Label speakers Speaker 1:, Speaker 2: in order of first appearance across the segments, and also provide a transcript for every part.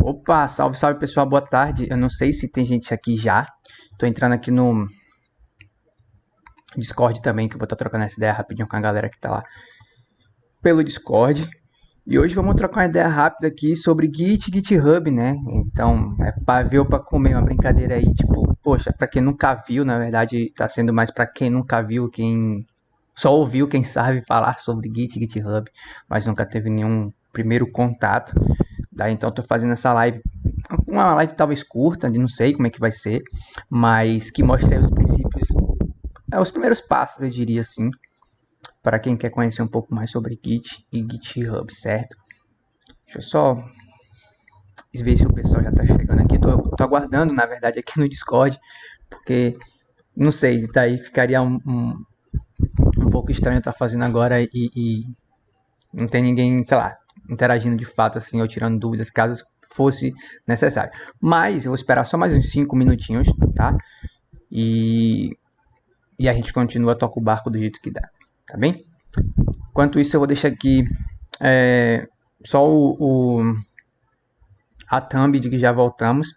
Speaker 1: Opa, salve, salve pessoal, boa tarde. Eu não sei se tem gente aqui já. Tô entrando aqui no Discord também, que eu vou estar trocando essa ideia rapidinho com a galera que tá lá pelo Discord. E hoje vamos trocar uma ideia rápida aqui sobre Git e GitHub, né? Então, é pra ver ou pra comer, uma brincadeira aí, tipo, poxa, pra quem nunca viu, na verdade, tá sendo mais pra quem nunca viu, quem só ouviu, quem sabe falar sobre Git e GitHub, mas nunca teve nenhum primeiro contato. Daí então eu tô fazendo essa live, uma live talvez curta, não sei como é que vai ser, mas que mostre aí os princípios, os primeiros passos, eu diria assim, para quem quer conhecer um pouco mais sobre Git e GitHub, certo? Deixa eu só ver se o pessoal já tá chegando aqui. Tô aguardando, na verdade, aqui no Discord, porque não sei, daí ficaria um pouco estranho eu estar fazendo agora e não tem ninguém, sei lá, interagindo de fato assim ou tirando dúvidas caso fosse necessário. Mas eu vou esperar só mais uns 5 minutinhos, tá? E a gente continua, toca o barco do jeito que dá, tá bem? Enquanto isso eu vou deixar aqui só a thumb de que já voltamos,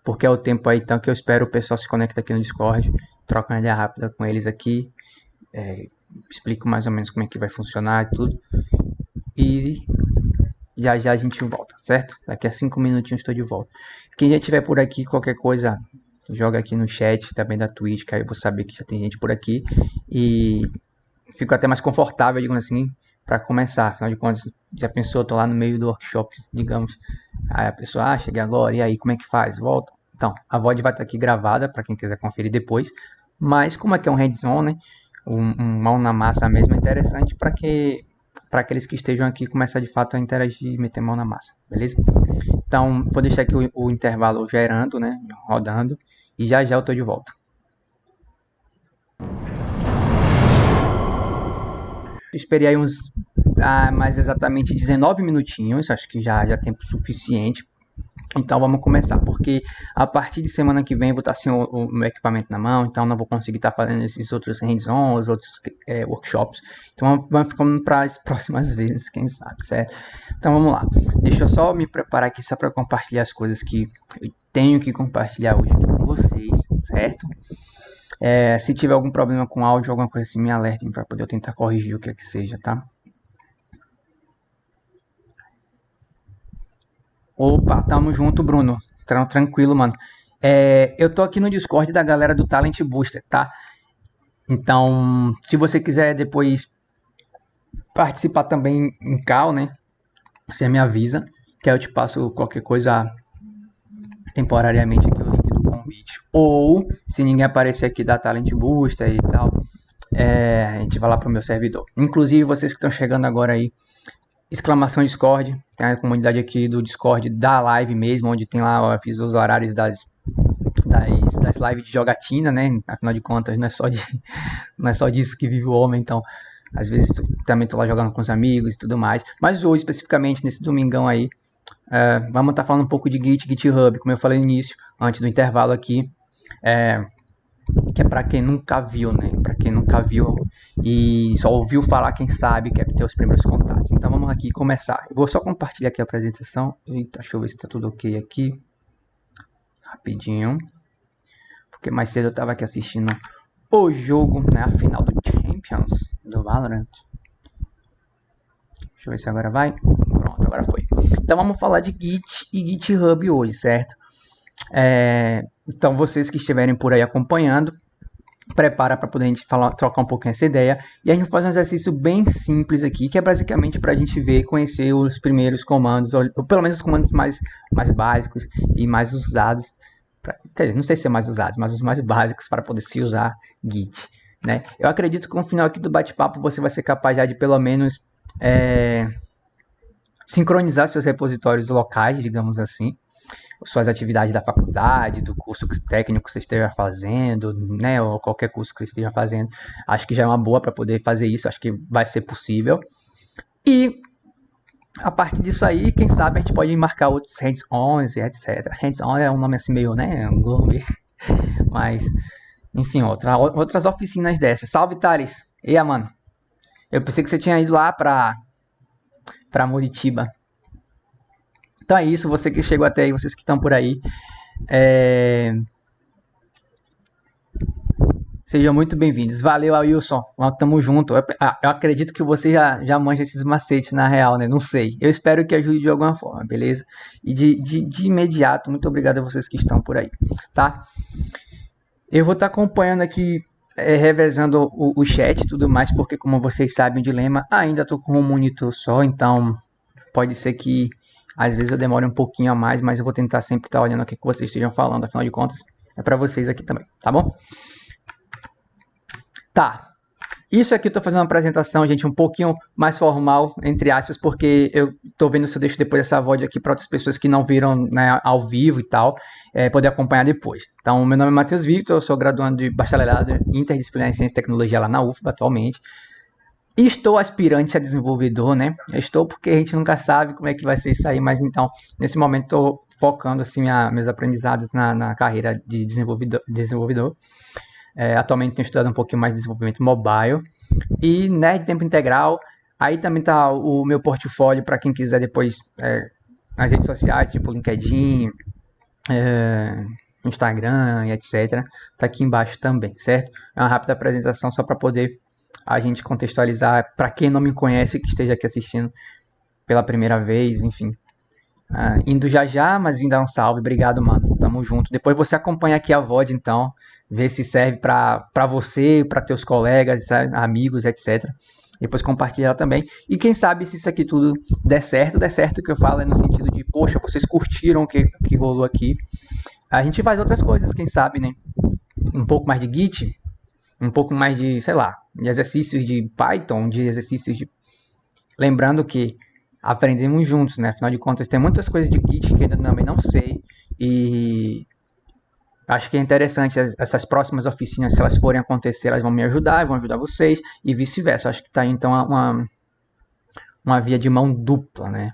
Speaker 1: porque é o tempo aí então que eu espero o pessoal se conectar aqui no Discord, troca uma ideia rápida com eles aqui, explico mais ou menos como é que vai funcionar e tudo. E já já a gente volta, certo? Daqui a 5 minutinhos estou de volta. Quem já estiver por aqui, qualquer coisa, joga aqui no chat também da Twitch, que aí eu vou saber que já tem gente por aqui. E fico até mais confortável, digamos assim, para começar. Afinal de contas, já pensou, tô lá no meio do workshop, digamos. Aí a pessoa, cheguei agora, e aí, como é que faz? Volta. Então, a VOD vai estar aqui gravada, para quem quiser conferir depois. Mas, como aqui é um hands-on, né? Mão na massa mesmo, é interessante para aqueles que estejam aqui começar de fato a interagir e meter mão na massa, beleza? Então, vou deixar aqui o intervalo gerando, né? Rodando. E já já eu tô de volta. Esperei aí uns mais exatamente 19 minutinhos, acho que já é tempo suficiente. Então vamos começar, porque a partir de semana que vem eu vou estar sem o meu equipamento na mão, então não vou conseguir estar fazendo esses outros hands-on, os outros workshops. Então vamos ficando para as próximas vezes, quem sabe, certo? Então vamos lá. Deixa eu só me preparar aqui só para compartilhar as coisas que eu tenho que compartilhar hoje aqui com vocês, certo? Se tiver algum problema com áudio, alguma coisa assim, me alertem para poder eu tentar corrigir o que é que seja, tá? Opa, tamo junto, Bruno. Tranquilo, mano. Eu tô aqui no Discord da galera do Talent Booster, tá? Então, se você quiser depois participar também em call, né? Você me avisa, que aí eu te passo qualquer coisa temporariamente aqui o link do convite. Ou, se ninguém aparecer aqui da Talent Booster e tal, a gente vai lá pro meu servidor. Inclusive, vocês que estão chegando agora aí, exclamação Discord, tem a comunidade aqui do Discord da live mesmo, onde tem lá, eu fiz os horários das lives de jogatina, né? Afinal de contas, não é só disso que vive o homem, então às vezes também tô lá jogando com os amigos e tudo mais. Mas hoje, especificamente, nesse domingão aí, vamos estar falando um pouco de Git, GitHub, como eu falei no início, antes do intervalo aqui. Que é para quem nunca viu, né? Para quem nunca viu e só ouviu falar, quem sabe, quer ter os primeiros contatos. Então vamos aqui começar. Eu vou só compartilhar aqui a apresentação. Eita, deixa eu ver se tá tudo ok aqui. Rapidinho. Porque mais cedo eu tava aqui assistindo o jogo, né? A final do Champions do Valorant. Deixa eu ver se agora vai. Pronto, agora foi. Então vamos falar de Git e GitHub hoje, certo? Então vocês que estiverem por aí acompanhando, prepara para poder a gente trocar um pouquinho essa ideia. E a gente faz um exercício bem simples aqui, que é basicamente para a gente ver, conhecer os primeiros comandos, ou pelo menos os comandos mais básicos e mais usados. Não sei se é mais usados, mas os mais básicos para poder se usar Git, né? Eu acredito que no final aqui do bate-papo você vai ser capaz já de pelo menos sincronizar seus repositórios locais, digamos assim, suas atividades da faculdade, do curso técnico que você esteja fazendo, né, ou qualquer curso que você esteja fazendo. Acho que já é uma boa para poder fazer isso, acho que vai ser possível. E a partir disso aí, quem sabe a gente pode marcar outros hands-ons e etc. Hands-on é um nome assim meio, né, gourmet, mas enfim, outras oficinas dessas. Salve, Thales! E aí, mano? Eu pensei que você tinha ido lá pra Muritiba. Então é isso, você que chegou até aí, vocês que estão por aí, é... sejam muito bem-vindos. Valeu, Wilson. Tamo junto. Eu acredito que você já manja esses macetes na real, né? Não sei. Eu espero que ajude de alguma forma, beleza? E de imediato, muito obrigado a vocês que estão por aí, tá? Eu vou estar acompanhando aqui, revezando o chat e tudo mais, porque como vocês sabem, o dilema ainda tô com um monitor só, então pode ser que às vezes eu demore um pouquinho a mais, mas eu vou tentar sempre estar olhando o que vocês estejam falando, afinal de contas, é para vocês aqui também, tá bom? Tá. Isso aqui eu tô fazendo uma apresentação, gente, um pouquinho mais formal, entre aspas, porque eu tô vendo se eu deixo depois essa VOD aqui para outras pessoas que não viram, né, ao vivo e tal, poder acompanhar depois. Então, meu nome é Matheus Victor, eu sou graduando de bacharelado em Interdisciplinar em Ciência e Tecnologia lá na UFBA atualmente. Estou aspirante a desenvolvedor, né? Estou porque a gente nunca sabe como é que vai ser isso aí, mas então, nesse momento, estou focando assim, meus aprendizados na carreira de desenvolvedor. Atualmente tenho estudado um pouquinho mais de desenvolvimento mobile e nerd tempo integral. Aí também tá o meu portfólio para quem quiser depois nas redes sociais, tipo LinkedIn, Instagram e etc. Tá aqui embaixo também, certo? É uma rápida apresentação só para poder a gente contextualizar para quem não me conhece que esteja aqui assistindo pela primeira vez, enfim. Indo já, mas vim dar um salve. Obrigado, mano. Tamo junto. Depois você acompanha aqui a VOD, então. Vê se serve pra você, pra teus colegas, sabe? Amigos, etc. Depois compartilhar também. E quem sabe se isso aqui tudo der certo o que eu falo é no sentido de, poxa, vocês curtiram o que rolou aqui. A gente faz outras coisas, quem sabe, né? Um pouco mais de Git, um pouco mais de, sei lá, de exercícios de Python, de exercícios de... Lembrando que aprendemos juntos, né? Afinal de contas, tem muitas coisas de Git que eu ainda também não sei. E acho que é interessante essas próximas oficinas, se elas forem acontecer, elas vão me ajudar, vão ajudar vocês e vice-versa. Acho que tá aí, então, uma via de mão dupla, né?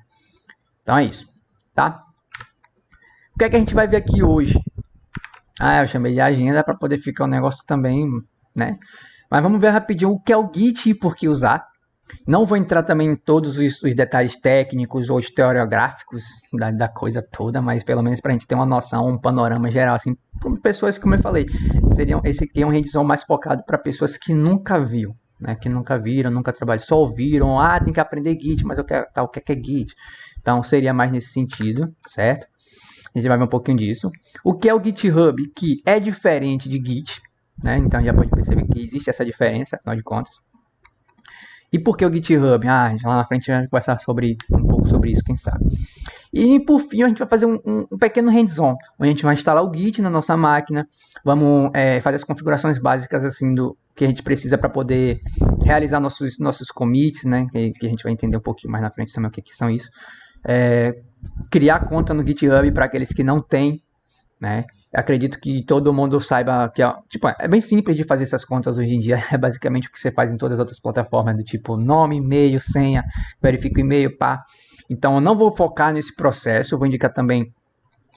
Speaker 1: Então é isso, tá? O que é que a gente vai ver aqui hoje? Eu chamei de agenda para poder ficar um negócio também, né? Mas vamos ver rapidinho o que é o Git e por que usar. Não vou entrar também em todos os detalhes técnicos ou historiográficos da coisa toda, mas pelo menos para a gente ter uma noção, um panorama geral, assim, para pessoas que, como eu falei, esse aqui é um revisão mais focado para pessoas que nunca viram, né, que nunca viram, nunca trabalharam, só ouviram, tem que aprender Git, mas eu quero tal, o que é Git? Então seria mais nesse sentido, certo? A gente vai ver um pouquinho disso. O que é o GitHub, que é diferente de Git, né? Então já pode perceber que existe essa diferença, afinal de contas. E por que o GitHub? Lá na frente a gente vai conversar um pouco sobre isso, quem sabe. E por fim a gente vai fazer um pequeno hands-on, onde a gente vai instalar o Git na nossa máquina, vamos fazer as configurações básicas assim do que a gente precisa para poder realizar nossos commits, né? Que a gente vai entender um pouquinho mais na frente também o que são isso. Criar conta no GitHub para aqueles que não têm, né? Acredito que todo mundo saiba que é bem simples de fazer essas contas hoje em dia. É basicamente o que você faz em todas as outras plataformas, do tipo nome, e-mail, senha, verifica o e-mail, pá. Então eu não vou focar nesse processo, eu vou indicar também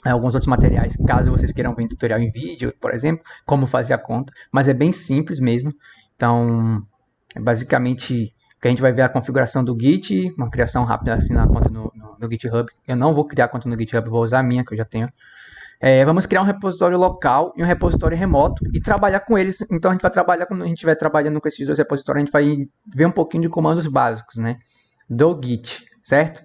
Speaker 1: alguns outros materiais, caso vocês queiram ver um tutorial em vídeo, por exemplo, como fazer a conta, mas é bem simples mesmo. Então, basicamente, que a gente vai ver a configuração do Git, uma criação rápida assim na conta no GitHub. Eu não vou criar conta no GitHub, vou usar a minha que eu já tenho. Vamos criar um repositório local e um repositório remoto e trabalhar com eles. Então a gente vai trabalhar, quando a gente estiver trabalhando com esses dois repositórios, a gente vai ver um pouquinho de comandos básicos, né, do Git, certo?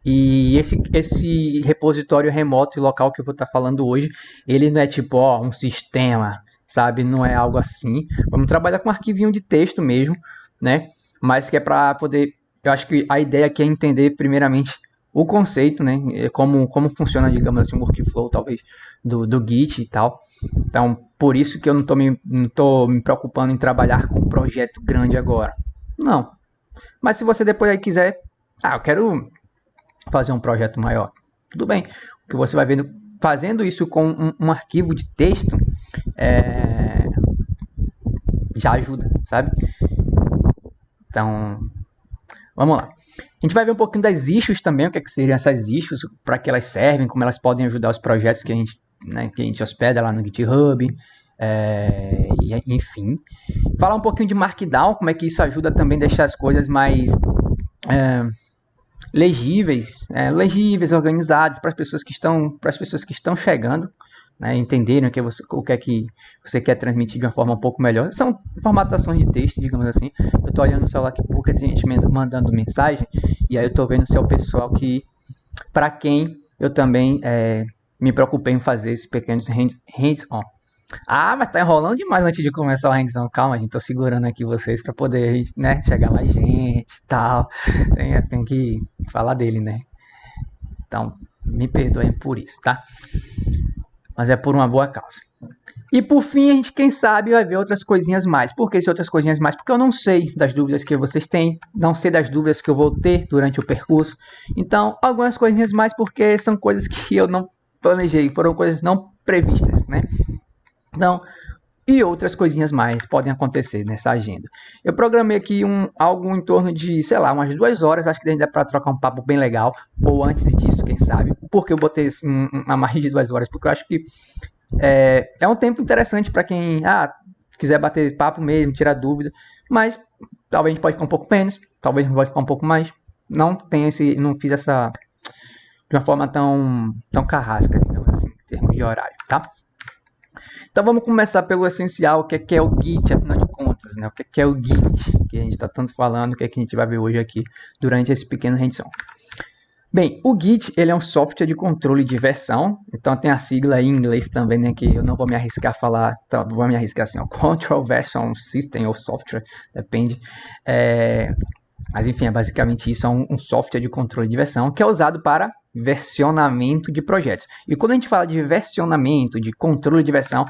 Speaker 1: E esse repositório remoto e local que eu vou estar falando hoje, ele não é tipo um sistema, sabe? Não é algo assim. Vamos trabalhar com um arquivinho de texto mesmo, né? Mas que é para poder... Eu acho que a ideia aqui é entender primeiramente o conceito, né? Como funciona, digamos assim, o workflow, talvez, do Git e tal. Então, por isso que eu não tô me preocupando em trabalhar com um projeto grande agora. Não. Mas se você depois aí quiser... eu quero fazer um projeto maior. Tudo bem. O que você vai vendo... Fazendo isso com um arquivo de texto... já ajuda, sabe? Então... Vamos lá. A gente vai ver um pouquinho das issues também, o que seriam essas issues, para que elas servem, como elas podem ajudar os projetos que a gente hospeda lá no GitHub, enfim. Falar um pouquinho de Markdown, como é que isso ajuda também a deixar as coisas mais legíveis, organizados para as pessoas que estão chegando, né, entenderem o que é que você quer transmitir de uma forma um pouco melhor. São formatações de texto, digamos assim. Eu estou olhando no celular aqui porque tem gente mandando mensagem, e aí eu estou vendo se é o pessoal que, para quem eu também me preocupei em fazer esses pequenos hands-on. Ah, mas tá enrolando demais antes de começar o hands-on. Calma, gente, tô segurando aqui vocês para poder, né, chegar mais gente e tal. Tem que falar dele, né? Então, me perdoem por isso, tá? Mas é por uma boa causa. E por fim, a gente, quem sabe, vai ver outras coisinhas mais. Por que essas outras coisinhas mais? Porque eu não sei das dúvidas que vocês têm, não sei das dúvidas que eu vou ter durante o percurso. Então, algumas coisinhas mais porque são coisas que eu não planejei, foram coisas não previstas, né? Então, e outras coisinhas mais podem acontecer nessa agenda. Eu programei aqui algo em torno de, sei lá, umas 2 horas. Acho que dá para trocar um papo bem legal. Ou antes disso, quem sabe. Por que eu botei uma margem de 2 horas? Porque eu acho que é um tempo interessante para quem quiser bater papo mesmo, tirar dúvida. Mas talvez a gente pode ficar um pouco menos, talvez pode ficar um pouco mais. Não fiz essa de uma forma tão carrasca, digamos assim, em termos de horário, tá? Então vamos começar pelo essencial, o que é o Git, afinal de contas, né? O que é o Git, que a gente está tanto falando, o que a gente vai ver hoje aqui durante esse pequeno hands-on. Bem, o Git, ele é um software de controle de versão, então tem a sigla aí em inglês também, né, que eu não vou me arriscar a falar, então, vou me arriscar assim, Control Version System ou Software, depende, mas enfim, é basicamente isso, é um software de controle de versão que é usado para versionamento de projetos. E quando a gente fala de versionamento, de controle de versão,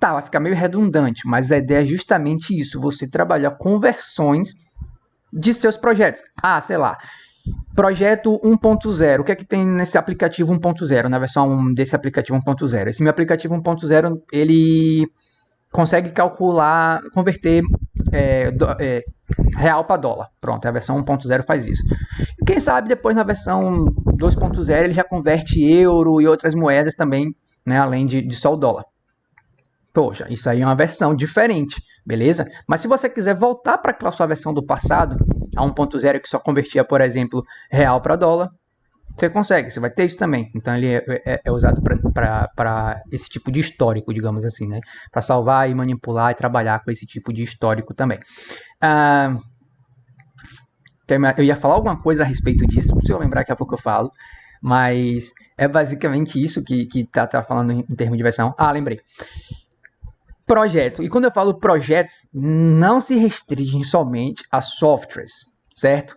Speaker 1: vai ficar meio redundante, mas a ideia é justamente isso, você trabalhar com versões de seus projetos. Sei lá, projeto 1.0, o que é que tem nesse aplicativo 1.0, na versão desse aplicativo 1.0? Esse meu aplicativo 1.0, ele consegue converter real para dólar. Pronto, a versão 1.0 faz isso. E quem sabe depois na versão 2.0 ele já converte euro e outras moedas também, né, além de só o dólar. Poxa, isso aí é uma versão diferente, beleza? Mas se você quiser voltar para aquela sua versão do passado, a 1.0 que só convertia, por exemplo, real para dólar, você consegue, você vai ter isso também. Então ele é usado para esse tipo de histórico, digamos assim, né? Para salvar e manipular e trabalhar com esse tipo de histórico também. Eu ia falar alguma coisa a respeito disso, se eu lembrar daqui a pouco eu falo. Mas é basicamente isso que tá falando em termos de versão. Lembrei. Projeto. E quando eu falo projetos, não se restringem somente a softwares, certo?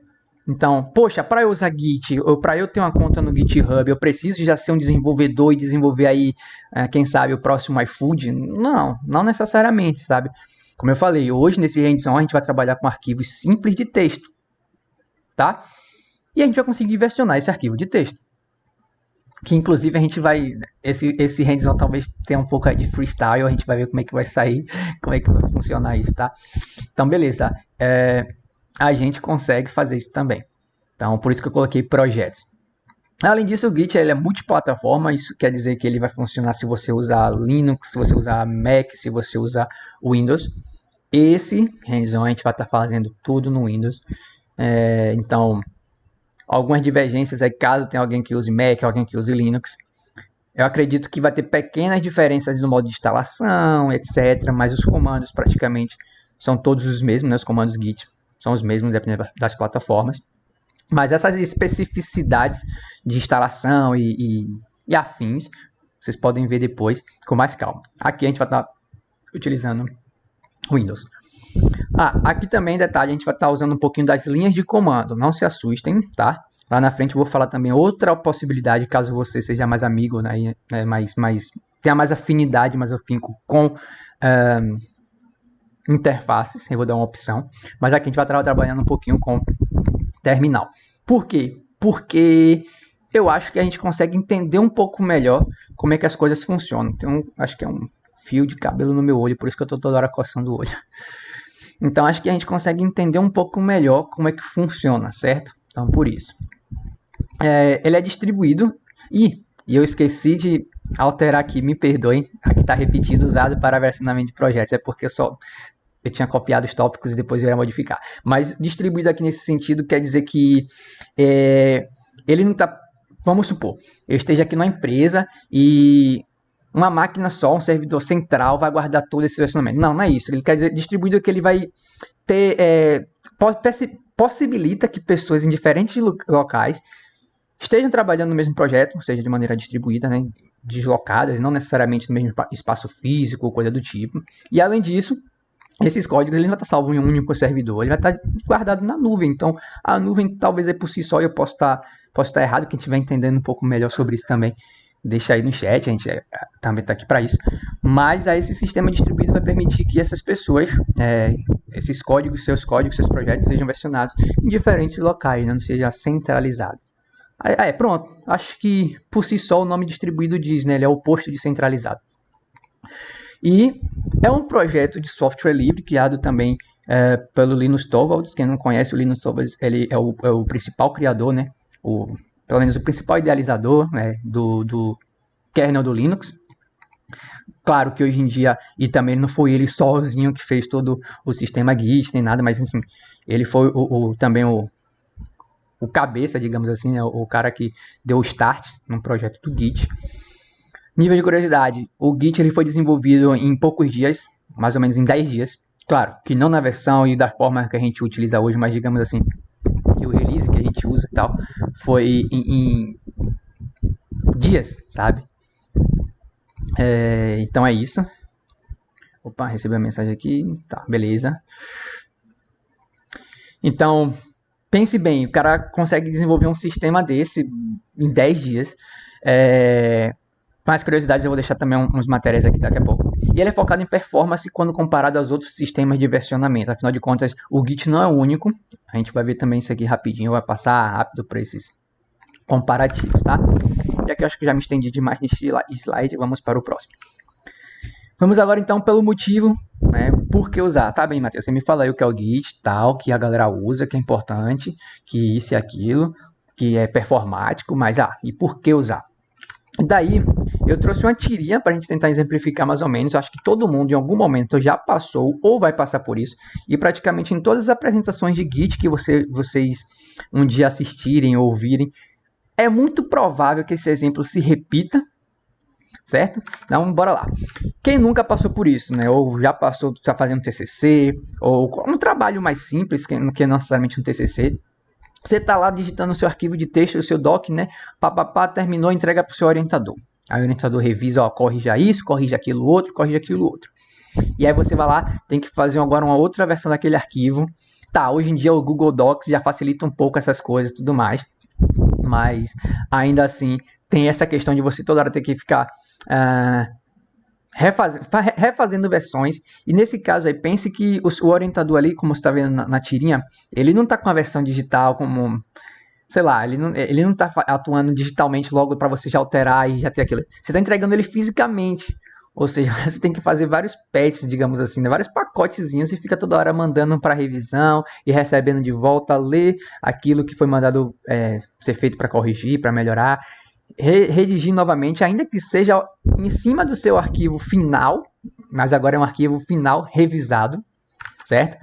Speaker 1: Então, poxa, para eu usar Git, ou para eu ter uma conta no GitHub, eu preciso já ser um desenvolvedor e desenvolver aí, quem sabe, o próximo iFood? Não necessariamente, sabe? Como eu falei, hoje nesse hands-on a gente vai trabalhar com arquivos simples de texto, tá? E a gente vai conseguir versionar esse arquivo de texto. Que inclusive a gente vai, esse hands-on talvez tenha um pouco aí de freestyle, a gente vai ver como é que vai sair, como é que vai funcionar isso, tá? Então beleza, a gente consegue fazer isso também. Então por isso que eu coloquei projetos. Além disso, o Git ele é multiplataforma, isso quer dizer que ele vai funcionar se você usar Linux, se você usar Mac, se você usar Windows. Esse hands-on a gente vai estar fazendo tudo no Windows, então algumas divergências aí, caso tenha alguém que use Mac, alguém que use Linux. Eu acredito que vai ter pequenas diferenças no modo de instalação, etc. Mas os comandos praticamente são todos os mesmos, né? Os comandos Git são os mesmos, dependendo das plataformas. Mas essas especificidades de instalação e afins, vocês podem ver depois com mais calma. Aqui a gente vai estar utilizando Windows. Aqui também, detalhe, a gente vai estar usando um pouquinho das linhas de comando, não se assustem, tá? Lá na frente eu vou falar também outra possibilidade, caso você seja mais amigo, né, tenha mais afinidade, mais afinco com interfaces, eu vou dar uma opção, mas aqui a gente vai estar trabalhando um pouquinho com terminal. Por quê? Porque eu acho que a gente consegue entender um pouco melhor como é que as coisas funcionam. Então, acho que é um fio de cabelo no meu olho, por isso que eu estou toda hora coçando o olho. Então, acho que a gente consegue entender um pouco melhor como é que funciona, certo? Então, por isso. Ele é distribuído e eu esqueci de alterar aqui, me perdoem, aqui está repetido, usado para versionamento de projetos. É porque eu tinha copiado os tópicos e depois eu ia modificar. Mas distribuído aqui nesse sentido quer dizer que ele não está... Vamos supor, eu esteja aqui numa empresa e uma máquina só, um servidor central, vai guardar todo esse versionamento. Não é isso. Ele quer dizer distribuído que ele vai ter... possibilita que pessoas em diferentes locais estejam trabalhando no mesmo projeto, ou seja, de maneira distribuída, né, deslocadas, não necessariamente no mesmo espaço físico ou coisa do tipo. E além disso, esses códigos ele não vai estar salvo em um único servidor, ele vai estar guardado na nuvem. Então, a nuvem talvez por si só eu posso estar errado. Quem estiver entendendo um pouco melhor sobre isso também, deixa aí no chat, a gente também está aqui para isso. Mas aí esse sistema distribuído vai permitir que essas pessoas, esses códigos, seus projetos sejam versionados em diferentes locais, né? Não seja centralizado. Pronto, acho que por si só o nome distribuído diz, né? Ele é o oposto de centralizado. E é um projeto de software livre criado também pelo Linus Torvalds. Quem não conhece o Linus Torvalds, ele é o principal criador, né? Pelo menos o principal idealizador, né, do kernel do Linux. Claro que hoje em dia, e também não foi ele sozinho que fez todo o sistema Git, nem nada, mas assim, ele foi também o cabeça, digamos assim, né, o cara que deu o start no projeto do Git. Nível de curiosidade, o Git ele foi desenvolvido em poucos dias, mais ou menos em 10 dias. Claro, que não na versão e da forma que a gente utiliza hoje, mas digamos assim, que o release que a gente usa e tal, foi em dias, sabe? Então é isso. Opa, recebi a mensagem aqui. Tá, beleza. Então, pense bem, o cara consegue desenvolver um sistema desse em 10 dias. Mais curiosidades eu vou deixar também uns materiais aqui daqui a pouco. E ele é focado em performance quando comparado aos outros sistemas de versionamento. Afinal de contas, o Git não é o único. A gente vai ver também isso aqui rapidinho. Vai passar rápido para esses comparativos, tá? Já que eu acho que já me estendi demais nesse slide, vamos para o próximo. Vamos agora então pelo motivo, né? Por que usar? Tá bem, Matheus, você me fala aí o que é o Git, tal, que a galera usa, que é importante, que isso e aquilo, que é performático, mas e por que usar? Daí, eu trouxe uma tirinha para a gente tentar exemplificar mais ou menos. Eu acho que todo mundo em algum momento já passou ou vai passar por isso. E praticamente em todas as apresentações de Git que vocês um dia assistirem ou ouvirem, é muito provável que esse exemplo se repita, certo? Então, bora lá. Quem nunca passou por isso, né? Ou já passou, está fazendo TCC, ou um trabalho mais simples, que não é necessariamente um TCC. Você está lá digitando o seu arquivo de texto, o seu doc, né? Terminou, entrega para o seu orientador. Aí o orientador revisa, corrija isso, corrige aquilo outro, corrige aquilo outro. E aí você vai lá, tem que fazer agora uma outra versão daquele arquivo. Tá, hoje em dia o Google Docs já facilita um pouco essas coisas e tudo mais. Mas ainda assim, tem essa questão de você toda hora ter que ficar refazendo versões. E nesse caso aí, pense que o orientador ali, como você está vendo na tirinha, ele não está com a versão digital como... Sei lá, ele não está atuando digitalmente logo para você já alterar e já ter aquilo. Você está entregando ele fisicamente. Ou seja, você tem que fazer vários patches, digamos assim, né? Vários pacotezinhos e fica toda hora mandando para revisão e recebendo de volta, ler aquilo que foi mandado ser feito para corrigir, para melhorar, redigir novamente, ainda que seja em cima do seu arquivo final, mas agora é um arquivo final revisado, certo?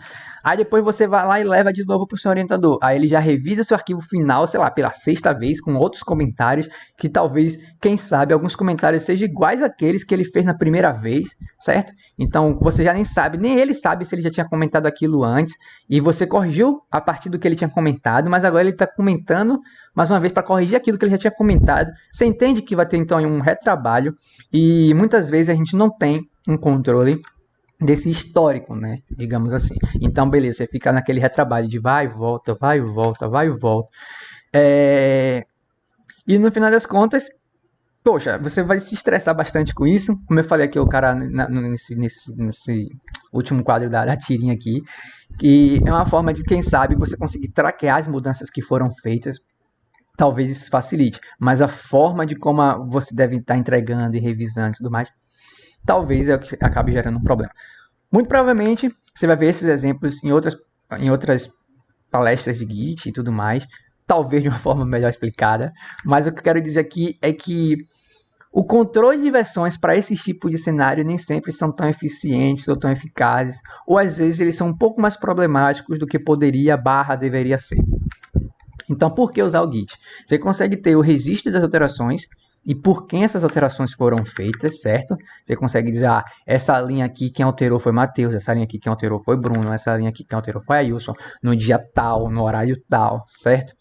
Speaker 1: Aí depois você vai lá e leva de novo para o seu orientador. Aí ele já revisa seu arquivo final, sei lá, pela 6ª vez, com outros comentários, que talvez, quem sabe, alguns comentários sejam iguais àqueles que ele fez na primeira vez, certo? Então você já nem sabe, nem ele sabe se ele já tinha comentado aquilo antes, e você corrigiu a partir do que ele tinha comentado, mas agora ele está comentando mais uma vez para corrigir aquilo que ele já tinha comentado. Você entende que vai ter então um retrabalho, e muitas vezes a gente não tem um controle desse histórico, né? Digamos assim. Então, beleza, você fica naquele retrabalho de vai e volta, vai e volta, vai e volta. E no final das contas, poxa, você vai se estressar bastante com isso. Como eu falei aqui, o cara nesse último quadro da tirinha aqui, que é uma forma de, quem sabe, você conseguir traquear as mudanças que foram feitas. Talvez isso facilite, mas a forma de como você deve estar entregando e revisando e tudo mais, talvez é o que acabe gerando um problema. Muito provavelmente você vai ver esses exemplos em outras palestras de Git e tudo mais, talvez de uma forma melhor explicada, mas o que eu quero dizer aqui é que O controle de versões para esse tipo de cenário nem sempre são tão eficientes ou tão eficazes, ou às vezes eles são um pouco mais problemáticos do que deveria ser. Então, por que usar o Git? Você consegue ter o registro das alterações e por quem essas alterações foram feitas, certo? Você consegue dizer, essa linha aqui quem alterou foi Matheus, essa linha aqui quem alterou foi Bruno, essa linha aqui quem alterou foi Ailson, no dia tal, no horário tal, certo?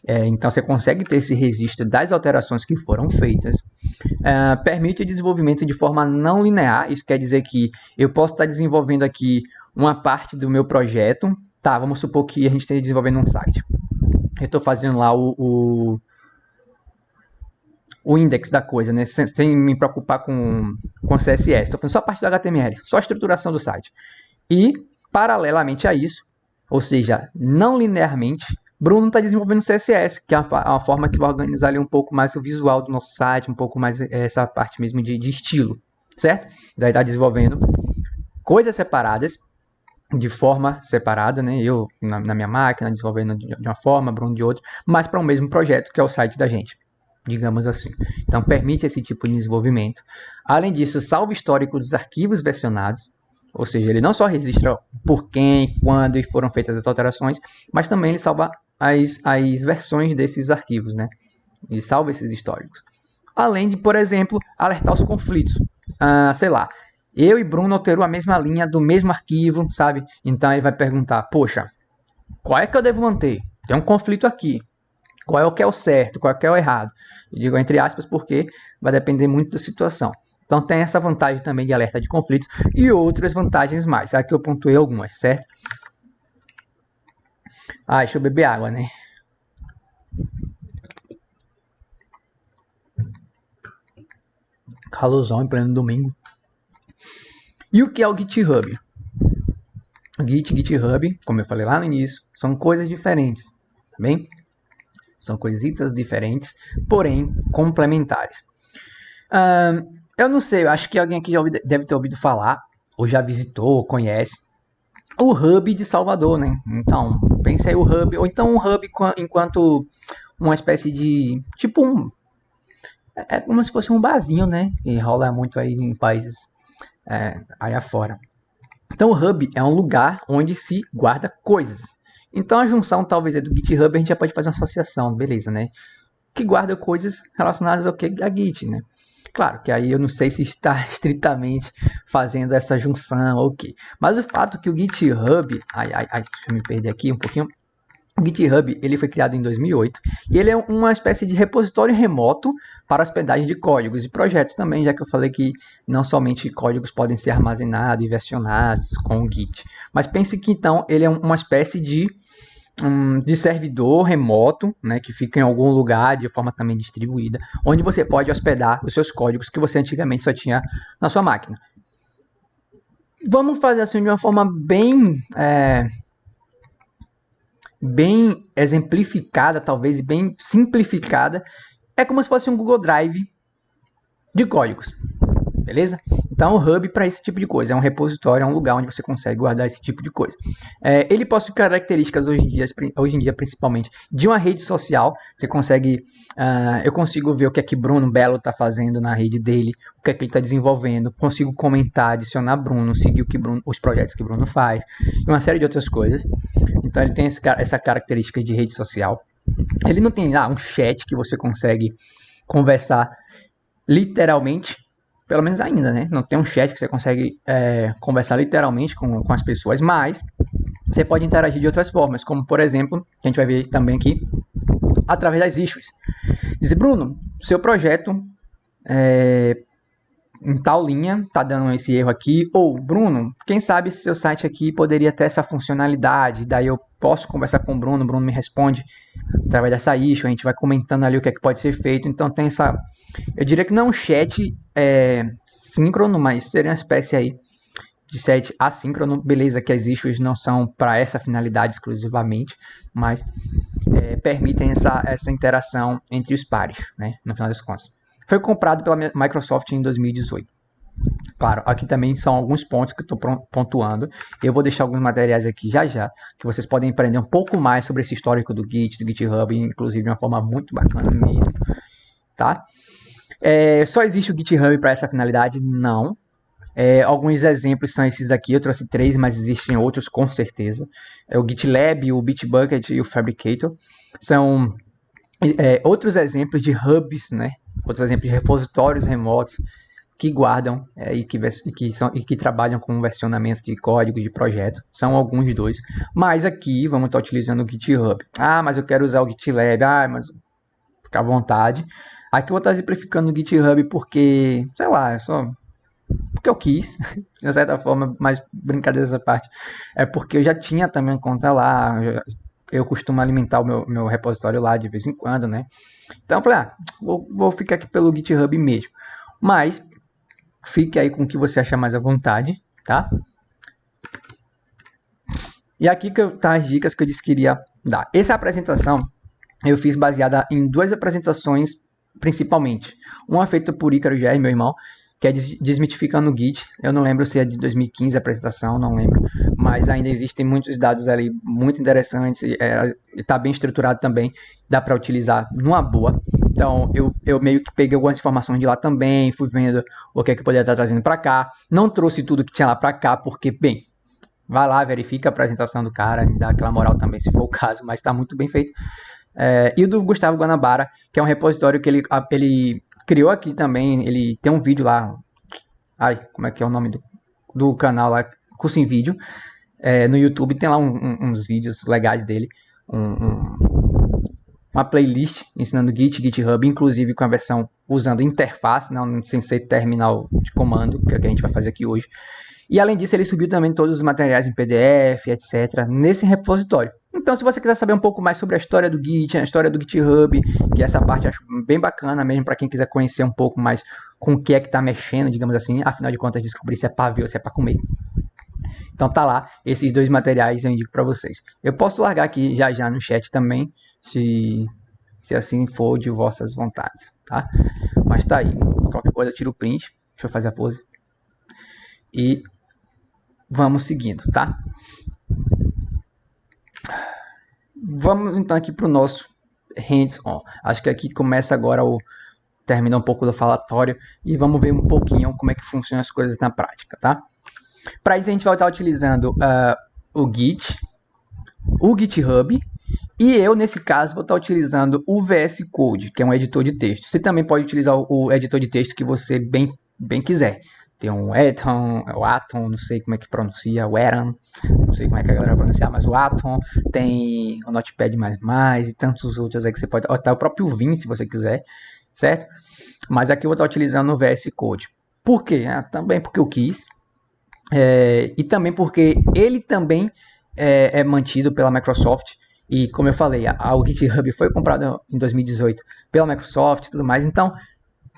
Speaker 1: Então você consegue ter esse registro das alterações que foram feitas. Permite o desenvolvimento de forma não linear, isso quer dizer que eu posso estar desenvolvendo aqui uma parte do meu projeto, tá, vamos supor que a gente esteja desenvolvendo um site. Eu estou fazendo lá o index da coisa, né? Sem me preocupar com CSS. Estou fazendo só a parte do HTML, só a estruturação do site. E, paralelamente a isso, ou seja, não linearmente, Bruno está desenvolvendo CSS, que é uma forma que vai organizar ali um pouco mais o visual do nosso site, um pouco mais essa parte mesmo de estilo, certo? Daí está desenvolvendo coisas separadas, de forma separada, né? Eu na minha máquina desenvolvendo de uma forma, Bruno de outra, mas para o mesmo projeto que é o site da gente, digamos assim. Então permite esse tipo de desenvolvimento. Além disso, salva o histórico dos arquivos versionados, ou seja, ele não só registra por quem, quando foram feitas as alterações, mas também ele salva as versões desses arquivos, né? Ele salva esses históricos. Além de, por exemplo, alertar os conflitos. Sei lá, eu e Bruno alterou a mesma linha do mesmo arquivo, sabe? Então ele vai perguntar, poxa, qual é que eu devo manter? Tem um conflito aqui. Qual é o que é o certo, qual é o que é o errado? Eu digo entre aspas porque vai depender muito da situação. Então tem essa vantagem também de alerta de conflitos e outras vantagens mais. Aqui eu pontuei algumas, certo? Deixa eu beber água, né? Calorzão em pleno domingo. E o que é o GitHub? GitHub, como eu falei lá no início, são coisas diferentes, tá bem? São coisitas diferentes, porém complementares. Eu não sei, eu acho que alguém aqui já deve ter ouvido falar, ou já visitou, ou conhece, o Hub de Salvador, né? Então, pense aí o Hub, ou então um Hub enquanto uma espécie de, tipo é como se fosse um barzinho, né? Que rola muito aí em países aí afora. Então o Hub é um lugar onde se guarda coisas. Então a junção talvez do GitHub a gente já pode fazer uma associação, beleza, né? Que guarda coisas relacionadas ao que? A Git, né? Claro que aí eu não sei se está estritamente fazendo essa junção ou o quê. Mas o fato que o GitHub... deixa eu me perder aqui um pouquinho. O GitHub ele foi criado em 2008 e ele é uma espécie de repositório remoto para hospedagem de códigos e projetos também, já que eu falei que não somente códigos podem ser armazenados e versionados com o Git. Mas pense que então ele é uma espécie de servidor remoto, né, que fica em algum lugar de forma também distribuída, onde você pode hospedar os seus códigos que você antigamente só tinha na sua máquina. Vamos fazer assim de uma forma bem exemplificada, talvez, e bem simplificada. É como se fosse um Google Drive de códigos, beleza? Então o Hub para esse tipo de coisa, é um repositório, é um lugar onde você consegue guardar esse tipo de coisa. Ele possui características hoje em dia principalmente de uma rede social. Você consegue, eu consigo ver o que é que Bruno Belo está fazendo na rede dele, o que é que ele está desenvolvendo, consigo comentar, adicionar Bruno, seguir os projetos que Bruno faz, e uma série de outras coisas. Então ele tem essa característica de rede social. Ele não tem um chat que você consegue conversar literalmente, pelo menos ainda, né? Não tem um chat que você consegue conversar literalmente com as pessoas, mas você pode interagir de outras formas, como por exemplo, que a gente vai ver também aqui, através das issues. Dizer, Bruno, seu projeto em tal linha tá dando esse erro aqui, ou Bruno, quem sabe seu site aqui poderia ter essa funcionalidade, daí eu posso conversar com o Bruno me responde através dessa issue, a gente vai comentando ali o que é que pode ser feito. Então tem essa, eu diria que não é um chat síncrono, mas seria uma espécie aí de chat assíncrono, beleza, que as issues não são para essa finalidade exclusivamente, mas permitem essa interação entre os pares, né, no final das contas. Foi comprado pela Microsoft em 2018. Claro, aqui também são alguns pontos que eu estou pontuando. Eu vou deixar alguns materiais aqui já, que vocês podem aprender um pouco mais sobre esse histórico do Git, do GitHub, inclusive de uma forma muito bacana mesmo, tá? Só existe o GitHub para essa finalidade? Não. Alguns exemplos são esses aqui, eu trouxe 3, mas existem outros com certeza. O GitLab, o Bitbucket e o Fabricator. São outros exemplos de hubs, né? Outros exemplos de repositórios remotos que guardam e que trabalham com versionamento de código de projeto. São alguns dois. Mas aqui vamos estar utilizando o GitHub. Ah, mas eu quero usar o GitLab. Ah, mas fica à vontade. Aqui eu vou estar exemplificando o GitHub porque, sei lá, é só porque eu quis, de certa forma, mas brincadeira essa parte. É porque eu já tinha também conta lá, eu costumo alimentar o meu repositório lá de vez em quando, né? Então eu falei, vou ficar aqui pelo GitHub mesmo. Mas, fique aí com o que você achar mais à vontade, tá? E aqui que tá as dicas que eu disse que iria dar. Essa apresentação eu fiz baseada em 2 apresentações, principalmente. Uma feita por Ícaro GR, meu irmão, que é Desmitificando o Git. Eu não lembro se é de 2015 a apresentação, não lembro. Mas ainda existem muitos dados ali muito interessantes. Está bem estruturado também. Dá para utilizar numa boa. Então, eu meio que peguei algumas informações de lá também. Fui vendo o que é que eu poderia estar trazendo para cá. Não trouxe tudo que tinha lá para cá, porque, bem, vai lá, verifica a apresentação do cara. Dá aquela moral também, se for o caso. Mas está muito bem feito. E o do Gustavo Guanabara, que é um repositório que ele criou aqui também. Ele tem um vídeo lá. Ai, como é que é o nome do canal lá? Curso em Vídeo. No YouTube tem lá uns vídeos legais dele. Uma playlist ensinando Git, GitHub, inclusive com a versão usando interface, não sem ser terminal de comando, que é o que a gente vai fazer aqui hoje. E além disso, ele subiu também todos os materiais em PDF, etc., nesse repositório. Então, se você quiser saber um pouco mais sobre a história do Git, a história do GitHub, que essa parte eu acho bem bacana mesmo para quem quiser conhecer um pouco mais com o que é que está mexendo, digamos assim, afinal de contas, descobrir se é para ver ou se é para comer. Então tá lá, esses 2 materiais eu indico para vocês. Eu posso largar aqui já no chat também, se assim for de vossas vontades, tá? Mas tá aí, qualquer coisa eu tiro o print, deixa eu fazer a pose. E vamos seguindo, tá? Vamos então aqui para o nosso hands-on. Acho que aqui começa agora termina um pouco do falatório e vamos ver um pouquinho como é que funcionam as coisas na prática, tá? Para isso a gente vai estar utilizando o Git, o GitHub e eu, nesse caso, vou estar utilizando o VS Code, que é um editor de texto. Você também pode utilizar o editor de texto que você bem quiser. Tem o Atom, não sei como é que pronuncia, o Atom, não sei como é que a galera pronuncia, mas o Atom, tem o Notepad++ e tantos outros aí que você pode, até o próprio Vim, se você quiser, certo? Mas aqui eu vou estar utilizando o VS Code. Por quê? Também porque eu quis, e também porque ele também é mantido pela Microsoft, e como eu falei, o GitHub foi comprado em 2018 pela Microsoft e tudo mais, então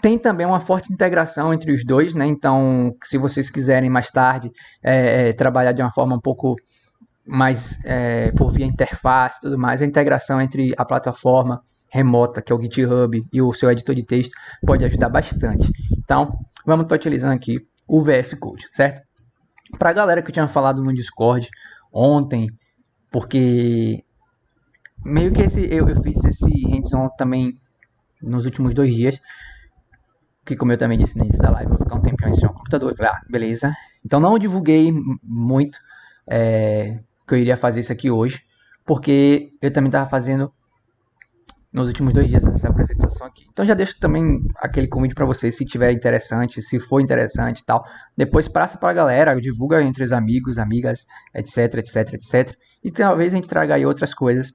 Speaker 1: tem também uma forte integração entre os dois, né? Então, se vocês quiserem mais tarde trabalhar de uma forma um pouco mais por via interface e tudo mais, a integração entre a plataforma remota, que é o GitHub, e o seu editor de texto pode ajudar bastante. Então, vamos estar utilizando aqui o VS Code, certo? Para a galera que eu tinha falado no Discord ontem, porque meio que eu fiz esse hands-on também nos últimos 2 dias, que como eu também disse no início da live, eu vou ficar um tempinho em cima do computador. Eu falei, beleza. Então não divulguei muito que eu iria fazer isso aqui hoje, porque eu também estava fazendo nos últimos 2 dias essa apresentação aqui. Então já deixo também aquele convite para vocês, se tiver interessante, se for interessante e tal. Depois passa para a galera, divulga entre os amigos, amigas, etc, etc, etc. E talvez a gente traga aí outras coisas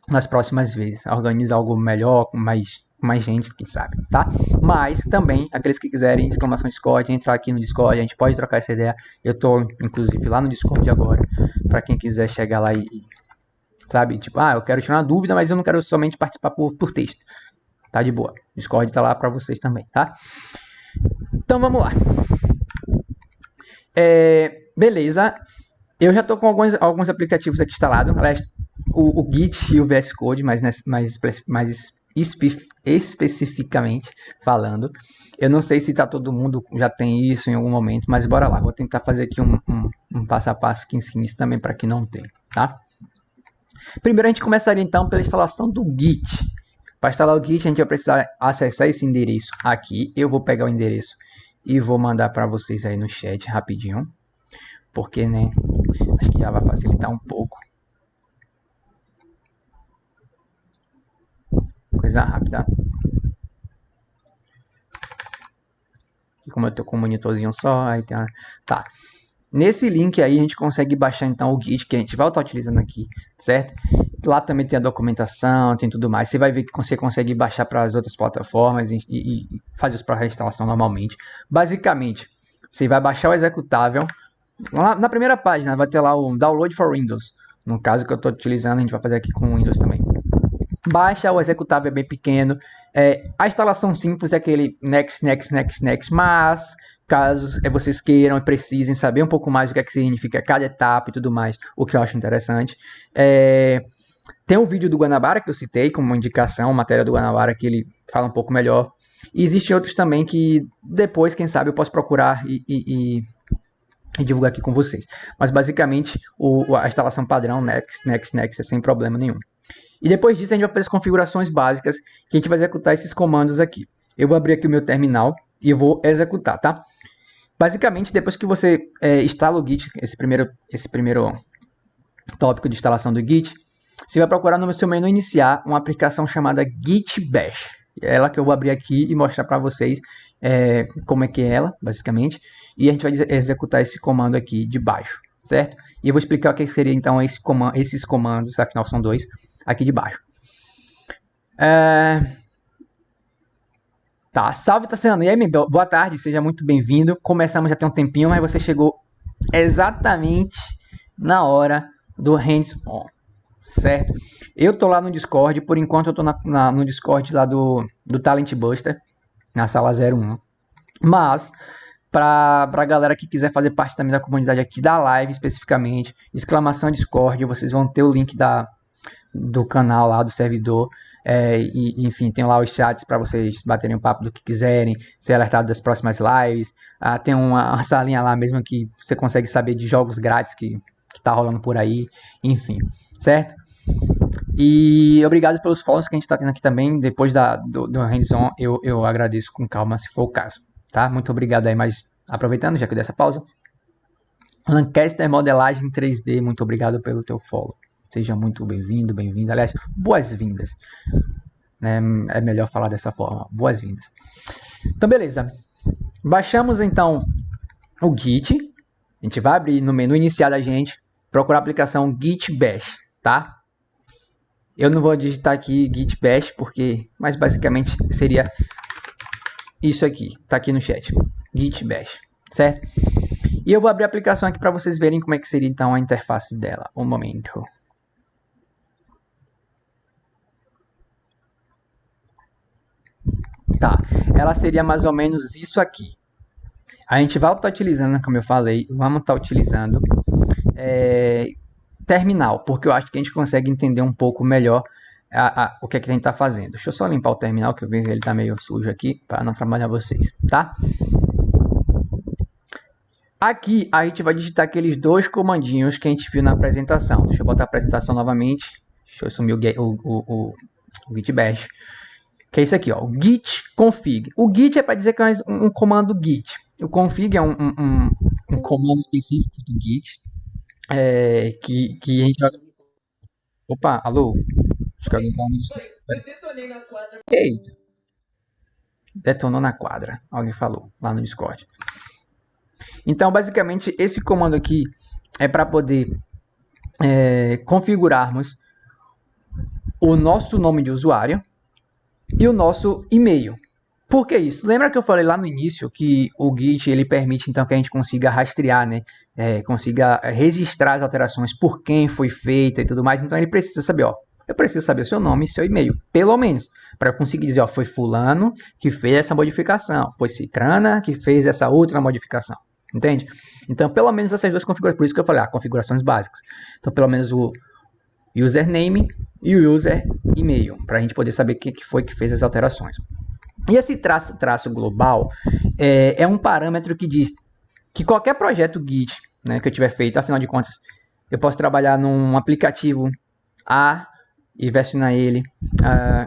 Speaker 1: nas próximas vezes. Organiza algo melhor, com mais gente, quem sabe, tá? Mas também, aqueles que quiserem, exclamação Discord, entrar aqui no Discord, a gente pode trocar essa ideia. Eu tô, inclusive, lá no Discord agora, para quem quiser chegar lá e sabe, tipo, eu quero tirar uma dúvida, mas eu não quero somente participar por texto. Tá de boa. Discord tá lá para vocês também, tá? Então vamos lá. Beleza. Eu já tô com alguns aplicativos aqui instalados. Aliás, o Git e o VS Code, mais especificamente falando. Eu não sei se todo mundo já tem isso em algum momento, mas bora lá. Vou tentar fazer aqui um passo a passo que ensine isso também para quem não tem, tá? Primeiro a gente começaria então pela instalação do Git. Para instalar o Git, a gente vai precisar acessar esse endereço aqui. Eu vou pegar o endereço e vou mandar para vocês aí no chat rapidinho. Porque, né, acho que já vai facilitar um pouco. Coisa rápida. E como eu tô com um monitorzinho só, aí tem uma... Tá. Nesse link aí a gente consegue baixar então o Git que a gente vai estar utilizando aqui, certo? Lá também tem a documentação, tem tudo mais. Você vai ver que você consegue baixar para as outras plataformas e fazer os processos de instalação normalmente. Basicamente, você vai baixar o executável. Lá na primeira página vai ter lá o Download for Windows. No caso que eu estou utilizando, a gente vai fazer aqui com o Windows também. Baixa, o executável é bem pequeno. A instalação simples é aquele next, next, next, next, mas caso vocês queiram e precisem saber um pouco mais o que é que significa cada etapa e tudo mais, o que eu acho interessante. Tem um vídeo do Guanabara que eu citei como uma indicação, matéria do Guanabara que ele fala um pouco melhor. E existem outros também que depois, quem sabe, eu posso procurar e divulgar aqui com vocês. Mas basicamente a instalação padrão next, next, next é sem problema nenhum. E depois disso a gente vai fazer as configurações básicas que a gente vai executar esses comandos aqui. Eu vou abrir aqui o meu terminal e eu vou executar, tá? Basicamente, depois que você instala o Git, esse primeiro tópico de instalação do Git, você vai procurar no seu menu iniciar uma aplicação chamada Git Bash. É ela que eu vou abrir aqui e mostrar para vocês como é que é ela, basicamente. E a gente vai executar esse comando aqui de baixo, certo? E eu vou explicar o que seria então esses comandos, afinal são dois, aqui de baixo. Tá, salve Tassiano, e aí, boa tarde, seja muito bem-vindo. Começamos já tem um tempinho, mas você chegou exatamente na hora do hands-on, certo? Eu tô lá no Discord, por enquanto eu tô no Discord lá do Talent Buster, na sala 01. Mas, pra galera que quiser fazer parte também da comunidade aqui da live, especificamente, exclamação Discord, vocês vão ter o link do canal lá, do servidor. Enfim, tem lá os chats para vocês baterem um papo do que quiserem, ser alertado das próximas lives. Tem uma salinha lá mesmo que você consegue saber de jogos grátis que tá rolando por aí, enfim, certo? E obrigado pelos follows que a gente tá tendo aqui também. Depois do hands-on, eu agradeço com calma se for o caso, tá? Muito obrigado aí, mas aproveitando, já que eu dei essa pausa. Lancaster Modelagem 3D, muito obrigado pelo teu follow. Seja muito bem-vindo, bem-vinda. Aliás, boas-vindas. Né? É melhor falar dessa forma. Boas-vindas. Então, beleza. Baixamos, então, o Git. A gente vai abrir no menu inicial da gente, procurar a aplicação Git Bash, tá? Eu não vou digitar aqui Git Bash, mas basicamente seria isso aqui. Tá aqui no chat. Git Bash, certo? E eu vou abrir a aplicação aqui para vocês verem como é que seria, então, a interface dela. Um momento. Tá, ela seria mais ou menos isso aqui. A gente vai estar utilizando, como eu falei, vamos estar utilizando terminal, porque eu acho que a gente consegue entender um pouco melhor o que é que a gente está fazendo. Deixa eu só limpar o terminal, que eu vejo ele está meio sujo aqui, para não atrapalhar vocês, tá? Aqui a gente vai digitar aqueles dois comandinhos que a gente viu na apresentação. Deixa eu botar a apresentação novamente. Deixa eu sumir o Git Bash. Que é isso aqui, ó, o git config. O git é para dizer que é um comando git. O config é um comando específico do git que a gente vai... Opa, alô? Acho que alguém tá no Discord. Eita. Detonou na quadra. Alguém falou lá no Discord. Então, basicamente, esse comando aqui é para poder configurarmos o nosso nome de usuário e o nosso e-mail. Por que isso? Lembra que eu falei lá no início que o Git ele permite então que a gente consiga rastrear, né? Consiga registrar as alterações por quem foi feita e tudo mais. Então ele precisa saber, ó, eu preciso saber o seu nome e seu e-mail, pelo menos, para eu conseguir dizer, ó, foi fulano que fez essa modificação, foi cicrana que fez essa outra modificação, entende? Então pelo menos essas duas configurações, por isso que eu falei, configurações básicas. Então pelo menos o username e o user e-mail, para a gente poder saber quem que foi que fez as alterações. E esse traço global é um parâmetro que diz que qualquer projeto Git, né, que eu tiver feito, afinal de contas, eu posso trabalhar num aplicativo A e versionar ele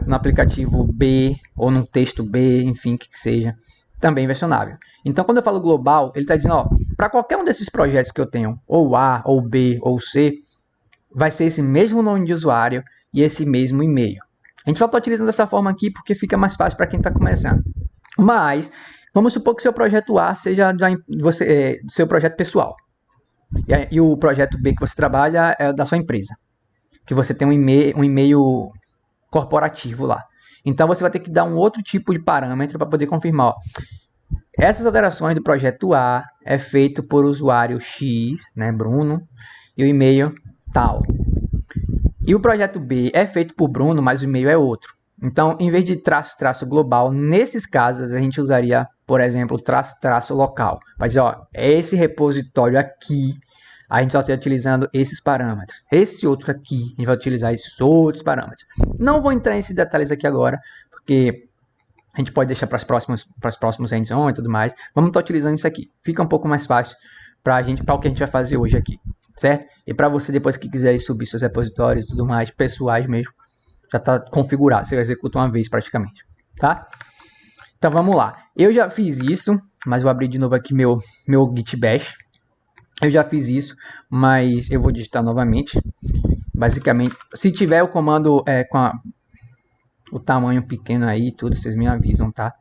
Speaker 1: no aplicativo B ou num texto B, enfim, que seja, também versionável. Então, quando eu falo global, ele está dizendo, para qualquer um desses projetos que eu tenho, ou A, ou B, ou C, vai ser esse mesmo nome de usuário e esse mesmo e-mail. A gente só está utilizando dessa forma aqui porque fica mais fácil para quem está começando. Mas, vamos supor que seu projeto A seja seu projeto pessoal. E o projeto B que você trabalha é da sua empresa. Que você tem um e-mail corporativo lá. Então, você vai ter que dar um outro tipo de parâmetro para poder confirmar. Essas alterações do projeto A é feito por usuário X, né, Bruno, e o e-mail tal. E o projeto B é feito por Bruno, mas o e-mail é outro. Então, em vez de traço global, nesses casos a gente usaria, por exemplo, traço local. Vai dizer, é esse repositório aqui, a gente vai estar utilizando esses parâmetros. Esse outro aqui, a gente vai utilizar esses outros parâmetros. Não vou entrar nesses detalhes aqui agora, porque a gente pode deixar para os próximos hands-on e tudo mais. Vamos estar utilizando isso aqui. Fica um pouco mais fácil para o que a gente vai fazer hoje aqui, certo? E para você depois que quiser subir seus repositórios e tudo mais, pessoais mesmo, já está configurado. Você executa uma vez praticamente, tá? Então vamos lá. Eu já fiz isso, mas vou abrir de novo aqui meu Git Bash. Eu já fiz isso, mas eu vou digitar novamente. Basicamente, se tiver o comando com o tamanho pequeno aí, tudo, vocês me avisam, tá?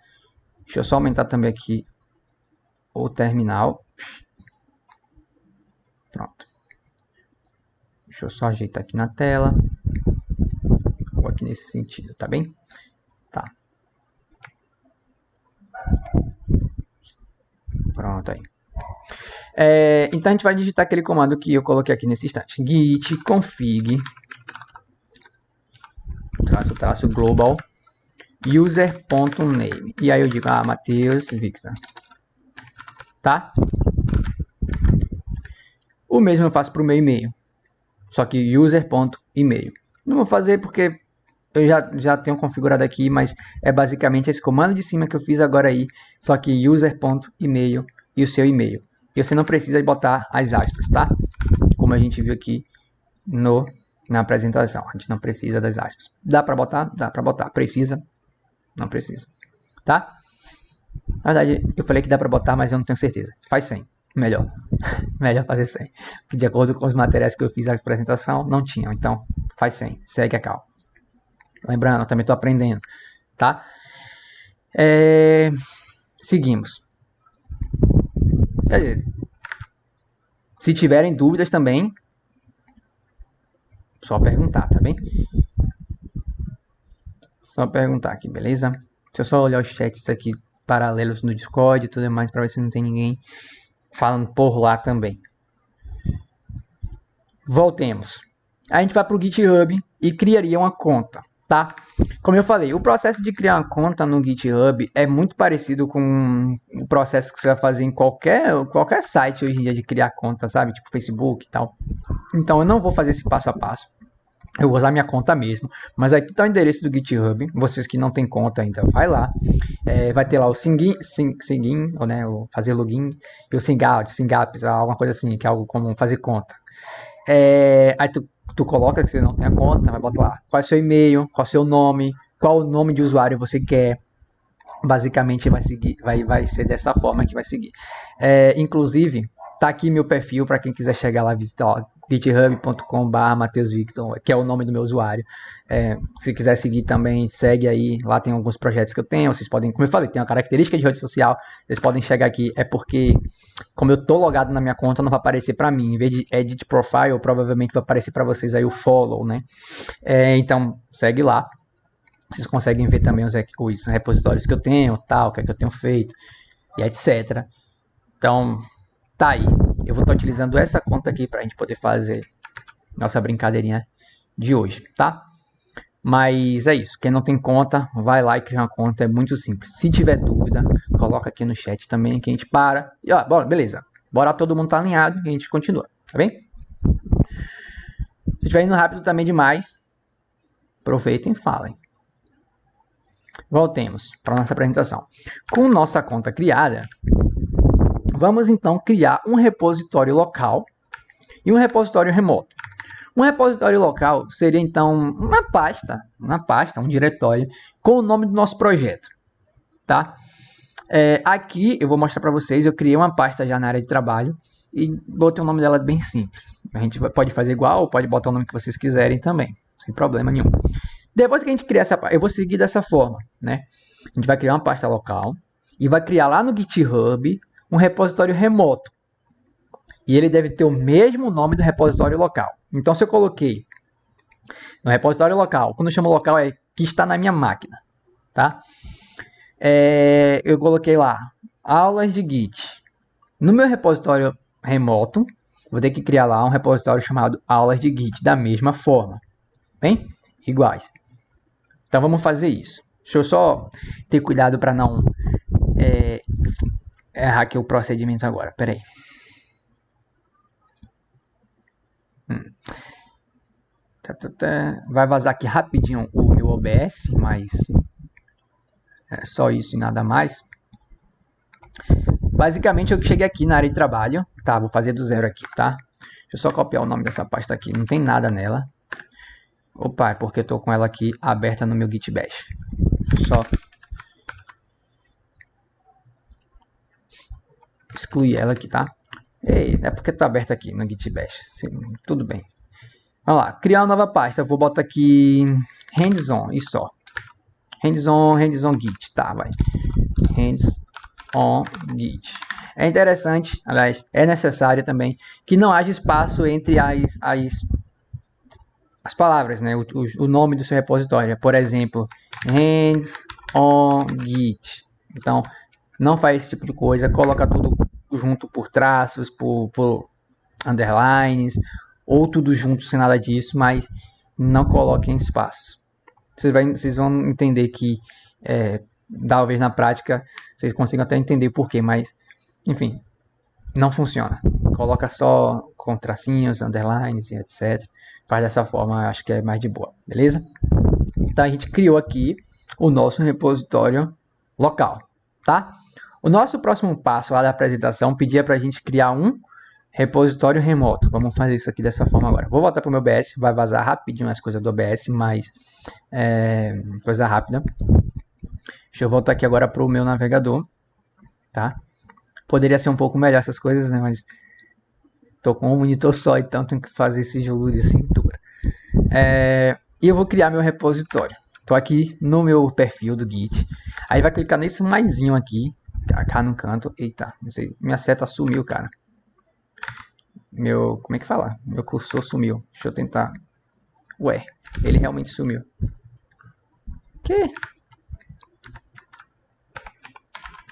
Speaker 1: Deixa eu só aumentar também aqui o terminal. Pronto. Deixa eu só ajeitar aqui na tela. Vou aqui nesse sentido, tá bem? Tá. Pronto aí. Então a gente vai digitar aquele comando que eu coloquei aqui nesse instante. Git config traço global user.name. E aí eu digo, Matheus Victor. Tá? O mesmo eu faço para o meu e-mail. Só que user.email. Não vou fazer porque eu já tenho configurado aqui, mas é basicamente esse comando de cima que eu fiz agora aí. Só que user.email e o seu e-mail. E você não precisa botar as aspas, tá? Como a gente viu aqui na apresentação. A gente não precisa das aspas. Dá para botar? Dá para botar. Precisa? Não precisa. Tá? Na verdade, eu falei que dá para botar, mas eu não tenho certeza. Faz 100. Melhor. Melhor fazer 100. Porque de acordo com os materiais que eu fiz a apresentação, não tinham. Então, faz 100. Segue a cal. Lembrando, eu também estou aprendendo. Tá? Seguimos. Quer dizer, se tiverem dúvidas também, só perguntar, tá bem? Só perguntar aqui, beleza? Deixa eu só olhar os chats aqui paralelos no Discord e tudo mais para ver se não tem ninguém falando por lá também. Voltemos. A gente vai para o GitHub e criaria uma conta, tá? Como eu falei, o processo de criar uma conta no GitHub é muito parecido com o processo que você vai fazer em qualquer site hoje em dia de criar conta, sabe? Tipo Facebook e tal. Então eu não vou fazer esse passo a passo. Eu vou usar minha conta mesmo. Mas aqui está o endereço do GitHub. Vocês que não tem conta ainda, vai lá. Vai ter lá o sigin, ou, né, o fazer login, e o singout, alguma coisa assim, que é algo como fazer conta. Aí tu coloca que você não tem a conta, vai botar lá qual é o seu e-mail, qual é o seu nome, qual o nome de usuário você quer. Basicamente vai ser dessa forma que vai seguir. Inclusive, tá aqui meu perfil para quem quiser chegar lá e visitar, github.com/MatheusVictor, que é o nome do meu usuário. Se quiser seguir também, segue aí. Lá tem alguns projetos que eu tenho. Vocês podem, como eu falei, tem uma característica de rede social. Vocês podem chegar aqui. É porque, como eu tô logado na minha conta, não vai aparecer para mim. Em vez de Edit Profile, provavelmente vai aparecer para vocês aí o Follow, né? Então, segue lá. Vocês conseguem ver também os repositórios que eu tenho, tal, o que é que eu tenho feito, e etc. Então, tá aí. Eu vou estar utilizando essa conta aqui para a gente poder fazer nossa brincadeirinha de hoje, tá? Mas é isso. Quem não tem conta, vai lá e cria uma conta. É muito simples. Se tiver dúvida, coloca aqui no chat também que a gente para. E ó, beleza. Bora todo mundo tá alinhado e a gente continua, tá bem? Se estiver indo rápido também demais, aproveitem e falem. Voltemos para nossa apresentação. Com nossa conta criada, vamos então criar um repositório local e um repositório remoto. Um repositório local seria então uma pasta, um diretório com o nome do nosso projeto, tá? Aqui eu vou mostrar para vocês, eu criei uma pasta já na área de trabalho e botei o nome dela bem simples. A gente pode fazer igual ou pode botar o nome que vocês quiserem também, sem problema nenhum. Depois que a gente criar essa pasta, eu vou seguir dessa forma, né? A gente vai criar uma pasta local e vai criar lá no GitHub um repositório remoto. E ele deve ter o mesmo nome do repositório local. Então, se eu coloquei no repositório local, quando eu chamo local é que está na minha máquina, tá? Eu coloquei lá aulas de Git. No meu repositório remoto, vou ter que criar lá um repositório chamado aulas de Git da mesma forma, bem? Iguais. Então, vamos fazer isso. Deixa eu só ter cuidado para não errar aqui o procedimento agora. Pera aí. Vai vazar aqui rapidinho o meu OBS, mas é só isso e nada mais. Basicamente eu cheguei aqui na área de trabalho, tá? Vou fazer do zero aqui, tá? Deixa eu só copiar o nome dessa pasta aqui, não tem nada nela. Opa, é porque eu tô com ela aqui aberta no meu Git Bash. Deixa eu só excluir ela aqui, tá? É porque tá aberta aqui no Git Bash. Sim, tudo bem. Vamos lá, criar uma nova pasta. Eu vou botar aqui hands-on e só. Hands-on Git, tá, vai. Hands-on Git. É interessante, aliás, é necessário também que não haja espaço entre as palavras, né? O nome do seu repositório. Por exemplo, hands-on Git. Então, não faz esse tipo de coisa. Coloca tudo junto por traços, por underlines, ou tudo junto sem nada disso, mas não coloquem espaços. Vocês vão entender que, talvez na prática, vocês consigam até entender porquê, mas, enfim, não funciona. Coloca só com tracinhos, underlines e etc. Faz dessa forma, acho que é mais de boa, beleza? Então, a gente criou aqui o nosso repositório local, tá? O nosso próximo passo lá da apresentação pedia para a gente criar um repositório remoto. Vamos fazer isso aqui dessa forma agora. Vou voltar para o meu OBS, vai vazar rapidinho as coisas do OBS, mas coisa rápida. Deixa eu voltar aqui agora para o meu navegador, tá? Poderia ser um pouco melhor essas coisas, né? Mas tô com um monitor só, então tenho que fazer esse jogo de cintura. E eu vou criar meu repositório. Tô aqui no meu perfil do Git. Aí vai clicar nesse maisinho aqui, cá no canto. Eita, não sei, minha seta sumiu, cara. Como é que fala? Meu cursor sumiu. Deixa eu tentar. Ué, ele realmente sumiu. Que?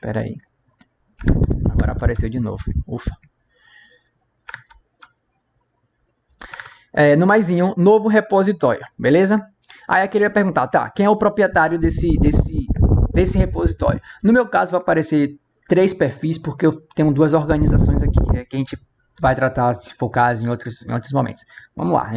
Speaker 1: Pera aí. Agora apareceu de novo. Ufa. No maisinho, novo repositório, beleza? Aí aqui ele vai perguntar, tá, quem é o proprietário desse repositório? No meu caso vai aparecer 3 perfis, porque eu tenho 2 organizações aqui, que a gente vai tratar, se for caso, em outros momentos. Vamos lá,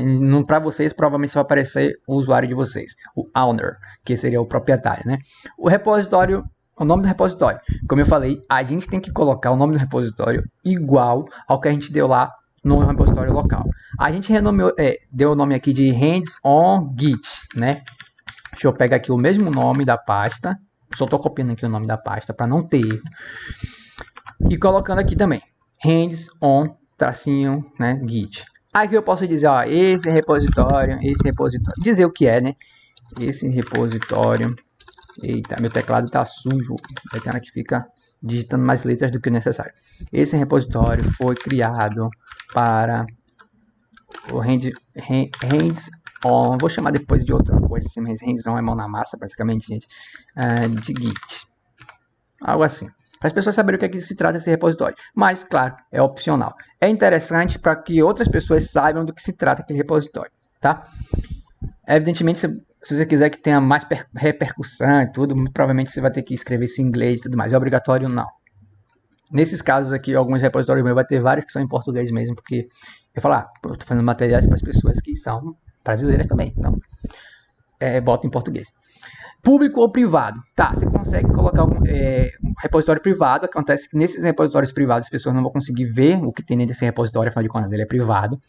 Speaker 1: para vocês provavelmente vai aparecer o usuário de vocês, o owner, que seria o proprietário, né? O repositório, o nome do repositório, como eu falei, a gente tem que colocar o nome do repositório igual ao que a gente deu lá no repositório local. A gente renomeou, deu o nome aqui de hands-on Git, né? Deixa eu pegar aqui o mesmo nome da pasta, só estou copiando aqui o nome da pasta para não ter erro, e colocando aqui também hands-on tracinho, né, Git. Aqui eu posso dizer, ó, esse repositório, dizer o que é, né? Esse repositório, eita, meu teclado tá sujo, vai ter hora que fica digitando mais letras do que o necessário. Esse repositório foi criado para o hands-on, vou chamar depois de outra coisa, mas hands-on é mão na massa, basicamente, gente, de Git. Algo assim. Para as pessoas saberem o que é que se trata esse repositório. Mas, claro, é opcional. É interessante para que outras pessoas saibam do que se trata aquele repositório, tá? Evidentemente, se você quiser que tenha mais repercussão e tudo, provavelmente você vai ter que escrever isso em inglês e tudo mais. É obrigatório? Não. Nesses casos aqui, alguns repositórios meus vai ter vários que são em português mesmo, porque eu falo, eu estou fazendo materiais para as pessoas que são brasileiras também. Então, boto em português. Público ou privado? Tá, você consegue colocar um repositório privado. Acontece que nesses repositórios privados as pessoas não vão conseguir ver o que tem dentro desse repositório, afinal de contas ele é privado.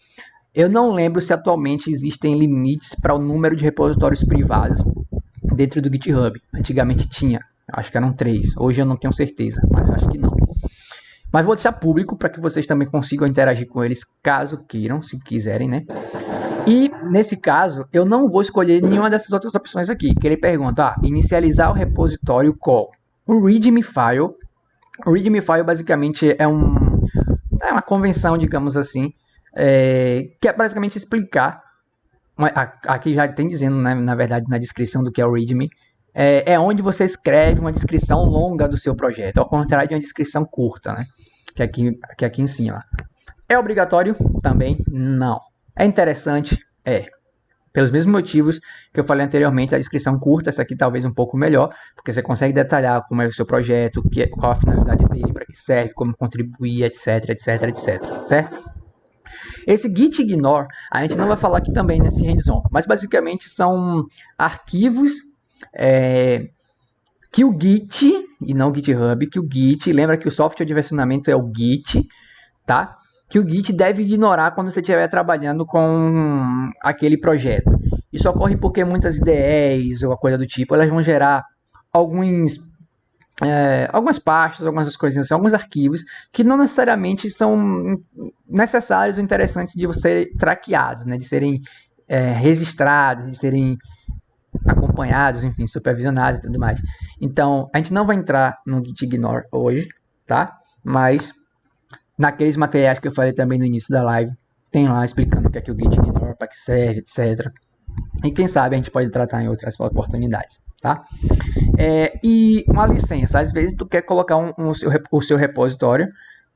Speaker 1: Eu não lembro se atualmente existem limites para o número de repositórios privados dentro do GitHub. Antigamente tinha, acho que eram 3. Hoje eu não tenho certeza, mas eu acho que não. Mas vou deixar público para que vocês também consigam interagir com eles, caso queiram, se quiserem, né? E nesse caso, eu não vou escolher nenhuma dessas outras opções aqui, que ele pergunta, inicializar o repositório call. O README file. O README file basicamente é uma convenção, digamos assim, que é basicamente explicar, aqui já tem dizendo, né, na verdade, na descrição do que é o README, é onde você escreve uma descrição longa do seu projeto, ao contrário de uma descrição curta, né, que é aqui em cima. É obrigatório? Também não. É interessante? Pelos mesmos motivos que eu falei anteriormente, a descrição curta, essa aqui talvez um pouco melhor, porque você consegue detalhar como é o seu projeto, qual a finalidade dele, para que serve, como contribuir, etc, etc, etc, certo? Esse git ignore, a gente não vai falar aqui também nesse hands-on, mas basicamente são arquivos que o Git, e não o GitHub, que o Git, lembra que o software de versionamento é o Git, tá? Que o Git deve ignorar quando você estiver trabalhando com aquele projeto. Isso ocorre porque muitas IDEs ou coisa do tipo, elas vão gerar algumas pastas, algumas coisinhas assim, alguns arquivos que não necessariamente são necessários ou interessantes de serem traqueados, né? De serem registrados, de serem acompanhados, enfim, supervisionados e tudo mais. Então, a gente não vai entrar no Git ignore hoje, tá? Mas naqueles materiais que eu falei também no início da live, tem lá explicando o que é o Git ignore, para que serve, etc. E quem sabe a gente pode tratar em outras oportunidades, tá? E uma licença, às vezes tu quer colocar o seu repositório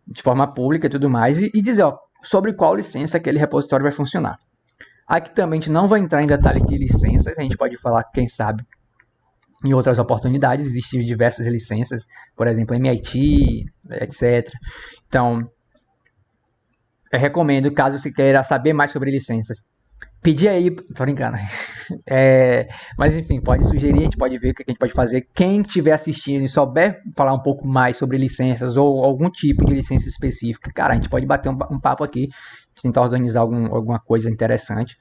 Speaker 1: de forma pública e tudo mais, e dizer, sobre qual licença aquele repositório vai funcionar. Aqui também a gente não vai entrar em detalhes de licenças, a gente pode falar, quem sabe, em outras oportunidades, existem diversas licenças, por exemplo, MIT, etc. Então, eu recomendo, caso você queira saber mais sobre licenças, pedir aí, tô brincando, mas enfim, pode sugerir, a gente pode ver o que a gente pode fazer. Quem estiver assistindo e souber falar um pouco mais sobre licenças ou algum tipo de licença específica, cara, a gente pode bater um papo aqui, tentar organizar alguma coisa interessante,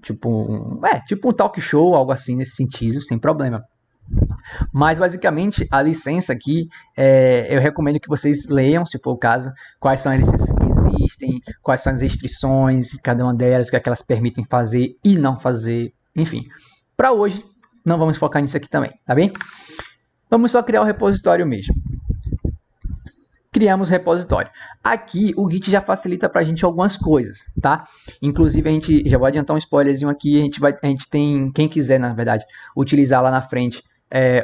Speaker 1: tipo um talk show, algo assim nesse sentido, sem problema. Mas basicamente a licença aqui, eu recomendo que vocês leiam, se for o caso, quais são as licenças que existem, quais são as restrições de cada uma delas, o que é que elas permitem fazer e não fazer, enfim. Para hoje, não vamos focar nisso aqui também, tá bem? Vamos só criar o repositório mesmo. Criamos repositório. Aqui o Git já facilita para a gente algumas coisas, tá? Inclusive a gente já vou adiantar um spoilerzinho aqui, a gente tem, quem quiser na verdade, utilizar lá na frente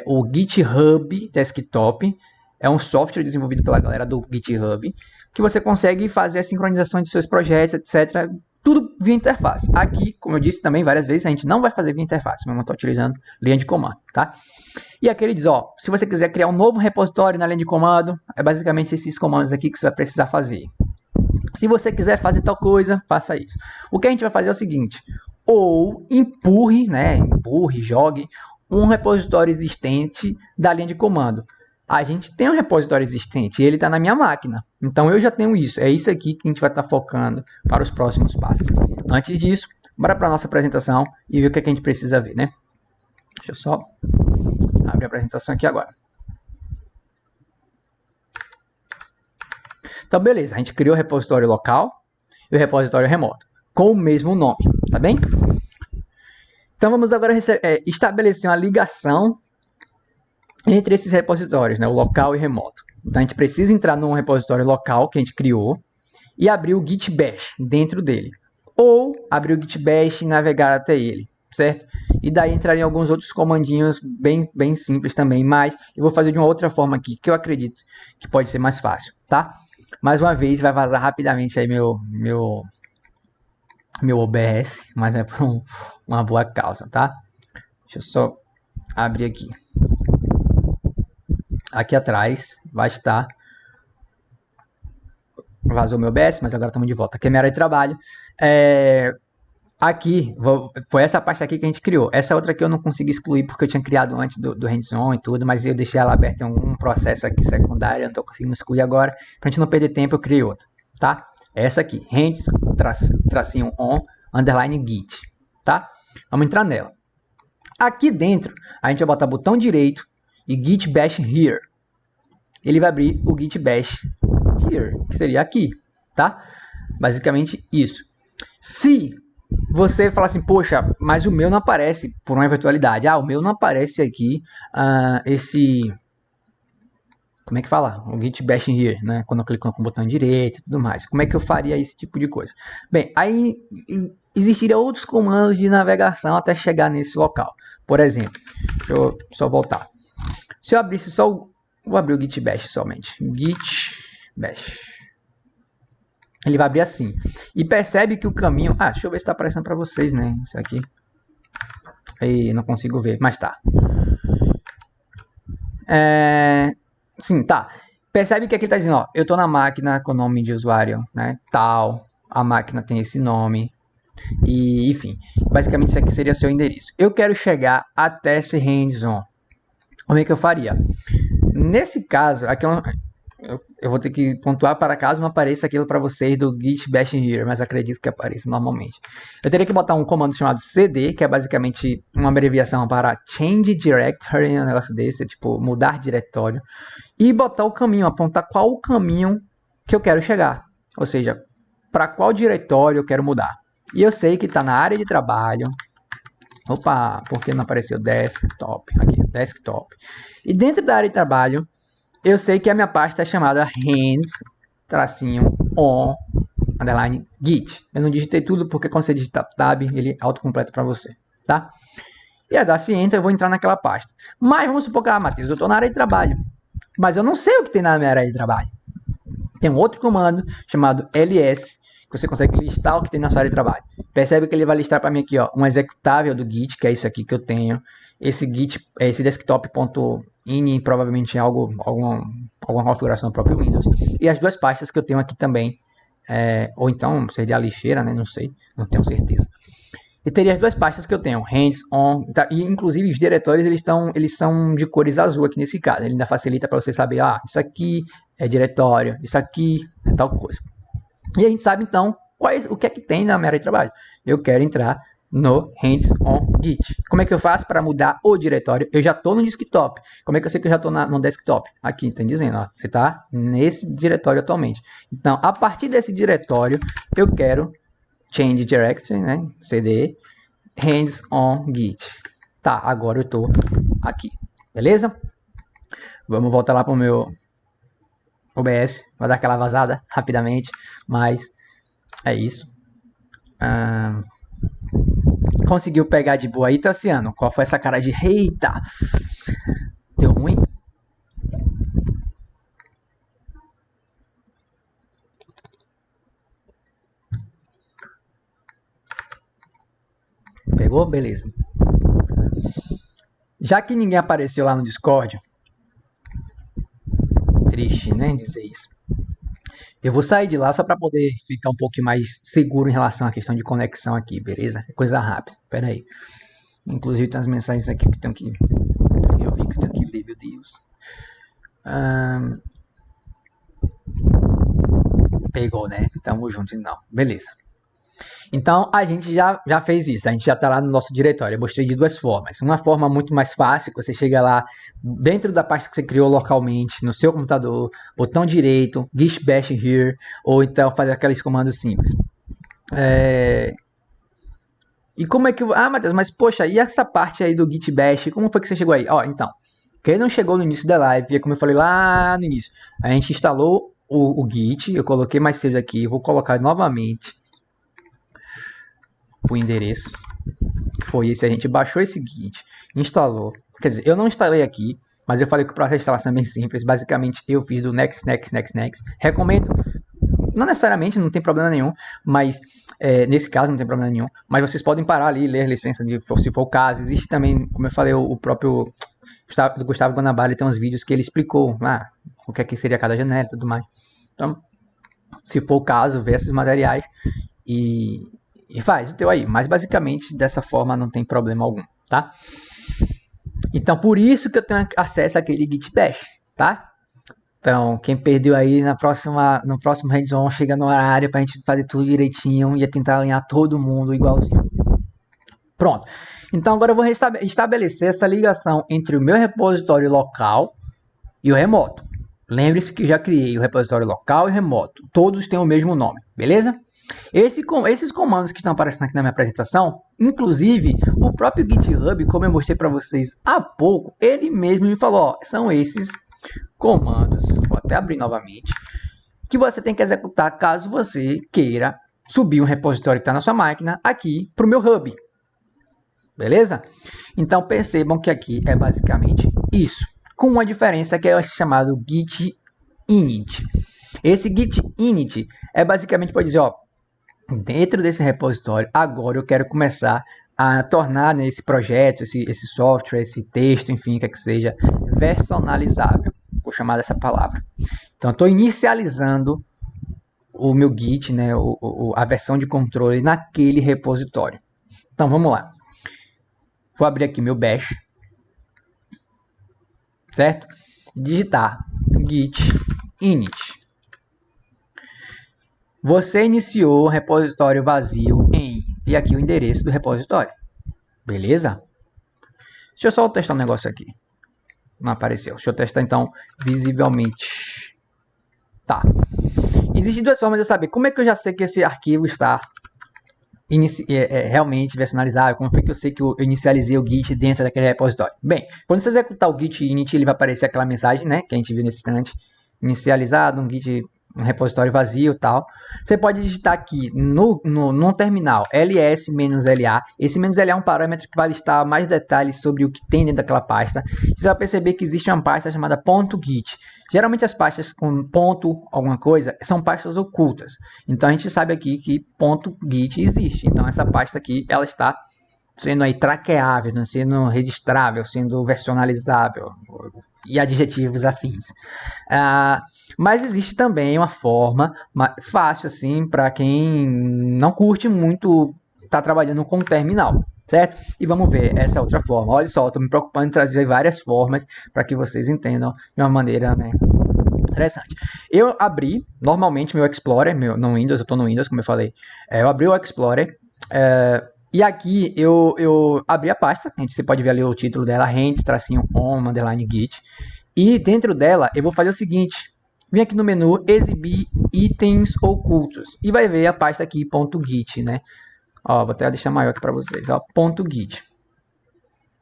Speaker 1: o GitHub Desktop, é um software desenvolvido pela galera do GitHub, que você consegue fazer a sincronização de seus projetos, etc. Tudo via interface. Aqui, como eu disse também várias vezes, a gente não vai fazer via interface, mas eu estou utilizando linha de comando, tá? E aqui ele diz, se você quiser criar um novo repositório na linha de comando, é basicamente esses comandos aqui que você vai precisar fazer. Se você quiser fazer tal coisa, faça isso. O que a gente vai fazer é o seguinte, ou empurre, jogue um repositório existente da linha de comando. A gente tem um repositório existente e ele está na minha máquina. Então eu já tenho isso. É isso aqui que a gente vai estar focando para os próximos passos. Antes disso, bora para a nossa apresentação e ver o que a gente precisa ver, né? Deixa eu só abrir a apresentação aqui agora. Então, beleza. A gente criou o repositório local e o repositório remoto com o mesmo nome, tá bem? Então, vamos agora estabelecer uma ligação entre esses repositórios, né, o local e remoto. Então, a gente precisa entrar num repositório local que a gente criou e abrir o Git Bash dentro dele. Ou abrir o Git Bash e navegar até ele, certo? E daí entrar em alguns outros comandinhos bem simples também, mas eu vou fazer de uma outra forma aqui, que eu acredito que pode ser mais fácil, tá? Mais uma vez, vai vazar rapidamente aí meu OBS, mas é por uma boa causa, tá? Deixa eu só abrir aqui. Aqui atrás vai estar... Vazou meu OBS, mas agora estamos de volta. Aqui é minha área de trabalho. Aqui, foi essa parte aqui que a gente criou. Essa outra aqui eu não consegui excluir porque eu tinha criado antes do hands-on e tudo, mas eu deixei ela aberta em algum processo aqui secundário, eu não estou conseguindo excluir agora. Pra gente não perder tempo, eu criei outra, tá? Essa aqui, hands, tracinho on, underline git, tá? Vamos entrar nela. Aqui dentro, a gente vai botar botão direito e git bash here. Ele vai abrir o git bash here, que seria aqui, tá? Basicamente isso. Se você falar assim, poxa, mas o meu não aparece por uma eventualidade. O meu não aparece aqui como é que fala? O git bash here, né? Quando eu clico com o botão direito e tudo mais. Como é que eu faria esse tipo de coisa? Bem, aí existiriam outros comandos de navegação até chegar nesse local. Por exemplo, deixa eu só voltar. Se eu abrisse só vou abrir o git bash somente. Git bash. Ele vai abrir assim. E percebe que o caminho... deixa eu ver se está aparecendo para vocês, né? Isso aqui. Aí, não consigo ver, mas tá. Sim, tá. Percebe que aqui tá dizendo, ó, eu tô na máquina com o nome de usuário, né, tal, a máquina tem esse nome, e enfim, basicamente isso aqui seria seu endereço. Eu quero chegar até esse hands-on. Como é que eu faria? Nesse caso, aqui eu vou ter que pontuar para caso não apareça aquilo para vocês do git bash here, mas acredito que apareça normalmente. Eu teria que botar um comando chamado cd, que é basicamente uma abreviação para change directory, um negócio desse, tipo mudar diretório, e botar o caminho, apontar qual o caminho que eu quero chegar, ou seja, para qual diretório eu quero mudar. E eu sei que está na área de trabalho. Opa, por que não apareceu desktop? Aqui, desktop. E dentro da área de trabalho, eu sei que a minha pasta é chamada hands-on underline git. Eu não digitei tudo porque quando você digitar tab, ele autocompleta para você, tá? E a dar enter, eu vou entrar naquela pasta. Mas vamos supor que, Matheus, eu estou na área de trabalho, mas eu não sei o que tem na minha área de trabalho. Tem um outro comando chamado ls, que você consegue listar o que tem na sua área de trabalho. Percebe que ele vai listar para mim aqui, ó, um executável do git, que é isso aqui que eu tenho. Esse git, esse desktop.ini, provavelmente é alguma configuração do próprio Windows. E as duas pastas que eu tenho aqui também, ou então seria a lixeira, né? Não sei, não tenho certeza. E teria as duas pastas que eu tenho, hands-on, tá? E inclusive os diretórios eles são de cores azul aqui nesse caso. Ele ainda facilita para você saber, isso aqui é diretório, isso aqui é tal coisa. E a gente sabe então o que é que tem na minha área de trabalho. Eu quero entrar no hands-on git. Como é que eu faço para mudar o diretório? Eu já estou no desktop. Como é que eu sei que eu já estou no desktop? Aqui, está dizendo, ó, você está nesse diretório atualmente. Então, a partir desse diretório, eu quero change directory, né? cd hands-on git. Tá, agora eu estou aqui. Beleza? Vamos voltar lá para o meu OBS. Vai dar aquela vazada rapidamente, mas é isso. Conseguiu pegar de boa aí, Tassiano? Qual foi essa cara de eita? Deu ruim? Pegou? Beleza. Já que ninguém apareceu lá no Discord, triste, né, dizer isso. Eu vou sair de lá só para poder ficar um pouco mais seguro em relação à questão de conexão aqui, beleza? É coisa rápida. Pera aí. Inclusive tem umas mensagens aqui que eu tenho que... Eu vi que eu tenho que ler, meu Deus. Pegou, né? Tamo junto, não. Beleza. Então, a gente já fez isso. A gente já está lá no nosso diretório. Eu mostrei de duas formas. Uma forma muito mais fácil, que você chega lá dentro da pasta que você criou localmente, no seu computador, botão direito, git bash here, ou então fazer aqueles comandos simples. E como é que... Matheus, mas poxa, e essa parte aí do git bash, como foi que você chegou aí? Então, quem não chegou no início da live, como eu falei lá no início, a gente instalou o git, eu coloquei mais cedo aqui, vou colocar novamente o endereço. Foi esse, a gente baixou esse git, instalou. Quer dizer, eu não instalei aqui, mas eu falei que o processo de instalação é bem simples. Basicamente, eu fiz do next. Recomendo. Não necessariamente, não tem problema nenhum, mas nesse caso não tem problema nenhum. Mas vocês podem parar ali e ler a licença se for o caso. Existe também, como eu falei, o próprio Gustavo Guanabara tem uns vídeos que ele explicou o que é que seria cada janela e tudo mais. Então, se for o caso, vê esses materiais e faz o teu aí. Mas basicamente dessa forma não tem problema algum, tá? Então por isso que eu tenho acesso àquele git bash, tá? Então, quem perdeu aí no próximo hands-on, chega no horário pra gente fazer tudo direitinho e tentar alinhar todo mundo igualzinho. Pronto. Então, agora eu vou estabelecer essa ligação entre o meu repositório local e o remoto. Lembre-se que eu já criei o repositório local e remoto. Todos têm o mesmo nome, beleza? Esses comandos que estão aparecendo aqui na minha apresentação, inclusive o próprio GitHub, como eu mostrei para vocês há pouco, ele mesmo me falou, ó, são esses comandos, vou até abrir novamente, que você tem que executar caso você queira subir um repositório que está na sua máquina aqui para o meu hub. Beleza? Então percebam que aqui é basicamente isso, com uma diferença que é chamado git init. Esse git init é basicamente para dizer, ó, dentro desse repositório, agora eu quero começar a tornar, né, esse projeto, esse software, esse texto, enfim, que seja personalizável. Vou chamar dessa palavra. Então, estou inicializando o meu Git, né, a versão de controle naquele repositório. Então, vamos lá. Vou abrir aqui meu bash, certo? Digitar git init. Você iniciou o repositório vazio em... E aqui o endereço do repositório. Beleza? Deixa eu só testar um negócio aqui. Não apareceu. Deixa eu testar então visivelmente. Tá. Existem duas formas de eu saber como é que eu já sei que esse arquivo está realmente versionalizável. Como foi que eu sei que eu inicializei o Git dentro daquele repositório? Bem, quando você executar o git init, ele vai aparecer aquela mensagem, né, que a gente viu nesse instante. Inicializado, um repositório vazio e tal. Você pode digitar aqui no terminal ls-la. Esse "-la" é um parâmetro que vai listar mais detalhes sobre o que tem dentro daquela pasta. Você vai perceber que existe uma pasta chamada .git. Geralmente as pastas com ponto alguma coisa são pastas ocultas. Então a gente sabe aqui que .git existe. Então essa pasta aqui ela está sendo aí traqueável, né? Sendo registrável, sendo versionalizável e adjetivos afins. Mas existe também uma forma fácil assim para quem não curte muito estar trabalhando com terminal, certo? E vamos ver essa outra forma. Olha só, estou me preocupando em trazer várias formas para que vocês entendam de uma maneira, né, interessante. Eu abri normalmente meu Explorer, no Windows, eu estou no Windows, como eu falei. Eu abri o Explorer. E aqui eu abri a pasta, você pode ver ali o título dela, hands-on_git. E dentro dela eu vou fazer o seguinte, vem aqui no menu, exibir itens ocultos. E vai ver a pasta aqui, .git, né? Ó, vou até deixar maior aqui para vocês, ó, .git.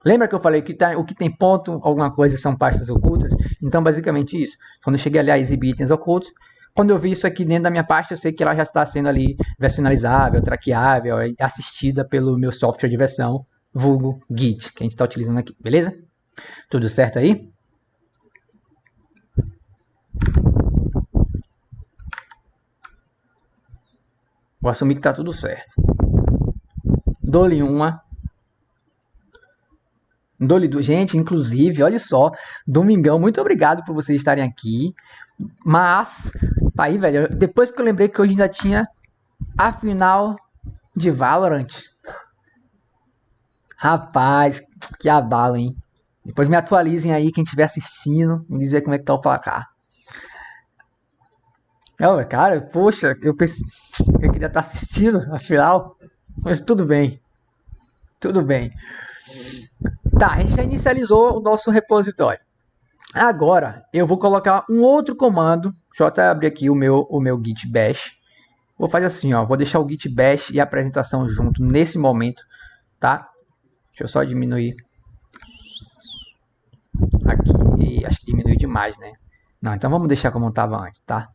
Speaker 1: Lembra que eu falei que o que tem ponto, alguma coisa, são pastas ocultas? Então, basicamente isso. Quando eu cheguei ali a exibir itens ocultos, quando eu vi isso aqui dentro da minha pasta, eu sei que ela já está sendo ali versionalizável, traqueável, assistida pelo meu software de versão, vulgo Git, que a gente está utilizando aqui, beleza? Tudo certo aí? Vou assumir que está tudo certo. Dou-lhe uma. Dou-lhe duas. Gente, inclusive, olha só, domingão, muito obrigado por vocês estarem aqui. Mas, aí, velho, depois que eu lembrei que hoje ainda tinha a final de Valorant. Rapaz, que abalo, hein? Depois me atualizem aí, quem estiver assistindo, me dizer como é que tá o placar. Cara, poxa, eu queria estar assistindo a final, mas tudo bem. Tudo bem. Tá, a gente já inicializou o nosso repositório. Agora, eu vou colocar um outro comando. Deixa eu até abrir aqui o meu git bash. Vou fazer assim, ó. Vou deixar o git bash e a apresentação junto nesse momento, tá? Deixa eu só diminuir aqui. E acho que diminuiu demais, né? Não, então vamos deixar como estava antes, tá?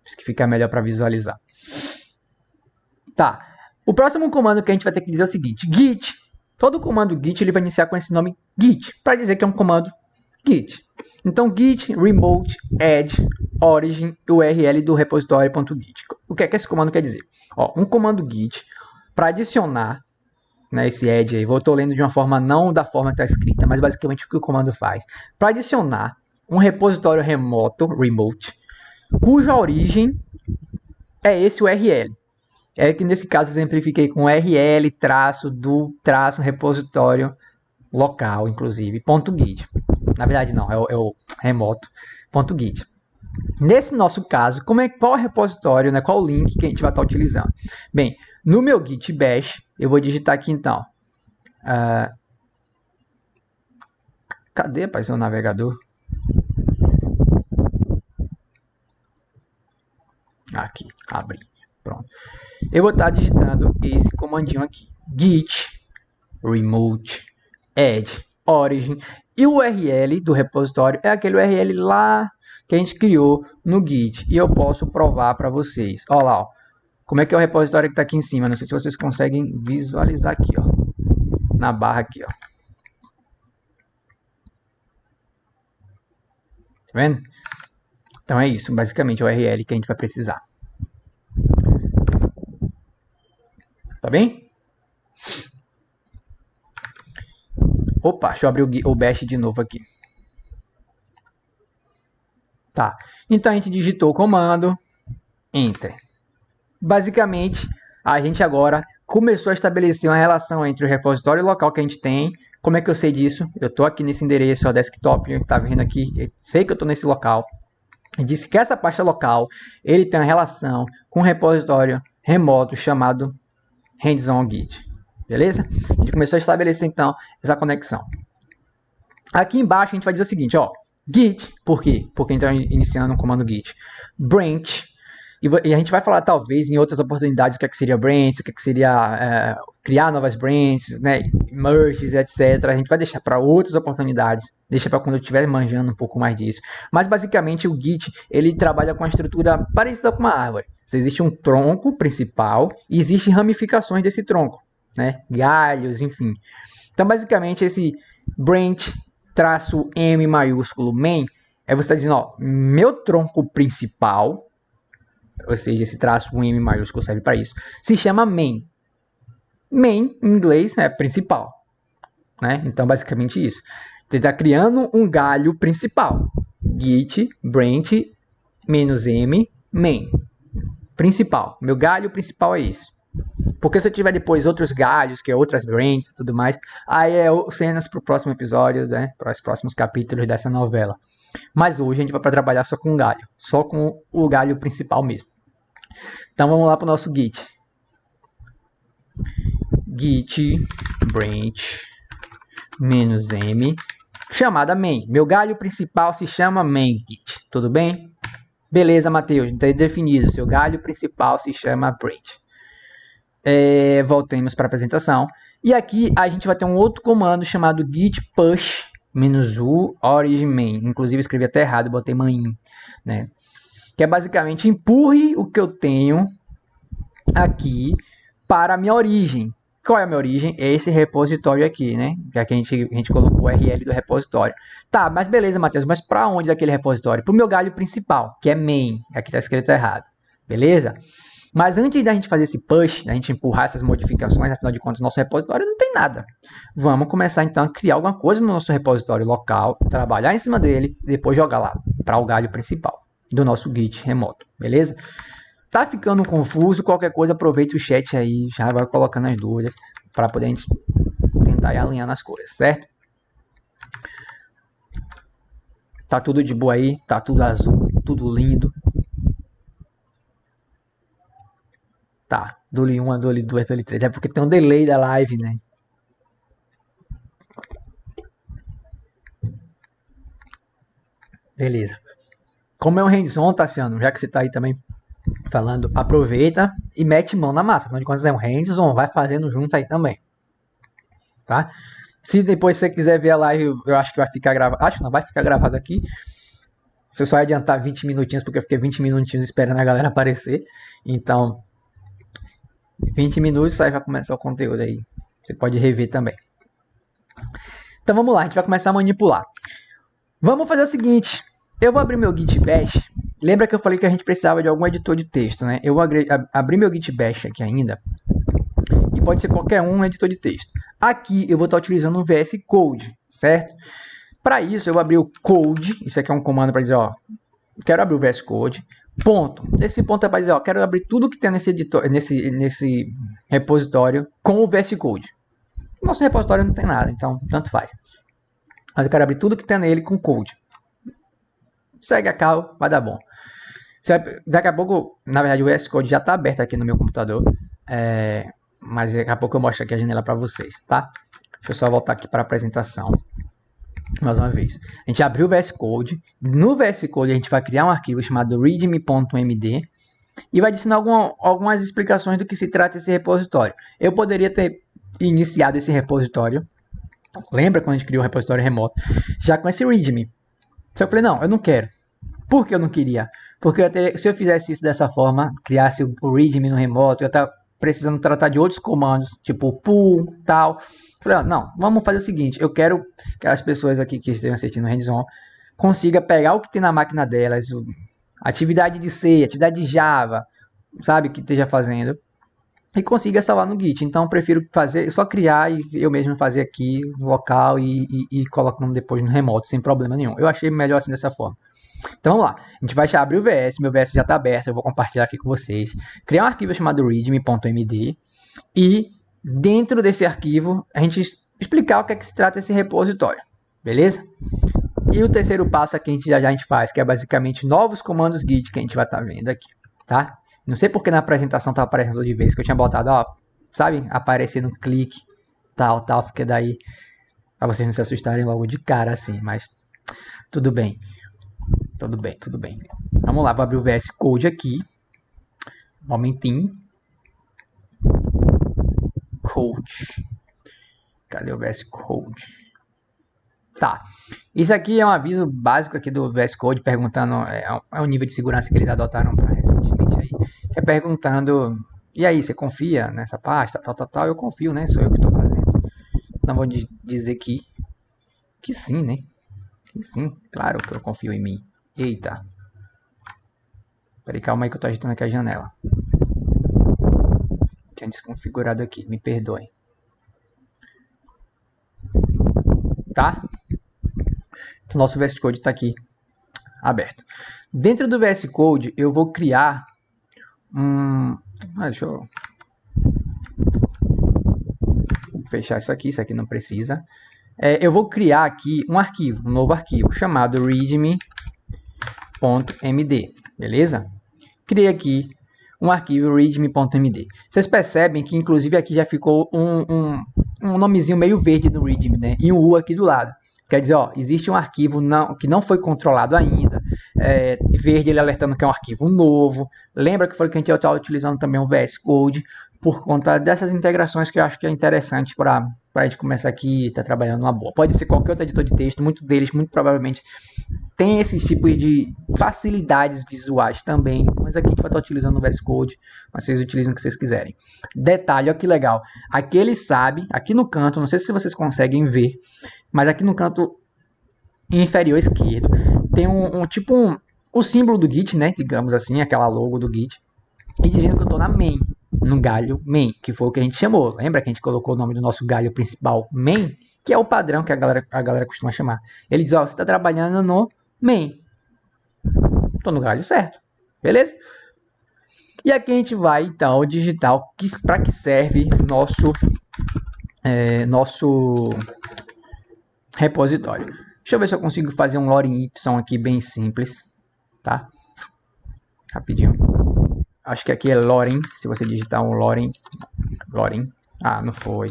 Speaker 1: Acho que fica melhor para visualizar. Tá. O próximo comando que a gente vai ter que dizer é o seguinte: git. Todo comando git ele vai iniciar com esse nome git, para dizer que é um comando git. Então, git remote add origin url do repositório.git. O que é que esse comando quer dizer? Ó, um comando git para adicionar, né, esse add aí, eu estou lendo de uma forma não da forma que está escrita, mas basicamente o que o comando faz? Para adicionar um repositório remote, cuja origem é esse URL. É que nesse caso eu exemplifiquei com URL repositório local, inclusive, .git. Na verdade não, é o remoto, .git. Nesse nosso caso, qual é o repositório, né? Qual o link que a gente vai estar utilizando? Bem, no meu git bash, eu vou digitar aqui então. Cadê, pai, seu navegador? Aqui, abri. Pronto. Eu vou estar digitando esse comandinho aqui. Git remote add origin. E o URL do repositório é aquele URL lá que a gente criou no Git. E eu posso provar para vocês. Olha lá, ó. Como é que é o repositório que está aqui em cima. Não sei se vocês conseguem visualizar aqui, ó. Na barra aqui, ó. Tá vendo? Então é isso, basicamente, o URL que a gente vai precisar. Tá bem? Opa, deixa eu abrir o bash de novo aqui. Tá, então a gente digitou o comando, Enter. Basicamente, a gente agora começou a estabelecer uma relação entre o repositório local que a gente tem. Como é que eu sei disso? Eu estou aqui nesse endereço, ó, desktop, tá vendo aqui, eu sei que eu estou nesse local. Eu disse que essa pasta local, ele tem uma relação com um repositório remoto chamado hands-on-git. Beleza? A gente começou a estabelecer, então, essa conexão. Aqui embaixo, a gente vai dizer o seguinte, ó. Git, por quê? Porque a gente está iniciando um comando git. Branch, e a gente vai falar, talvez, em outras oportunidades, o que seria branch, o que seria criar novas branches, né? Merges, etc. A gente vai deixar para outras oportunidades, deixa para quando eu estiver manjando um pouco mais disso. Mas, basicamente, o Git, ele trabalha com uma estrutura parecida com uma árvore. Existe um tronco principal e existem ramificações desse tronco, né? Galhos, enfim. Então, basicamente, esse branch traço M maiúsculo main é você tá dizendo, ó, meu tronco principal, ou seja, esse traço M maiúsculo serve para isso, se chama main. Main, em inglês, é principal, né? Então, basicamente isso. Você está criando um galho principal. Git, branch, -m, main. Principal. Meu galho principal é isso. Porque se eu tiver depois outros galhos, que é outras branches e tudo mais, aí é cenas para o próximo episódio, né? Para os próximos capítulos dessa novela. Mas hoje a gente vai para trabalhar só com o galho. Só com o galho principal mesmo. Então vamos lá para o nosso Git. Git branch -m chamada main. Meu galho principal se chama main git. Tudo bem? Beleza, Matheus. Está definido. Seu galho principal se chama branch. Voltemos para a apresentação. E aqui a gente vai ter um outro comando chamado git push -u origin main. Inclusive eu escrevi até errado, botei main, né? Que é basicamente empurre o que eu tenho aqui para a minha origem. Qual é a minha origem? É esse repositório aqui, né? Que aqui a gente colocou o URL do repositório. Tá, mas beleza, Matheus, mas para onde é aquele repositório? Para o meu galho principal, que é main. Aqui está escrito errado. Beleza? Mas antes da gente fazer esse push, a gente empurrar essas modificações, afinal de contas, nosso repositório não tem nada. Vamos começar então a criar alguma coisa no nosso repositório local, trabalhar em cima dele e depois jogar lá para o galho principal do nosso Git remoto, beleza? Tá ficando confuso? Qualquer coisa, aproveite o chat aí, já vai colocando as dúvidas para poder a gente tentar ir alinhando as coisas, certo? Tá tudo de boa aí? Tá tudo azul, tudo lindo. Tá, Dole 1, Dole 2, Dole 3. É porque tem um delay da live, né? Beleza. Como é um hands-on, Tassiano, já que você tá aí também falando, aproveita e mete mão na massa. Afinal de contas, é um hands-on, vai fazendo junto aí também. Tá? Se depois você quiser ver a live, eu acho que vai ficar gravado. Acho que não, vai ficar gravado aqui. Se eu só adiantar 20 minutinhos, porque eu fiquei 20 minutinhos esperando a galera aparecer. Então, 20 minutos, aí vai começar o conteúdo aí. Você pode rever também. Então vamos lá, a gente vai começar a manipular. Vamos fazer o seguinte. Eu vou abrir meu Git Bash. Lembra que eu falei que a gente precisava de algum editor de texto, né? Eu vou abrir meu Git Bash aqui ainda. E pode ser qualquer um editor de texto. Aqui eu vou estar utilizando o VS Code, certo? Para isso eu vou abrir o code. Isso aqui é um comando para dizer, ó, quero abrir o VS Code. Ponto. Esse ponto é para dizer, ó, quero abrir tudo que tem nesse editor, nesse repositório com o VS Code. Nosso repositório não tem nada, então tanto faz. Mas eu quero abrir tudo que tem nele com code. segue a cal, vai dar bom. Daqui a pouco, na verdade, o VS Code já está aberto aqui no meu computador. Mas daqui a pouco eu mostro aqui a janela para vocês, tá? Deixa eu só voltar aqui para a apresentação. Mais uma vez. A gente abriu o VS Code. No VS Code a gente vai criar um arquivo chamado readme.md e vai adicionar algumas explicações do que se trata esse repositório. Eu poderia ter iniciado esse repositório. Lembra quando a gente criou o repositório remoto? Já com esse readme. Só que eu falei, não, eu não quero. Por que eu não queria? Porque se eu fizesse isso dessa forma, criasse o readme no remoto, eu ia estar precisando tratar de outros comandos, tipo pull, tal. Falei, não, vamos fazer o seguinte, eu quero que as pessoas aqui que estejam assistindo o hands-on consigam pegar o que tem na máquina delas, atividade de C, atividade de Java, sabe, que esteja fazendo, e consiga salvar no Git. Então eu prefiro só criar e eu mesmo fazer aqui no local e coloco depois no remoto, sem problema nenhum. Eu achei melhor assim dessa forma. Então vamos lá, a gente vai abrir o VS, meu VS já está aberto, eu vou compartilhar aqui com vocês. Criar um arquivo chamado readme.md e dentro desse arquivo a gente explicar o que é que se trata esse repositório, beleza? E o terceiro passo aqui a gente faz, que é basicamente novos comandos git que a gente vai estar vendo aqui, tá? Não sei porque na apresentação tá aparecendo de vez, que eu tinha botado, ó, sabe, aparecer no clique, tal, porque daí, pra vocês não se assustarem logo de cara assim, mas tudo bem. Tudo bem. Vamos lá, vou abrir o VS Code aqui. Um momentinho. Code. Cadê o VS Code? Tá. Isso aqui é um aviso básico aqui do VS Code, perguntando, é o nível de segurança que eles adotaram recentemente aí. É perguntando, e aí, você confia nessa pasta? Tal. Eu confio, né? Sou eu que estou fazendo. Não vou dizer que sim, né? Que sim, claro que eu confio em mim. Eita. Peraí, calma aí que eu tô agitando aqui a janela. Tinha desconfigurado aqui, me perdoem. Tá? O nosso VS Code está aqui aberto. Dentro do VS Code eu vou criar deixa eu fechar isso aqui não precisa. Eu vou criar aqui um novo arquivo chamado readme.md, beleza? Criei aqui um arquivo readme.md. Vocês percebem que inclusive aqui já ficou um nomezinho meio verde do readme, né? E um U aqui do lado. Quer dizer, ó, existe um arquivo que não foi controlado ainda. Verde ele alertando que é um arquivo novo. Lembra que foi que a gente estava utilizando também o VS Code por conta dessas integrações que eu acho que é interessante para a gente começar aqui e estar trabalhando uma boa. Pode ser qualquer outro editor de texto, muito deles, muito provavelmente, tem esses tipos de facilidades visuais também, mas aqui a gente vai estar utilizando o VS Code, mas vocês utilizam o que vocês quiserem. Detalhe, olha que legal, aqui ele sabe, aqui no canto, não sei se vocês conseguem ver, mas aqui no canto inferior esquerdo, tem o símbolo do Git, né, digamos assim, aquela logo do Git, e dizendo que eu estou na main, no galho main, que foi o que a gente chamou. Lembra que a gente colocou o nome do nosso galho principal main, que é o padrão que a galera costuma chamar. Ele diz, ó, você está trabalhando no main. Tô no galho certo, beleza? E aqui a gente vai então digitar para que serve nosso repositório. Deixa eu ver se eu consigo fazer um lorem y aqui bem simples, tá? Rapidinho. Acho que aqui é lorem, se você digitar um lorem, não foi.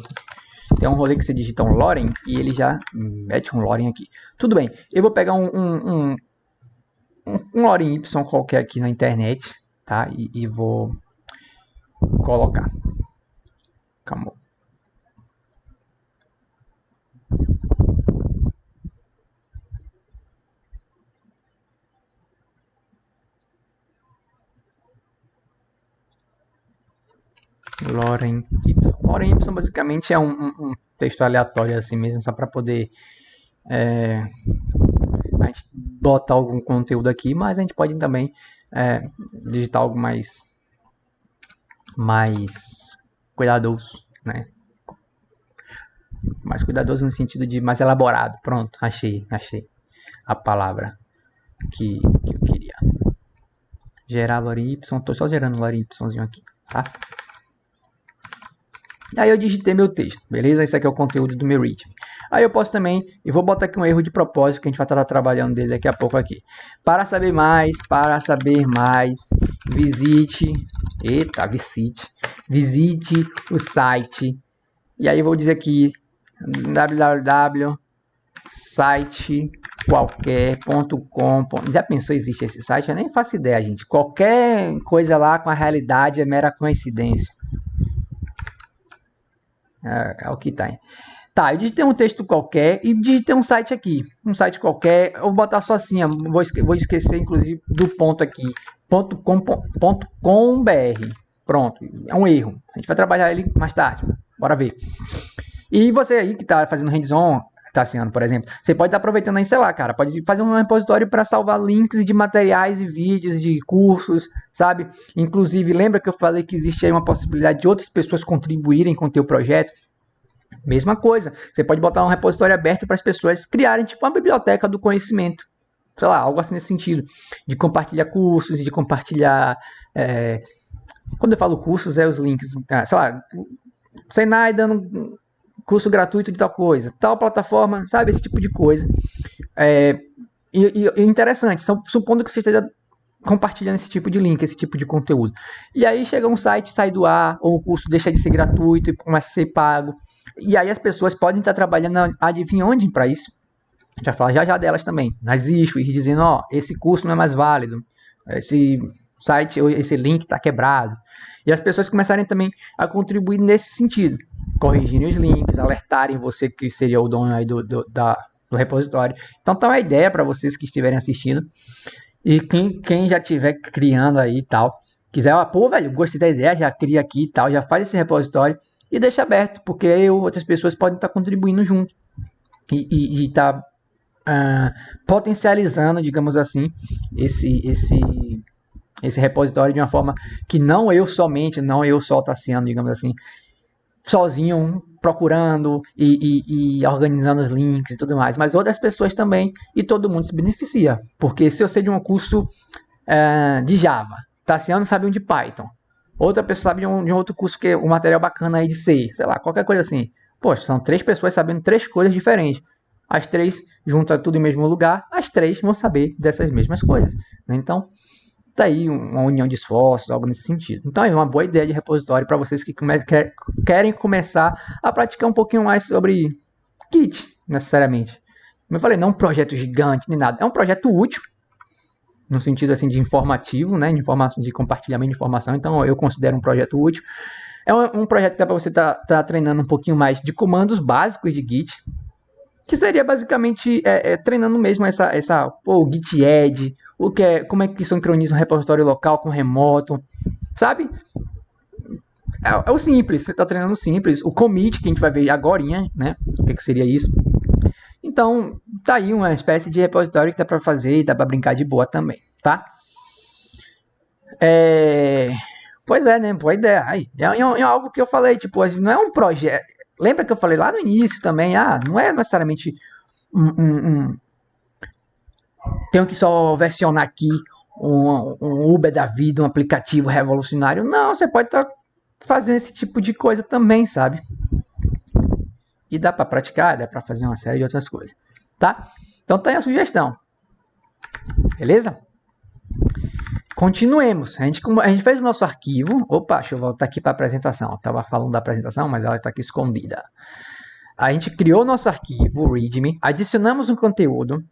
Speaker 1: Tem um rolê que você digita um lorem e ele já mete um lorem aqui. Tudo bem, eu vou pegar um lorem y qualquer aqui na internet, tá? E vou colocar. Calma. Lorem Y. Lorem Y basicamente é um texto aleatório assim mesmo, só para poder a gente botar algum conteúdo aqui, mas a gente pode também digitar algo mais cuidadoso, né? Mais cuidadoso no sentido de mais elaborado. Pronto, achei a palavra que eu queria. Gerar lorem Y, tô só gerando lorem Yzinho aqui, tá? Aí eu digitei meu texto, beleza? Esse aqui é o conteúdo do meu readme. Aí eu posso também, e vou botar aqui um erro de propósito, que a gente vai estar trabalhando dele daqui a pouco aqui. Para saber mais, visite o site. E aí eu vou dizer aqui, www.sitequalquer.com. Já pensou, existe esse site? Eu nem faço ideia, gente. Qualquer coisa lá com a realidade é mera coincidência. É o que tá. Tá, eu digitei um texto qualquer e digitei um site aqui. Um site qualquer. Eu vou botar só assim, vou esquecer inclusive do ponto aqui. .com.br. Pronto, é um erro. A gente vai trabalhar ele mais tarde. Bora ver. E você aí que tá fazendo hands-on, Tassiano, por exemplo, você pode estar aproveitando aí, sei lá, cara, pode fazer um repositório para salvar links de materiais e vídeos, de cursos, sabe? Inclusive, lembra que eu falei que existe aí uma possibilidade de outras pessoas contribuírem com o teu projeto? Mesma coisa, você pode botar um repositório aberto para as pessoas criarem tipo uma biblioteca do conhecimento, sei lá, algo assim nesse sentido, de compartilhar cursos, de compartilhar, quando eu falo cursos, os links, sei lá, Senai dando curso gratuito de tal coisa, tal plataforma, sabe, esse tipo de coisa. E interessante, supondo que você esteja compartilhando esse tipo de link, esse tipo de conteúdo. E aí chega um site, sai do ar, ou o curso deixa de ser gratuito e começa a ser pago. E aí as pessoas podem estar trabalhando, adivinha onde para isso? A gente vai falar já delas também, nas issues, dizendo, ó, esse curso não é mais válido, esse site, esse link está quebrado. E as pessoas começarem também a contribuir nesse sentido, corrigirem os links, alertarem você que seria o dono aí do repositório. Então tá uma ideia para vocês que estiverem assistindo. E quem já estiver criando aí e tal, quiser, pô, velho, gostei da ideia, já cria aqui e tal, já faz esse repositório e deixa aberto, porque aí outras pessoas podem estar contribuindo junto e tá potencializando, digamos assim, esse repositório de uma forma que não eu só, Tassiano, digamos assim, sozinho procurando e organizando os links e tudo mais, mas outras pessoas também, e todo mundo se beneficia, porque se eu sei de um curso de Java, Tassiano sabe um de Python, outra pessoa sabe de um outro curso que é um material bacana aí de C, sei lá, qualquer coisa assim, poxa, são 3 pessoas sabendo 3 coisas diferentes, as 3 juntam tudo em mesmo lugar, as 3 vão saber dessas mesmas coisas, né? Então tá aí uma união de esforços, algo nesse sentido. Então é uma boa ideia de repositório para vocês que querem começar a praticar um pouquinho mais sobre Git, necessariamente. Como eu falei, não é um projeto gigante nem nada, é um projeto útil, no sentido assim de informativo, né, de compartilhamento de informação, então eu considero um projeto útil. É um projeto que dá para você tá treinando um pouquinho mais de comandos básicos de Git, que seria basicamente treinando mesmo o Git Add, como é que sincroniza um repositório local com remoto, sabe? É o simples, você está treinando simples. O commit, que a gente vai ver agorinha, né? O que seria isso? Então, tá aí uma espécie de repositório que dá para fazer e dá para brincar de boa também, tá? Pois é, né? Boa ideia. Aí, é algo que eu falei, tipo, assim, não é um projeto. Lembra que eu falei lá no início também? Não é necessariamente tenho que só versionar aqui um Uber da vida, um aplicativo revolucionário. Não, você pode estar fazendo esse tipo de coisa também, sabe? E dá para praticar, dá para fazer uma série de outras coisas, tá? Então tá aí a sugestão. Beleza? Continuemos. A gente fez o nosso arquivo. Opa, deixa eu voltar aqui para a apresentação. Eu tava falando da apresentação, mas ela está aqui escondida. A gente criou o nosso arquivo, o README, adicionamos um conteúdo.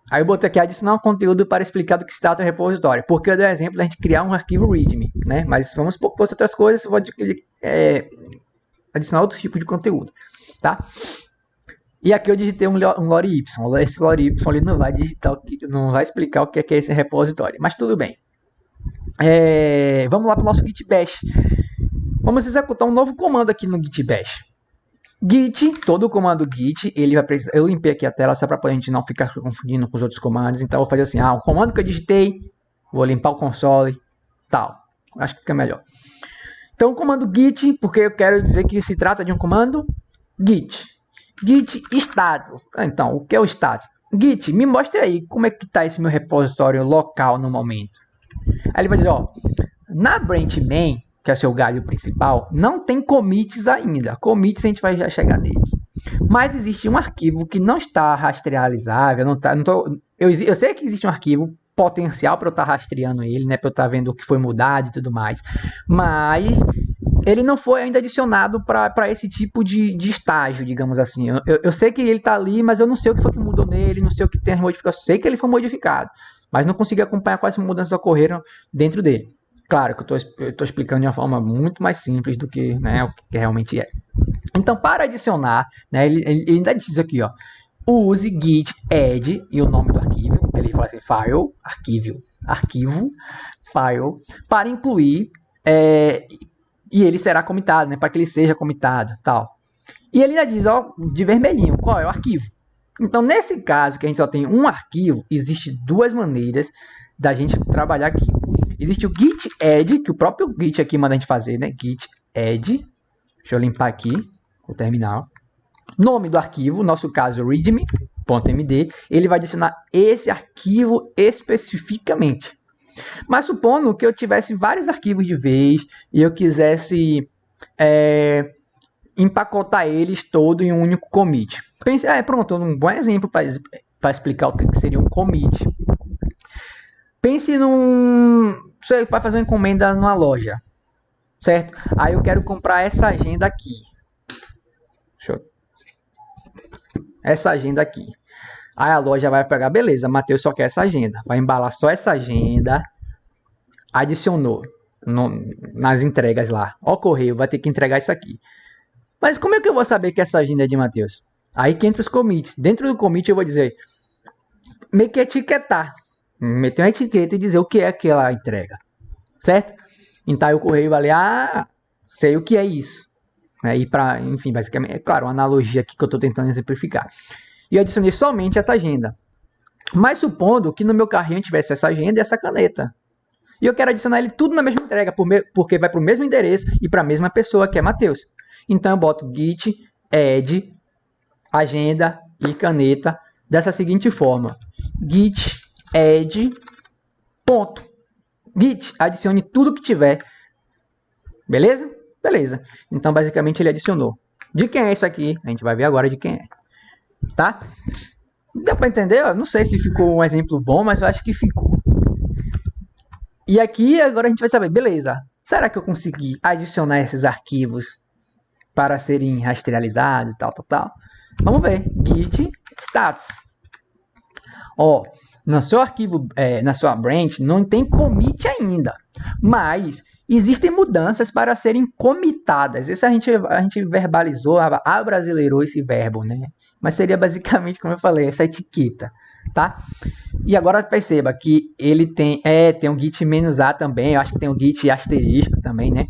Speaker 1: Aí eu botei aqui adicionar um conteúdo para explicar do que se trata o repositório. Porque eu dei o exemplo da gente criar um arquivo README, né? Mas vamos por outras coisas, você pode adicionar outro tipo de conteúdo, tá? E aqui eu digitei um lore y. Esse lore y ali não vai explicar o que é esse repositório, mas tudo bem. Vamos lá para o nosso Git Bash. Vamos executar um novo comando aqui no Git Bash. Git, todo o comando Git, ele vai precisar. Eu limpei aqui a tela só para a gente não ficar confundindo com os outros comandos. Então eu vou fazer assim: o comando que eu digitei, vou limpar o console, tal. Acho que fica melhor. Então o comando Git, porque eu quero dizer que se trata de um comando Git. Git status. Então, o que é o status? Git, me mostre aí como é que está esse meu repositório local no momento. Aí ele vai dizer, na branch main, que é seu galho principal, não tem commits ainda. Commits a gente vai já chegar neles. Mas existe um arquivo que não está rastrealizável, eu sei que existe um arquivo potencial para eu estar rastreando ele, né, para eu estar vendo o que foi mudado e tudo mais, mas ele não foi ainda adicionado para esse tipo de estágio, digamos assim. Eu sei que ele está ali, mas eu não sei o que foi que mudou nele, não sei o que tem as modificações. Sei que ele foi modificado, mas não consegui acompanhar quais mudanças ocorreram dentro dele. Claro que eu estou explicando de uma forma muito mais simples do que, né, o que realmente é. Então, para adicionar, né, ele ainda diz aqui, ó, use git add e o nome do arquivo, ele fala assim, file, arquivo, file, para incluir, e ele será comitado, né, para que ele seja comitado, tal. E ele ainda diz, ó, de vermelhinho, qual é o arquivo. Então, nesse caso, que a gente só tem um arquivo, existe duas maneiras da gente trabalhar aqui. Existe o git add, que o próprio git aqui manda a gente fazer, né, git add, deixa eu limpar aqui o terminal. Nome do arquivo, no nosso caso readme.md, ele vai adicionar esse arquivo especificamente. Mas supondo que eu tivesse vários arquivos de vez e eu quisesse empacotar eles todo em um único commit. Pense, pronto, um bom exemplo para explicar o que seria um commit. Pense você vai fazer uma encomenda numa loja, certo? Aí eu quero comprar essa agenda aqui. Essa agenda aqui. Aí a loja vai pegar, beleza, Matheus só quer essa agenda. Vai embalar só essa agenda. Adicionou nas entregas lá. Ó, o correio vai ter que entregar isso aqui. Mas como é que eu vou saber que essa agenda é de Matheus? Aí que entra os commits. Dentro do commit eu vou dizer, meio que etiquetar. Meter uma etiqueta e dizer o que é aquela entrega. Certo? Então aí o correio vai ler, sei o que é isso. E para, enfim, basicamente, é claro, uma analogia aqui que eu estou tentando exemplificar. E eu adicionei somente essa agenda. Mas supondo que no meu carrinho tivesse essa agenda e essa caneta. E eu quero adicionar ele tudo na mesma entrega, porque vai para o mesmo endereço e para a mesma pessoa, que é Matheus. Então eu boto git add agenda e caneta dessa seguinte forma. Git add ponto. Git adicione tudo que tiver. Beleza? Beleza. Então basicamente ele adicionou. De quem é isso aqui? A gente vai ver agora de quem é. Tá? Deu para entender? Eu não sei se ficou um exemplo bom, mas eu acho que ficou. E aqui agora a gente vai saber, beleza, será que eu consegui adicionar esses arquivos para serem rastrealizados e tal. Vamos ver, git status. Ó, no seu arquivo, na sua branch, não tem commit ainda, mas existem mudanças para serem comitadas. Isso a gente verbalizou, abrasileirou esse verbo, né? Mas seria basicamente, como eu falei, essa etiqueta, tá? E agora perceba que ele tem um git "-a" também, eu acho que tem um git asterisco também, né?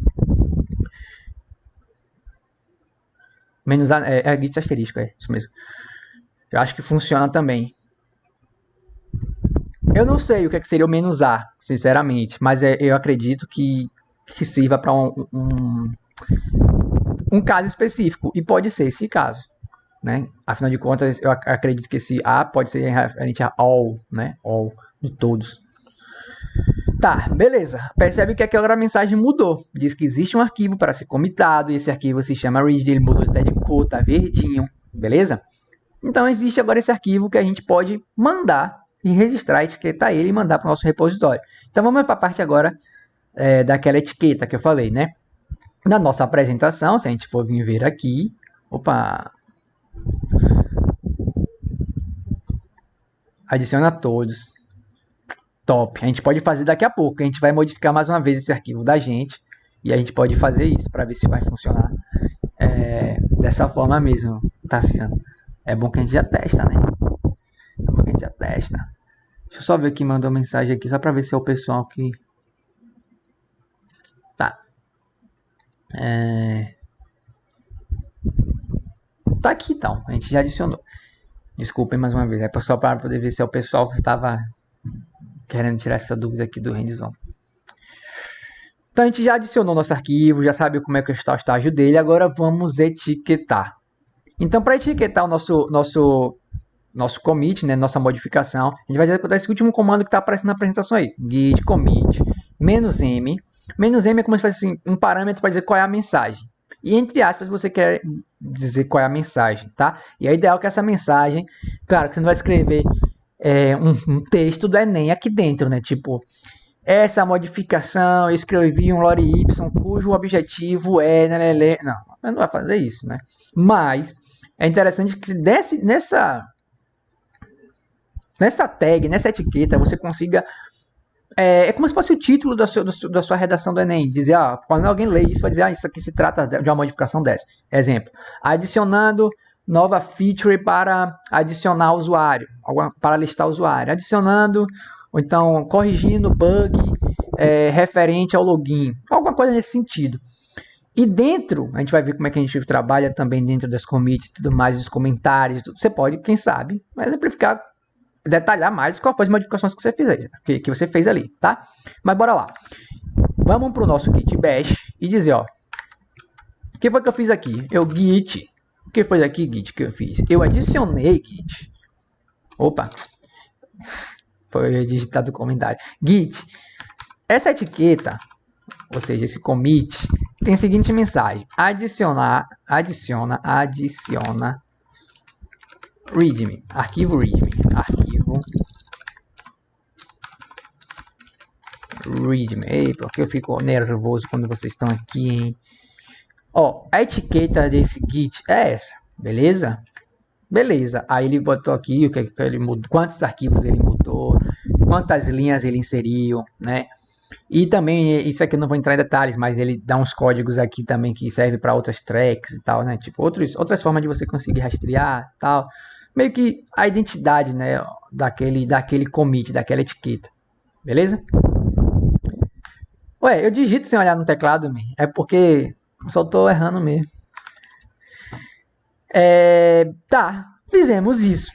Speaker 1: "-a" é git asterisco, é isso mesmo. Eu acho que funciona também. Eu não sei o que seria o "-a", sinceramente, mas eu acredito que sirva para um caso específico, e pode ser esse caso, né? Afinal de contas, eu acredito que esse "a" pode ser referente a all, né? All, de todos. Tá, beleza. Percebe que aquela mensagem mudou. Diz que existe um arquivo para ser comitado, e esse arquivo se chama read, ele mudou até de cor, tá verdinho, beleza? Então existe agora esse arquivo que a gente pode mandar e registrar, etiquetar ele e mandar para o nosso repositório. Então vamos para a parte agora daquela etiqueta que eu falei, né? Na nossa apresentação, se a gente for vir ver aqui, adiciona todos, top. A gente pode fazer daqui a pouco, a gente vai modificar mais uma vez esse arquivo da gente e a gente pode fazer isso para ver se vai funcionar dessa forma mesmo, Tassiano. É bom que a gente já testa, né? Deixa eu só ver quem mandou mensagem aqui, só para ver se é o pessoal que... Tá. Tá aqui então, a gente já adicionou. Desculpem mais uma vez, é só para poder ver se é o pessoal que estava querendo tirar essa dúvida aqui do Hands-on. Então a gente já adicionou nosso arquivo, já sabe como é que está o estágio dele, agora vamos etiquetar. Então para etiquetar o nosso commit, né, nossa modificação, a gente vai executar esse último comando que está aparecendo na apresentação aí, git commit -m Menos "m" é como se fosse assim, um parâmetro para dizer qual é a mensagem. E entre aspas você quer dizer qual é a mensagem, tá? E é ideal que essa mensagem, claro que você não vai escrever um texto do Enem aqui dentro, né? Tipo, essa modificação eu escrevi um lore y cujo objetivo é... Não vai fazer isso, né? Mas é interessante que nessa tag, nessa etiqueta, você consiga... É como se fosse o título da sua redação do Enem. Dizer, quando alguém lê isso, vai dizer, isso aqui se trata de uma modificação dessa. Exemplo, adicionando nova feature para adicionar usuário, para listar usuário. Adicionando, ou então corrigindo bug referente ao login. Alguma coisa nesse sentido. E dentro, a gente vai ver como é que a gente trabalha também dentro das commits e tudo mais, os comentários, tudo. Você pode, quem sabe, exemplificar, detalhar mais qual foi as modificações que você fez ali, tá? Mas bora lá. Vamos para o nosso git bash e dizer, o que foi que eu fiz aqui? Git. O que foi aqui, git, que eu fiz? Eu adicionei git. Opa. Foi digitado o comentário. Git. Essa etiqueta, ou seja, esse commit, tem a seguinte mensagem. Adiciona readme, arquivo readme. Ei, porque eu fico nervoso quando vocês estão aqui, hein? A etiqueta desse git é essa, beleza? Beleza, aí ele botou aqui o que ele mudou, quantos arquivos ele mudou, quantas linhas ele inseriu, né? E também, isso aqui eu não vou entrar em detalhes, mas ele dá uns códigos aqui também que serve para outras tracks e tal, né? Tipo, outras formas de você conseguir rastrear e tal. Meio que a identidade, né, daquele commit, daquela etiqueta. Beleza? Ué, eu digito sem olhar no teclado, man. É porque só tô errando mesmo. Tá, fizemos isso.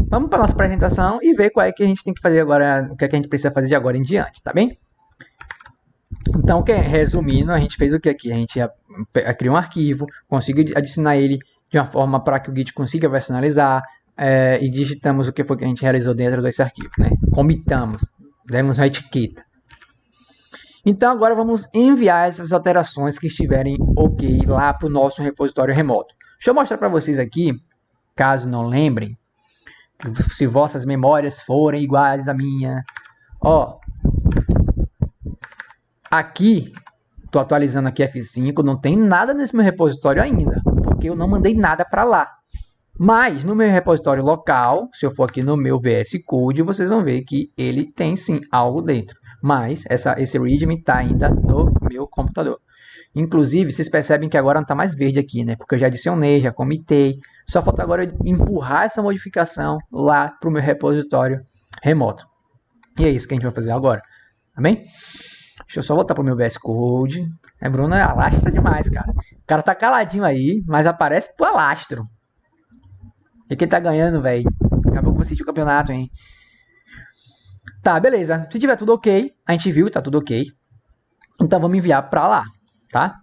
Speaker 1: Vamos para nossa apresentação e ver qual é que a gente tem que fazer agora, o que é que a gente precisa fazer de agora em diante, tá bem? Então, resumindo, a gente fez o que aqui? A gente criou um arquivo, conseguiu adicionar ele de uma forma para que o Git consiga personalizar, e digitamos o que foi que a gente realizou dentro desse arquivo, né? Comitamos, demos uma etiqueta. Então, agora vamos enviar essas alterações que estiverem ok lá para o nosso repositório remoto. Deixa eu mostrar para vocês aqui, caso não lembrem, se vossas memórias forem iguais à minha. Aqui, estou atualizando aqui F5, não tem nada nesse meu repositório ainda, porque eu não mandei nada para lá. Mas no meu repositório local, se eu for aqui no meu VS Code, vocês vão ver que ele tem sim algo dentro. Mas esse readme está ainda no meu computador. Inclusive, vocês percebem que agora não está mais verde aqui, né? Porque eu já adicionei, já comitei. Só falta agora empurrar essa modificação lá para o meu repositório remoto. E é isso que a gente vai fazer agora. Tá bem? Deixa eu só voltar pro meu VS Code. Bruno alastra demais, cara. O cara tá caladinho aí, mas aparece pro alastro. E quem tá ganhando, velho? Daqui a pouco você assistir o campeonato, hein? Tá, beleza. Se tiver tudo ok, a gente viu, tá tudo ok. Então vamos enviar pra lá, tá?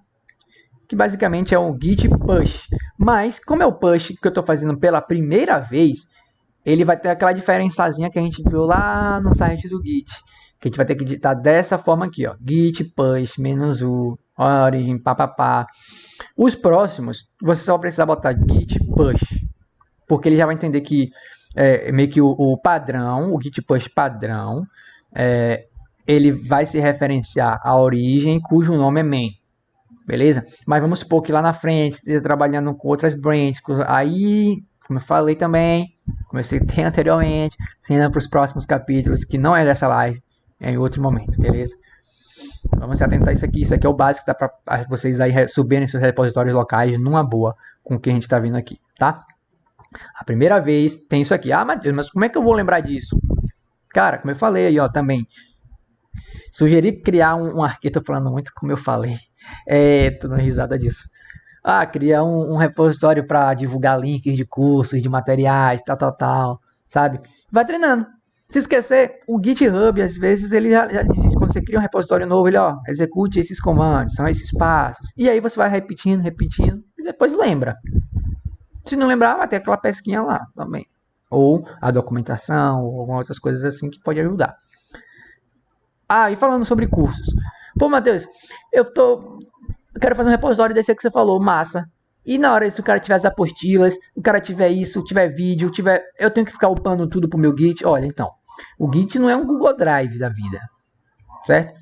Speaker 1: Que basicamente é um git push. Mas, como é o push que eu tô fazendo pela primeira vez, ele vai ter aquela diferençazinha que a gente viu lá no site do Git. Que a gente vai ter que digitar dessa forma aqui, git push -u, origin, papapá. Os próximos, você só vai precisar botar git push, porque ele já vai entender que meio que o padrão, o git push padrão, ele vai se referenciar à origem cujo nome é main. Beleza? Mas vamos supor que lá na frente esteja trabalhando com outras branches, aí, como eu falei também, como eu citei anteriormente, sendo para os próximos capítulos, que não é dessa live, em outro momento, beleza? Vamos se atentar a isso aqui. Isso aqui é o básico, dá para vocês aí subirem seus repositórios locais numa boa com o que a gente está vendo aqui, tá? A primeira vez tem isso aqui. Mas como é que eu vou lembrar disso? Cara, como eu falei aí, também. Sugeri criar um arquivo, tô falando muito como eu falei. Tô dando risada disso. Criar um repositório para divulgar links de cursos, de materiais, tal, sabe? Vai treinando. Se esquecer, o GitHub, às vezes, ele já diz, quando você cria um repositório novo, ele, execute esses comandos, são esses passos. E aí você vai repetindo, e depois lembra. Se não lembrar, vai ter aquela pesquinha lá também. Ou a documentação, ou algumas outras coisas assim que pode ajudar. E falando sobre cursos. Pô, Matheus, eu quero fazer um repositório desse aí que você falou, massa. E na hora se o cara tiver as apostilas, o cara tiver isso, tiver vídeo, eu tenho que ficar upando tudo pro meu Git. Olha, então, o Git não é um Google Drive da vida, certo?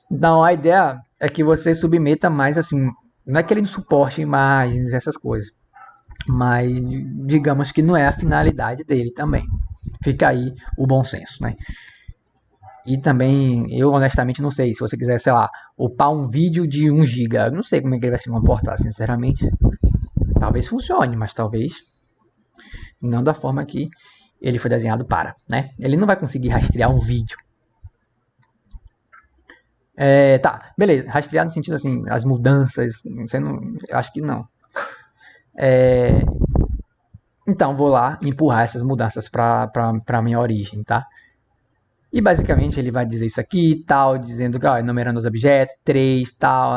Speaker 1: Então a ideia é que você submeta mais assim, não é que ele suporte imagens, essas coisas, mas digamos que não é a finalidade dele também. Fica aí o bom senso, né? E também, eu honestamente não sei, se você quiser, sei lá, upar um vídeo de 1 GB, eu não sei como é que ele vai se comportar, sinceramente. Talvez funcione, mas talvez não da forma que ele foi desenhado para, né? Ele não vai conseguir rastrear um vídeo. Tá, beleza. Rastrear no sentido assim, as mudanças, você não, eu acho que não. Então, vou lá empurrar essas mudanças para minha origem, tá? E basicamente ele vai dizer isso aqui, tal, dizendo que, ó, enumerando os objetos, 3, tal,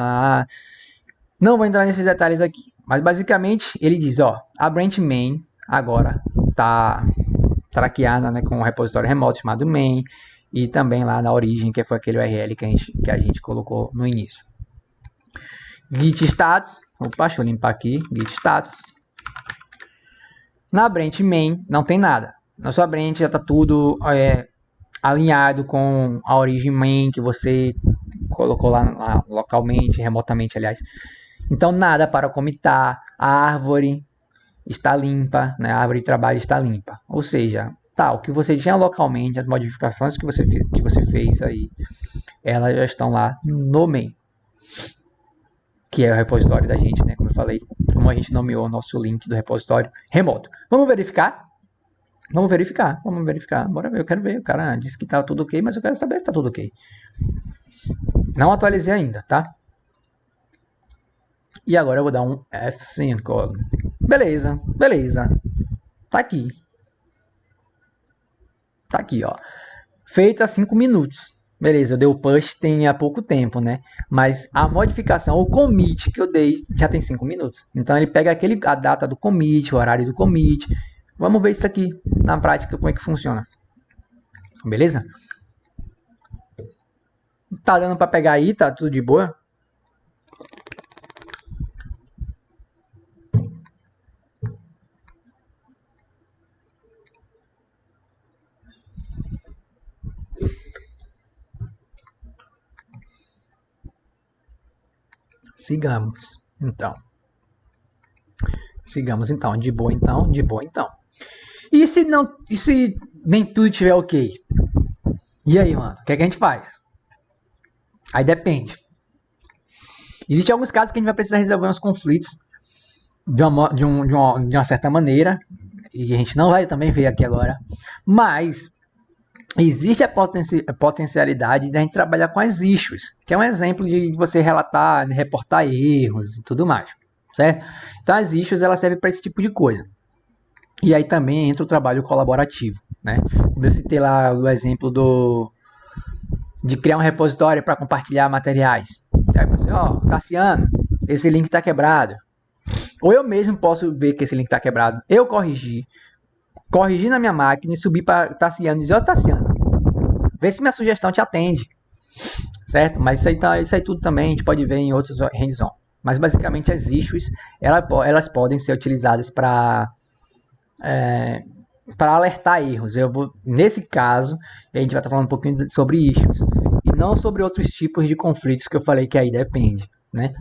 Speaker 1: não vou entrar nesses detalhes aqui. Mas basicamente ele diz, ó, a branch main agora tá traqueada, né, com um repositório remoto chamado main, e também lá na origem, que foi aquele URL que a gente colocou no início. Git status, opa, deixa eu limpar aqui, git status. Na branch main não tem nada. Na sua branch já está tudo alinhado com a origem main que você colocou lá localmente, remotamente, aliás. Então nada para comitar, a árvore está limpa, né? A árvore de trabalho está limpa. Ou seja, tá, o que você tinha localmente, as modificações que você fez aí, elas já estão lá no main, que é o repositório da gente, né? Como eu falei, como a gente nomeou o nosso link do repositório remoto. Vamos verificar? Vamos verificar. Bora ver, eu quero ver. O cara disse que tá tudo ok, mas eu quero saber se tá tudo ok. Não atualizei ainda, tá? E agora eu vou dar um F5. Beleza. Tá aqui. Ó. Feito há 5 minutos. Beleza, eu dei o push tem há pouco tempo, né? Mas a modificação, o commit que eu dei já tem 5 minutos. Então ele pega a data do commit, o horário do commit. Vamos ver isso aqui na prática, como é que funciona. Beleza? Tá dando para pegar aí, tá tudo de boa? Sigamos então, de boa então. E se nem tudo estiver ok? E aí, mano, o que é que a gente faz? Aí depende. Existem alguns casos que a gente vai precisar resolver uns conflitos de uma certa maneira, e a gente não vai também ver aqui agora, mas existe a potencialidade de a gente trabalhar com as issues, que é um exemplo de você relatar, reportar erros e tudo mais, certo? Então as issues elas servem para esse tipo de coisa. E aí também entra o trabalho colaborativo, né? Como eu citei lá o exemplo de criar um repositório para compartilhar materiais. E aí você, ó, Tassiano, esse link está quebrado. Ou eu mesmo posso ver que esse link está quebrado, eu corrigir na minha máquina e subir para Tassiano e dizer, ó, Tassiano, vê se minha sugestão te atende, certo? Mas isso aí tudo também a gente pode ver em outros hands-on. Mas basicamente as issues, elas podem ser utilizadas para alertar erros. Nesse caso, a gente vai estar falando um pouquinho sobre issues e não sobre outros tipos de conflitos que eu falei que aí depende, né?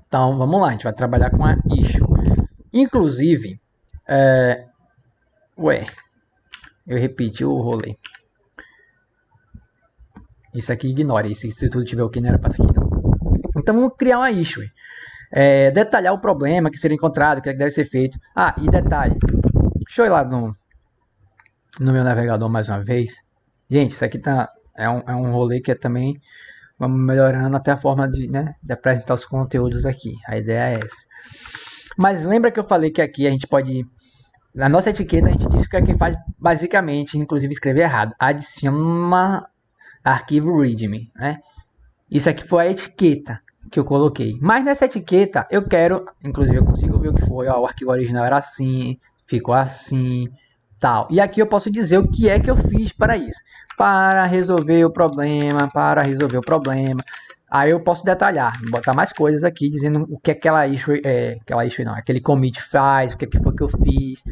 Speaker 1: Então vamos lá, a gente vai trabalhar com a issue. Inclusive, eu repeti o rolê. Isso aqui ignore, se tudo tiver ok, não era para estar aqui. Então vamos criar uma issue. Detalhar o problema que seria encontrado, o que deve ser feito. Ah, e detalhe. Deixa eu ir lá no meu navegador mais uma vez. Gente, isso aqui é um rolê que também vamos melhorando até a forma de apresentar os conteúdos aqui. A ideia é essa. Mas lembra que eu falei que aqui a gente pode... Na nossa etiqueta a gente disse que aqui faz basicamente, inclusive escrever errado, adiciona arquivo readme, né? Isso aqui foi a etiqueta que eu coloquei. Mas nessa etiqueta eu quero, inclusive eu consigo ver o que foi, ó, o arquivo original era assim, ficou assim, tal. E aqui eu posso dizer o que é que eu fiz para isso. Para resolver o problema, Aí eu posso detalhar, botar mais coisas aqui, dizendo o que aquela issue não, aquele commit faz, o que foi que eu fiz.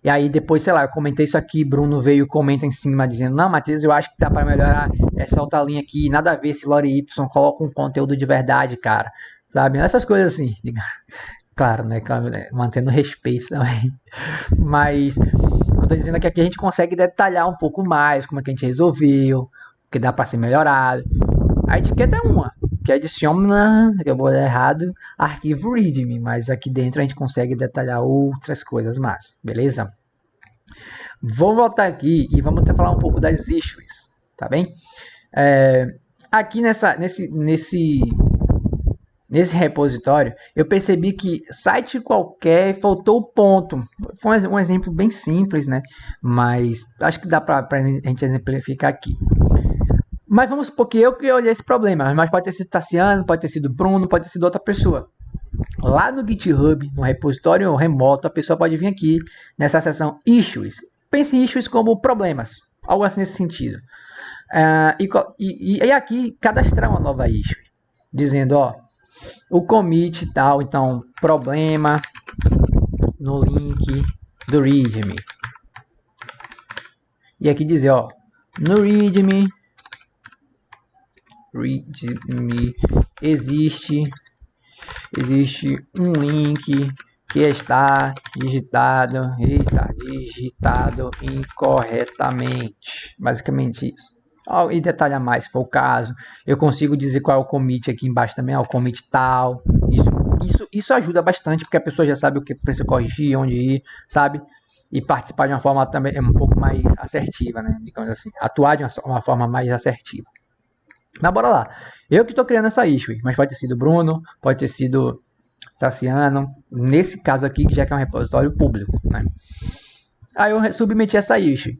Speaker 1: E aí depois, sei lá, eu comentei isso aqui, Bruno veio e comenta em cima, dizendo, não, Matheus, eu acho que dá para melhorar essa outra linha aqui, nada a ver esse lore Y, coloca um conteúdo de verdade, cara. Sabe? Essas coisas assim. Claro, né? Mantendo respeito também. Mas eu tô dizendo que aqui a gente consegue detalhar um pouco mais como é que a gente resolveu, o que dá para ser melhorado. A etiqueta é uma, que adiciona, que eu vou dar errado, arquivo readme, mas aqui dentro a gente consegue detalhar outras coisas mais, beleza? Vou voltar aqui e vamos falar um pouco das issues, tá bem? Aqui nesse repositório, eu percebi que site qualquer faltou o ponto. Foi um exemplo bem simples, né? Mas acho que dá para a gente exemplificar aqui. Mas vamos supor que eu olhei esse problema, mas pode ter sido Tassiano, pode ter sido Bruno, pode ter sido outra pessoa. Lá no GitHub, no repositório remoto, a pessoa pode vir aqui nessa seção Issues. Pense em issues como problemas, algo assim nesse sentido. E aqui cadastrar uma nova issue, dizendo, ó, o commit e tal, então, problema no link do readme. E aqui dizer, ó, no readme existe um link que está digitado incorretamente. Basicamente isso. E detalhar mais, se for o caso. Eu consigo dizer qual é o commit aqui embaixo também, ó, o commit tal. Isso ajuda bastante, porque a pessoa já sabe o que precisa corrigir, onde ir, sabe? E participar de uma forma também um pouco mais assertiva, né? Digamos assim, atuar de uma forma mais assertiva. Mas bora lá. Eu que estou criando essa issue, mas pode ter sido Bruno, pode ter sido Tassiano, nesse caso aqui, que já que é um repositório público, né? Aí eu submeti essa issue.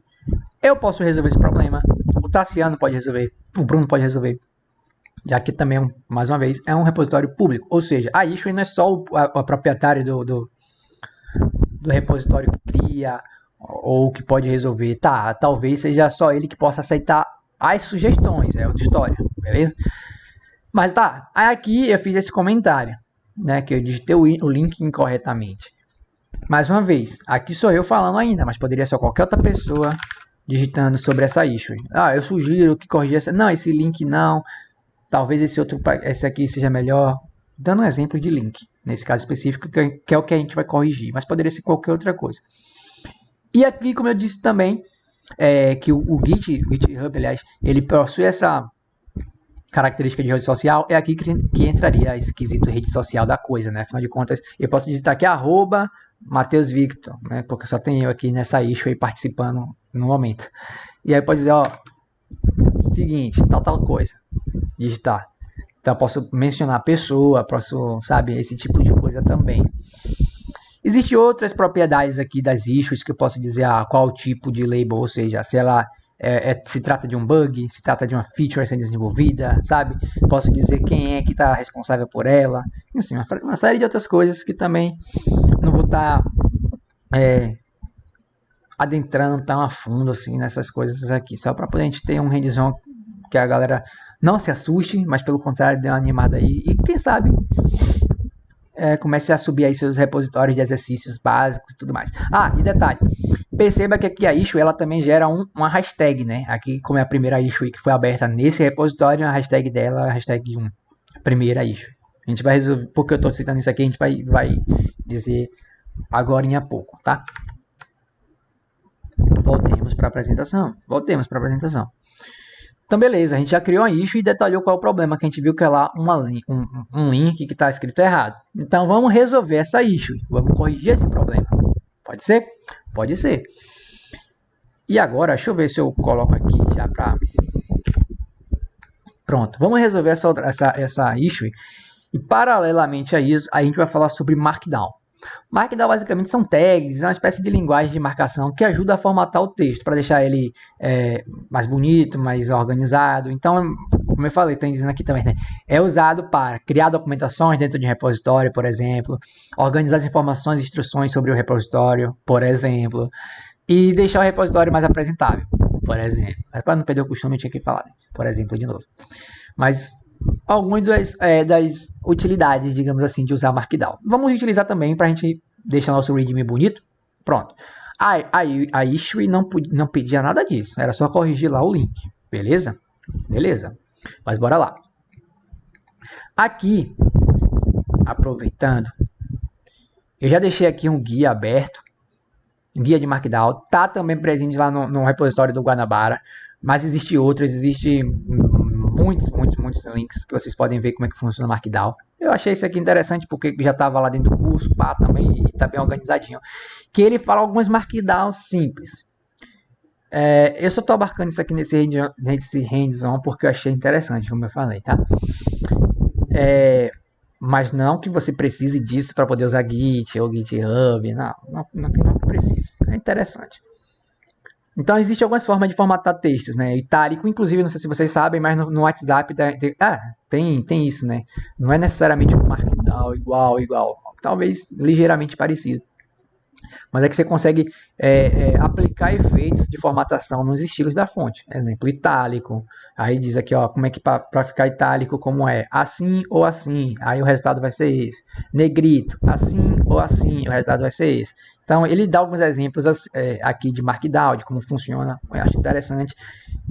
Speaker 1: Eu posso resolver esse problema, o Tassiano pode resolver, o Bruno pode resolver, já que também, mais uma vez, é um repositório público. Ou seja, a issue não é só o proprietário do repositório que cria ou que pode resolver. Tá, talvez seja só ele que possa aceitar as sugestões, é outra história, beleza? Mas tá, aí aqui eu fiz esse comentário, né, que eu digitei o link incorretamente. Mais uma vez, aqui sou eu falando ainda, mas poderia ser qualquer outra pessoa digitando sobre essa issue. Eu sugiro que corrija essa. Não, esse link não. Talvez esse aqui seja melhor. Dando um exemplo de link, nesse caso específico, que é o que a gente vai corrigir, mas poderia ser qualquer outra coisa. E aqui, como eu disse também, que o GitHub, aliás, ele possui essa característica de rede social, é aqui que entraria esse quesito rede social da coisa, né? Afinal de contas, eu posso digitar aqui Matheus Victor, né? Porque só tem eu aqui nessa issue aí participando no momento. E aí pode dizer, ó, seguinte, tal coisa, digitar. Então eu posso mencionar a pessoa, posso, sabe, esse tipo de coisa também. Existem outras propriedades aqui das issues que eu posso dizer qual tipo de label, ou seja, se ela se trata de um bug, se trata de uma feature a ser desenvolvida, sabe? Posso dizer quem é que está responsável por ela, assim, uma série de outras coisas que também não vou estar adentrando tão a fundo assim nessas coisas aqui, só para poder a gente ter um hands-on que a galera não se assuste, mas pelo contrário dê uma animada aí e quem sabe comece a subir aí seus repositórios de exercícios básicos e tudo mais. E detalhe, perceba que aqui a issue ela também gera uma hashtag, né? Aqui, como é a primeira issue que foi aberta nesse repositório, a hashtag dela é a hashtag 1, primeira issue. A gente vai resolver, porque eu estou citando isso aqui, a gente vai dizer agora em pouco, tá? Voltemos para a apresentação. Então, beleza, a gente já criou a issue e detalhou qual é o problema, que a gente viu que é lá um link que está escrito errado. Então, vamos resolver essa issue, vamos corrigir esse problema. Pode ser? Pode ser. E agora, deixa eu ver se eu coloco aqui já para... Pronto, vamos resolver essa issue. E, paralelamente a isso, a gente vai falar sobre Markdown. Markdown basicamente são tags, é uma espécie de linguagem de marcação que ajuda a formatar o texto, para deixar ele mais bonito, mais organizado. Então, como eu falei, tem dizendo aqui também, né? É usado para criar documentações dentro de um repositório, por exemplo, organizar as informações e instruções sobre o repositório, por exemplo, e deixar o repositório mais apresentável, por exemplo. Mas para não perder o costume, eu tinha que falar, né? Por exemplo, de novo. Mas algumas das utilidades, digamos assim, de usar Markdown. Vamos utilizar também para a gente deixar nosso README bonito. Pronto. A issue não pedia nada disso. Era só corrigir lá o link. Beleza? Beleza. Mas bora lá. Aqui, aproveitando, eu já deixei aqui um guia aberto. Guia de Markdown. Tá também presente lá no repositório do Guanabara. Mas existe outros. Existe muitos links que vocês podem ver como é que funciona o Markdown. Eu achei isso aqui interessante porque já estava lá dentro do curso, pá, também, e tá bem organizadinho. Que ele fala algumas Markdown simples. Eu só tô abarcando isso aqui nesse hands-on porque eu achei interessante, como eu falei, tá? Mas não que você precise disso para poder usar Git ou GitHub, não precisa. É interessante. Então, existem algumas formas de formatar textos, né? Itálico, inclusive, não sei se vocês sabem, mas no WhatsApp tem isso, né? Não é necessariamente um Markdown igual. Talvez ligeiramente parecido. Mas é que você consegue aplicar efeitos de formatação nos estilos da fonte. Exemplo, itálico. Aí diz aqui, ó, como é que para ficar itálico, como é? Assim ou assim. Aí o resultado vai ser esse. Negrito. Assim ou assim. O resultado vai ser esse. Então, ele dá alguns exemplos aqui de Markdown, de como funciona. Eu acho interessante,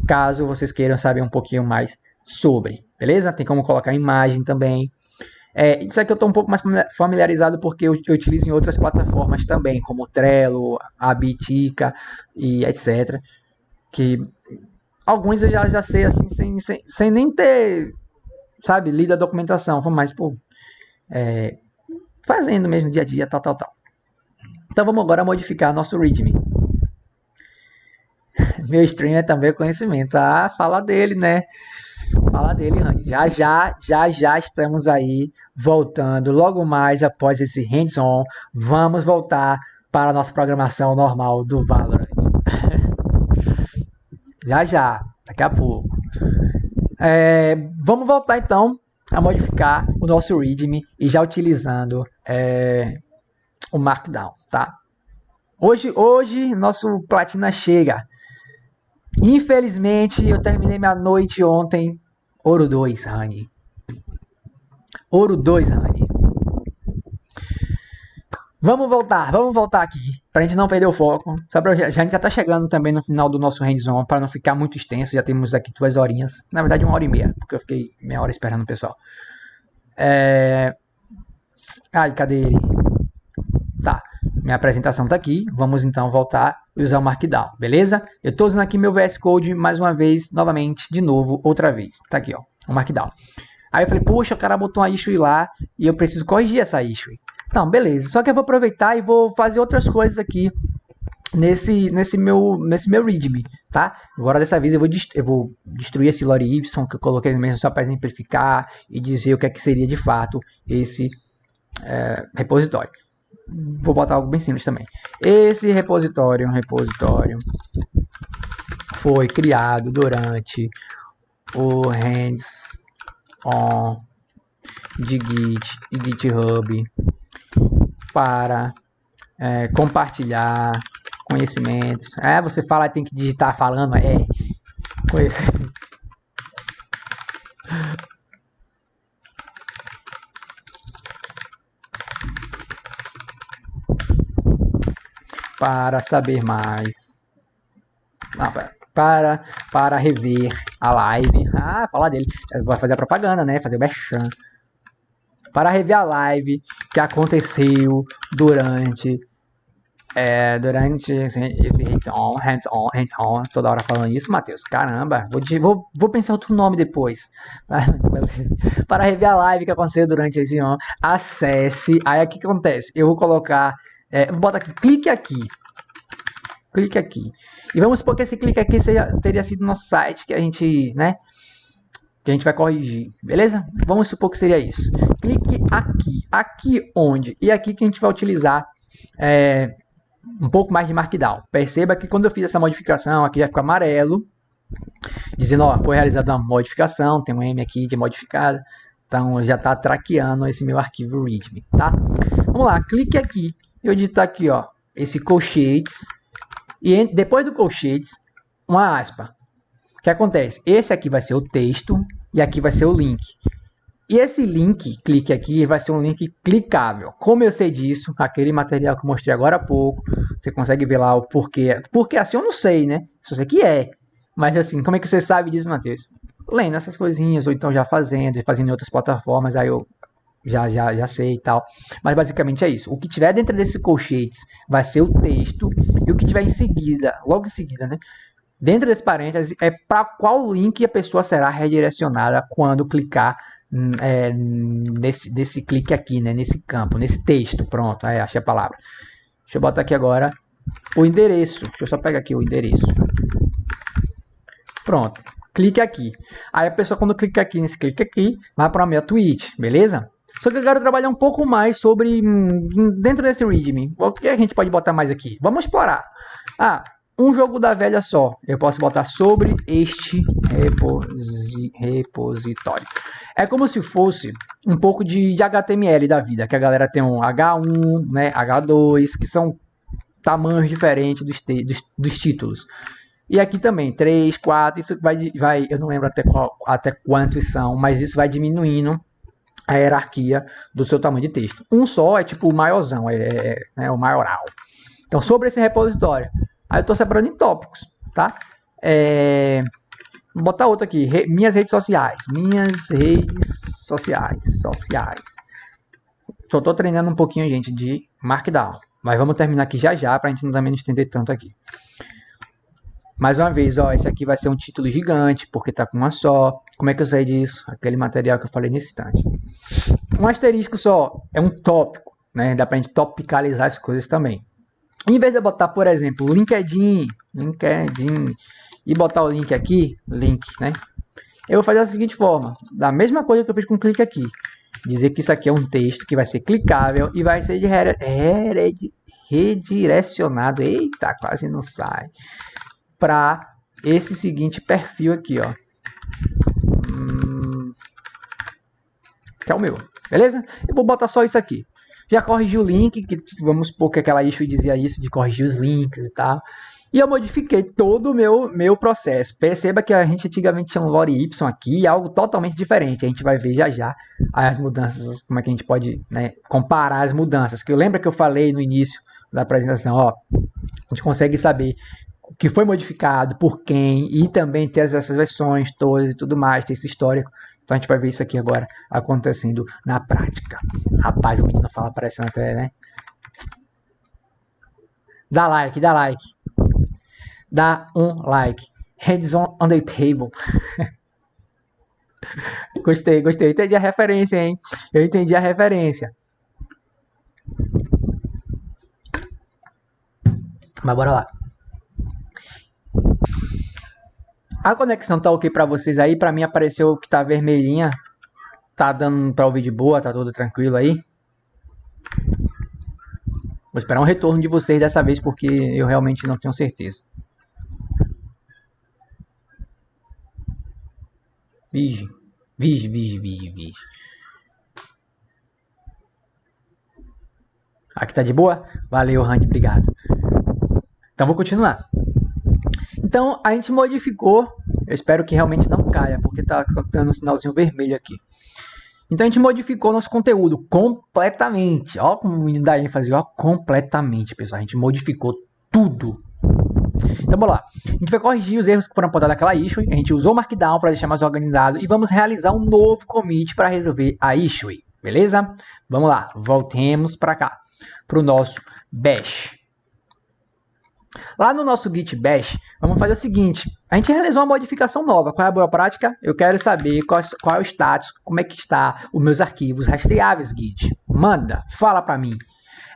Speaker 1: caso vocês queiram saber um pouquinho mais sobre. Beleza? Tem como colocar imagem também. Isso aqui eu estou um pouco mais familiarizado porque eu utilizo em outras plataformas também, como o Trello, a Bitica e etc. Que alguns eu já sei assim, sem nem ter, sabe, lido a documentação. Foi mais por fazendo mesmo dia a dia, tal. Então vamos agora modificar nosso README. Meu stream é também conhecimento. Fala dele, né? Fala dele, Randy. Já estamos aí voltando. Logo mais após esse hands-on, vamos voltar para a nossa programação normal do Valorant. já, daqui a pouco. Vamos voltar então a modificar o nosso README e já utilizando o Markdown, tá? Hoje nosso platina chega. Infelizmente, eu terminei minha noite ontem. Ouro 2, Rani. Ouro 2, Rani. Vamos voltar aqui. Pra gente não perder o foco. A gente já tá chegando também no final do nosso hands-on. Pra não ficar muito extenso. Já temos aqui 2 horinhas. Na verdade, 1h30. Porque eu fiquei meia hora esperando o pessoal. Ai, cadê ele? Tá. Minha apresentação tá aqui. Vamos então voltar e usar o Markdown, beleza? Eu tô usando aqui meu VS Code mais uma vez, novamente, de novo, outra vez. Tá aqui, ó, o Markdown. Aí eu falei, poxa, o cara botou uma issue lá e eu preciso corrigir essa issue. Então, beleza. Só que eu vou aproveitar e vou fazer outras coisas aqui nesse meu README, tá? Agora dessa vez eu vou destruir esse lore y que eu coloquei mesmo só para exemplificar e dizer o que é que seria de fato esse repositório. Vou botar algo bem simples também. Esse repositório foi criado durante o hands-on de Git e GitHub para compartilhar conhecimentos. Você fala, tem que digitar falando, conhecimento. Para saber mais. Para rever a live. Falar dele. Vai fazer a propaganda, né? Fazer o merchan. Para rever a live que aconteceu durante esse hands-on. Toda hora falando isso, Matheus. Caramba. Vou pensar outro nome depois. Tá? Para rever a live que aconteceu durante esse on. Acesse. Aí o que acontece? Eu vou colocar. Vou botar aqui, clique aqui. E vamos supor que esse clique aqui teria sido o nosso site que a gente, né? Que a gente vai corrigir, beleza? Vamos supor que seria isso. Clique aqui. Aqui onde? E aqui que a gente vai utilizar um pouco mais de Markdown. Perceba que quando eu fiz essa modificação, aqui já ficou amarelo. Dizendo, ó, foi realizada uma modificação. Tem um M aqui de modificado. Então já está traqueando esse meu arquivo README, tá? Vamos lá, clique aqui. Eu digitar aqui, ó, esse colchetes E depois do colchetes, uma aspa. O que acontece? Esse aqui vai ser o texto e aqui vai ser o link. E esse link, clique aqui, vai ser um link clicável. Como eu sei disso, aquele material que eu mostrei agora há pouco, você consegue ver lá o porquê. Porque assim eu não sei, né? Só sei que é. Mas assim, como é que você sabe disso, Matheus? Lendo essas coisinhas, ou então já fazendo em outras plataformas, aí eu já sei e tal. Mas basicamente é isso. O que tiver dentro desse colchetes vai ser o texto, e o que tiver em seguida, logo em seguida, né? Dentro desse parênteses, é para qual link a pessoa será redirecionada quando clicar nesse clique aqui, né? Nesse campo, nesse texto. Pronto, aí achei a palavra. Deixa eu botar aqui agora o endereço. Deixa eu só pegar aqui o endereço. Pronto, clique aqui. Aí a pessoa, quando clica aqui nesse clique aqui, vai para a minha Twitch, beleza? Só que eu quero trabalhar um pouco mais sobre dentro desse README. O que a gente pode botar mais aqui? Vamos explorar. Um jogo da velha só. Eu posso botar sobre este repositório. É como se fosse um pouco de HTML da vida, que a galera tem um H1, né, H2, que são tamanhos diferentes dos títulos. E aqui também, 3, 4, isso vai eu não lembro até quantos são, mas isso vai diminuindo a hierarquia do seu tamanho de texto. Um só é tipo o maiorzão, né, o maioral. Então, sobre esse repositório, aí eu estou separando em tópicos, tá? Vou botar outro aqui, minhas redes sociais. Só estou treinando um pouquinho, gente, de Markdown. Mas vamos terminar aqui já, para a gente também não estender tanto aqui. Mais uma vez, ó, esse aqui vai ser um título gigante, porque tá com uma só. Como é que eu sei disso? Aquele material que eu falei nesse instante. Um asterisco só é um tópico, né? Dá pra gente topicalizar as coisas também. Em vez de eu botar, por exemplo, LinkedIn, e botar o link aqui, né? Eu vou fazer da seguinte forma, da mesma coisa que eu fiz com o clique aqui. Dizer que isso aqui é um texto que vai ser clicável e vai ser redirecionado. Eita, quase não sai. Para esse seguinte perfil aqui, ó. Que é o meu, beleza? Eu vou botar só isso aqui. Já corrigi o link, que vamos supor que aquela issue dizia isso, de corrigir os links e tal. E eu modifiquei todo o meu processo. Perceba que a gente antigamente tinha um lore Y aqui, algo totalmente diferente. A gente vai ver já as mudanças, como é que a gente pode, né, comparar as mudanças. Que eu lembro que eu falei no início da apresentação, ó, a gente consegue saber o que foi modificado, por quem, e também ter essas versões todas e tudo mais, ter esse histórico. Então a gente vai ver isso aqui agora acontecendo na prática. Rapaz, o menino fala parecendo até, né? Dá like. Dá um like. Hands on the table. Gostei. Eu entendi a referência, hein? Eu entendi a referência. Mas bora lá. A conexão tá ok pra vocês aí? Pra mim apareceu que tá vermelhinha. Tá dando pra ouvir de boa? Tá tudo tranquilo aí? Vou esperar um retorno de vocês dessa vez, porque eu realmente não tenho certeza. Vige. Aqui tá de boa? Valeu, Randy, obrigado. Então vou continuar. Então a gente modificou. Eu espero que realmente não caia, porque tá dando um sinalzinho vermelho aqui. Então a gente modificou nosso conteúdo completamente. Ó, como o menino da ênfase, ó, completamente, pessoal. A gente modificou tudo. Então bora lá. A gente vai corrigir os erros que foram apontados naquela issue. A gente usou o Markdown para deixar mais organizado. E vamos realizar um novo commit para resolver a issue. Beleza? Vamos lá. Voltemos para cá. Para o nosso bash. Lá no nosso git bash, vamos fazer o seguinte. A gente realizou uma modificação nova. Qual é a boa prática? Eu quero saber qual é o status, como é que está os meus arquivos rastreáveis, git. Manda, fala para mim.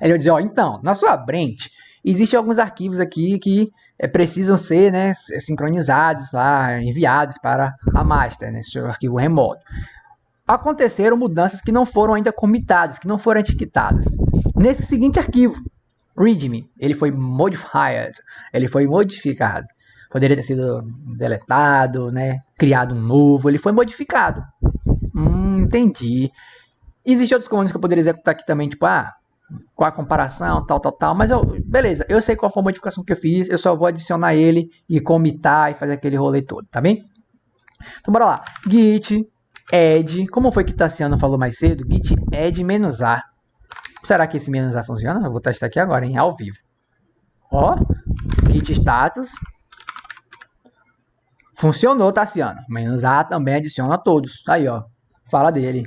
Speaker 1: Ele vai dizer, ó, então, na sua branch, existem alguns arquivos aqui que precisam ser, né, sincronizados lá, enviados para a master, né, seu arquivo remoto. Aconteceram mudanças que não foram ainda commitadas, que não foram etiquetadas. Nesse seguinte arquivo, readme, ele foi modified, ele foi modificado. Poderia ter sido deletado, né, criado um novo, ele foi modificado. Entendi. Existem outros comandos que eu poderia executar aqui também, tipo, qual a comparação, tal, mas beleza, eu sei qual foi a modificação que eu fiz, eu só vou adicionar ele e comitar e fazer aquele rolê todo, tá bem? Então bora lá, git add, como foi que Tassiano falou mais cedo, git add -a. Será que esse -a funciona? Eu vou testar aqui agora, hein, ao vivo. Ó, git status, funcionou, Tassiano, -a também adiciona a todos, aí ó, fala dele,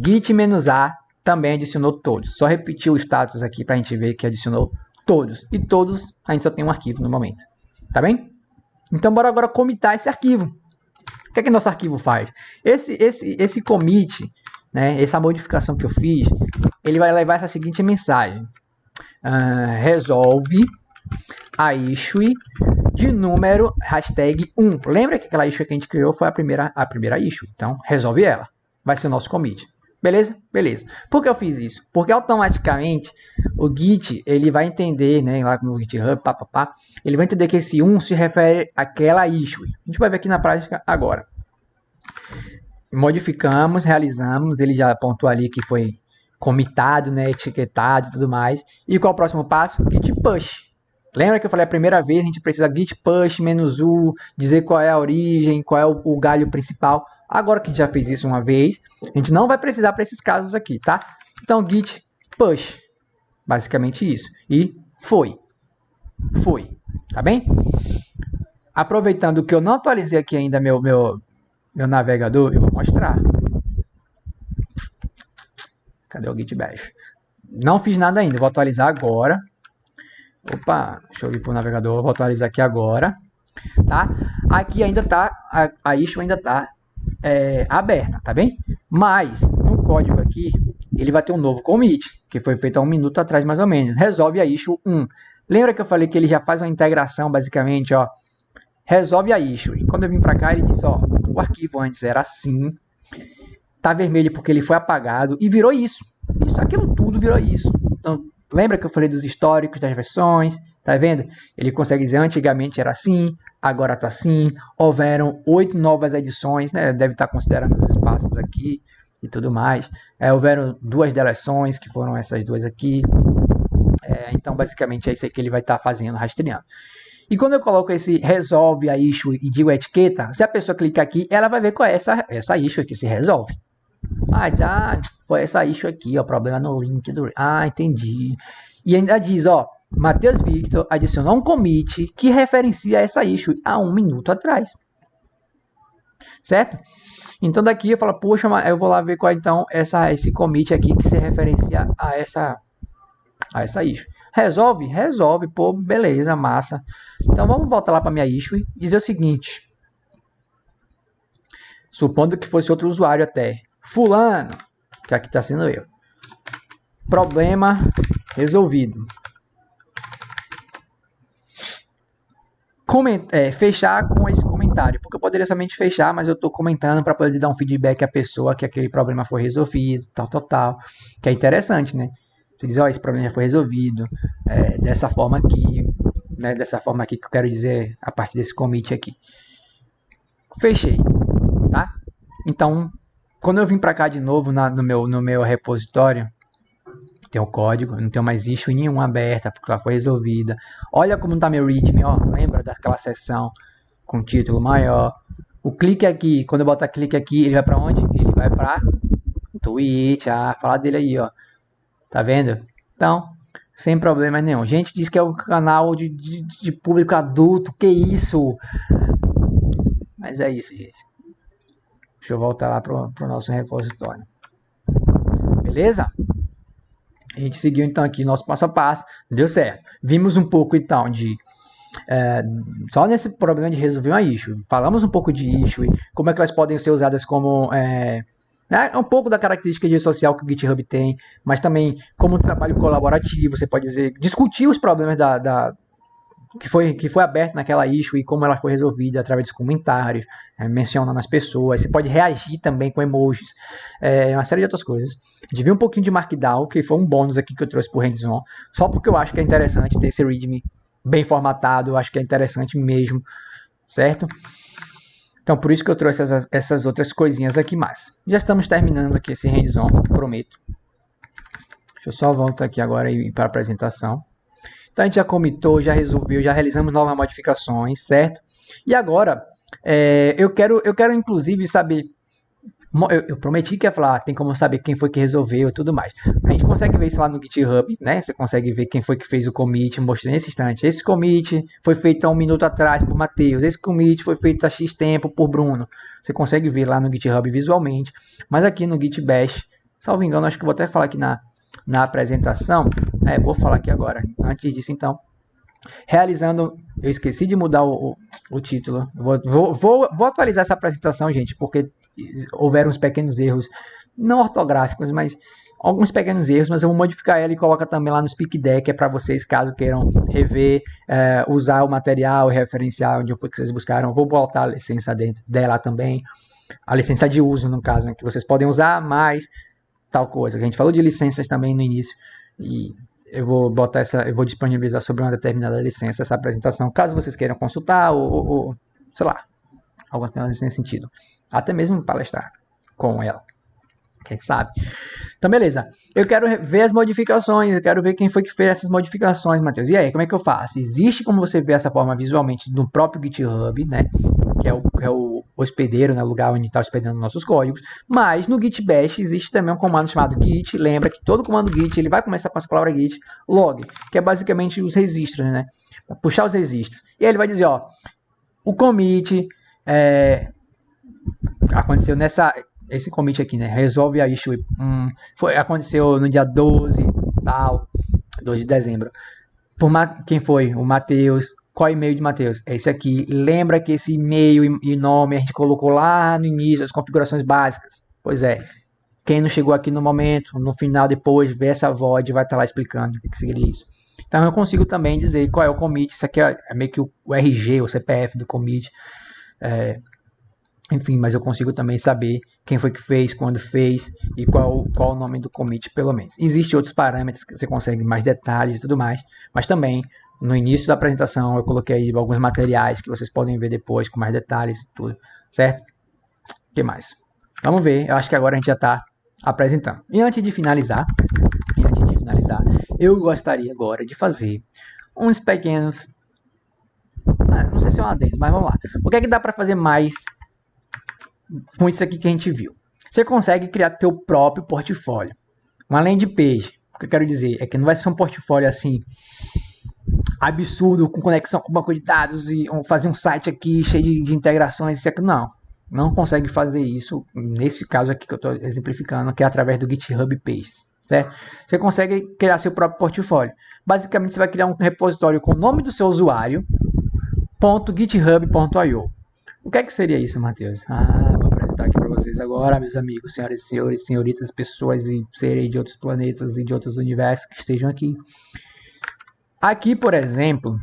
Speaker 1: git -a também adicionou todos. Só repetir o status aqui para a gente ver que adicionou todos. E todos a gente só tem um arquivo no momento. Tá bem? Então bora agora comitar esse arquivo. O que é que nosso arquivo faz? Esse commit, né, essa modificação que eu fiz, ele vai levar essa seguinte mensagem. Resolve a issue de número hashtag 1. Lembra que aquela issue que a gente criou foi a primeira issue. Então resolve ela. Vai ser o nosso commit. Beleza? Beleza. Por que eu fiz isso? Porque automaticamente o Git, ele vai entender, né, lá no GitHub, ele vai entender que esse 1 se refere àquela issue. A gente vai ver aqui na prática agora. Modificamos, realizamos, ele já apontou ali que foi comitado, né, etiquetado e tudo mais. E qual é o próximo passo? Git push. Lembra que eu falei a primeira vez, a gente precisa git push, -u, dizer qual é a origem, qual é o galho principal. Agora que a gente já fez isso uma vez, a gente não vai precisar para esses casos aqui, tá? Então, git push, basicamente isso. E foi, tá bem? Aproveitando que eu não atualizei aqui ainda meu navegador, eu vou mostrar. Cadê o git bash? Não fiz nada ainda, vou atualizar agora. Opa, deixa eu ir pro navegador, vou atualizar aqui agora, tá? Aqui ainda tá, a issue ainda tá aberta, tá bem? Mas no código aqui, ele vai ter um novo commit, que foi feito há 1 minuto atrás mais ou menos. Resolve a issue 1. Lembra que eu falei que ele já faz uma integração, basicamente, ó. Resolve a issue. E quando eu vim para cá, ele disse, ó, o arquivo antes era assim, tá vermelho porque ele foi apagado e virou isso. Aquilo tudo virou isso. Então, lembra que eu falei dos históricos das versões? Tá vendo? Ele consegue dizer, antigamente era assim, agora tá assim, houveram 8 novas edições, né? Deve estar considerando os espaços aqui e tudo mais. Houveram 2 deleções, que foram essas 2 aqui. Então, basicamente, é isso aí que ele vai estar fazendo, rastreando. E quando eu coloco esse resolve a issue e digo etiqueta, se a pessoa clicar aqui, ela vai ver qual é essa issue que se resolve. Foi essa issue aqui, ó, problema no link do... entendi. E ainda diz, ó, Matheus Victor adicionou um commit que referencia essa issue há 1 minuto atrás. Certo? Então daqui eu falo, poxa, eu vou lá ver qual é então esse commit aqui que se referencia a essa issue. Resolve, pô, beleza, massa. Então vamos voltar lá para minha issue e dizer o seguinte. Supondo que fosse outro usuário até. Fulano, que aqui está sendo eu. Problema resolvido. Fechar com esse comentário, porque eu poderia somente fechar, mas eu estou comentando para poder dar um feedback à pessoa que aquele problema foi resolvido, tal, que é interessante, né? Você diz, ó, esse problema já foi resolvido, dessa forma aqui, né? Dessa forma aqui que eu quero dizer a partir desse commit aqui. Fechei, tá? Então, quando eu vim para cá de novo no meu repositório, tem o código, não tenho mais issue nenhuma aberta, porque ela foi resolvida. Olha como está meu readme, ó, lembra daquela seção com título maior. O clique aqui, quando eu botar clique aqui, ele vai para onde? Ele vai para Twitch, fala dele aí, ó. Tá vendo? Então, sem problema nenhum. Gente diz que é um canal de público adulto, que isso? Mas é isso, gente. Deixa eu voltar lá pro nosso repositório. Beleza? A gente seguiu então aqui nosso passo a passo, deu certo. Vimos um pouco então de só nesse problema de resolver uma issue. Falamos um pouco de issue, como é que elas podem ser usadas como um pouco da característica de rede social que o GitHub tem, mas também como um trabalho colaborativo. Você pode dizer, discutir os problemas que foi aberto naquela issue e como ela foi resolvida através dos comentários, mencionando as pessoas. Você pode reagir também com emojis, uma série de outras coisas. A gente viu um pouquinho de Markdown, que foi um bônus aqui que eu trouxe pro hands-on, só porque eu acho que é interessante ter esse readme bem formatado, eu acho que é interessante mesmo, certo? Então por isso que eu trouxe essas outras coisinhas aqui mais. Já estamos terminando aqui esse hands-on, prometo. Deixa eu só voltar aqui agora e ir para a apresentação. Então a gente já comitou, já resolveu, já realizamos novas modificações, certo? E agora, eu quero inclusive saber. Eu prometi que ia falar, tem como saber quem foi que resolveu e tudo mais. A gente consegue ver isso lá no GitHub, né? Você consegue ver quem foi que fez o commit, mostrando nesse instante. Esse commit foi feito há 1 minuto atrás por Matheus. Esse commit foi feito há X tempo por Bruno. Você consegue ver lá no GitHub visualmente. Mas aqui no Git Bash, salvo engano, acho que vou até falar aqui na apresentação. Vou falar aqui agora. Antes disso, então. Realizando, eu esqueci de mudar o título. Vou atualizar essa apresentação, gente, porque houveram uns pequenos erros, não ortográficos, mas alguns pequenos erros, mas eu vou modificar ela e colocar também lá no Speak Deck, é para vocês, caso queiram rever, usar o material e referenciar onde foi que vocês buscaram. Vou botar a licença dentro dela também, a licença de uso, no caso, né, que vocês podem usar mais tal coisa. A gente falou de licenças também no início, e eu vou botar eu vou disponibilizar sobre uma determinada licença essa apresentação, caso vocês queiram consultar ou sei lá, alguma coisa nesse sentido. Até mesmo palestrar com ela, quem sabe. Então, beleza. Eu quero ver as modificações, eu quero ver quem foi que fez essas modificações, Matheus. E aí, como é que eu faço? Existe como você ver essa forma visualmente no próprio GitHub, né? Que é o hospedeiro, né? O lugar onde está hospedando nossos códigos. Mas no Git Bash existe também um comando chamado git. Lembra que todo comando git ele vai começar com essa palavra git log, que é basicamente os registros, né? Puxar os registros. E aí ele vai dizer, ó, o commit aconteceu esse commit aqui, né? Resolve a issue. Aconteceu no dia 12 de dezembro. Quem foi? O Matheus. Qual é o e-mail de Matheus? É esse aqui. Lembra que esse e-mail e nome a gente colocou lá no início, as configurações básicas? Pois é. Quem não chegou aqui no momento, no final, depois, vê essa VOD, vai estar lá explicando o que seria isso. Então eu consigo também dizer qual é o commit. Isso aqui é meio que o RG, o CPF do commit. Enfim, mas eu consigo também saber quem foi que fez, quando fez e qual o nome do commit, pelo menos. Existem outros parâmetros que você consegue mais detalhes e tudo mais, mas também no início da apresentação eu coloquei aí alguns materiais que vocês podem ver depois com mais detalhes e tudo, certo? O que mais? Vamos ver, eu acho que agora a gente já está apresentando. E antes de finalizar, eu gostaria agora de fazer uns pequenos... não sei se é um adendo, mas vamos lá. O que é que dá para fazer mais com isso aqui que a gente viu? Você consegue criar teu próprio portfólio, uma landing page. O que eu quero dizer é que não vai ser um portfólio assim absurdo com conexão com banco de dados e fazer um site aqui cheio de integrações, isso aqui não consegue fazer isso nesse caso aqui que eu estou exemplificando, que é através do GitHub Pages, certo? Você consegue criar seu próprio portfólio. Basicamente você vai criar um repositório com o nome do seu usuário .github.io. O que é que seria isso, Matheus? Vou apresentar aqui para vocês agora, meus amigos, senhoras e senhores, senhoritas, pessoas e seres de outros planetas e de outros universos que estejam aqui. Aqui, por exemplo,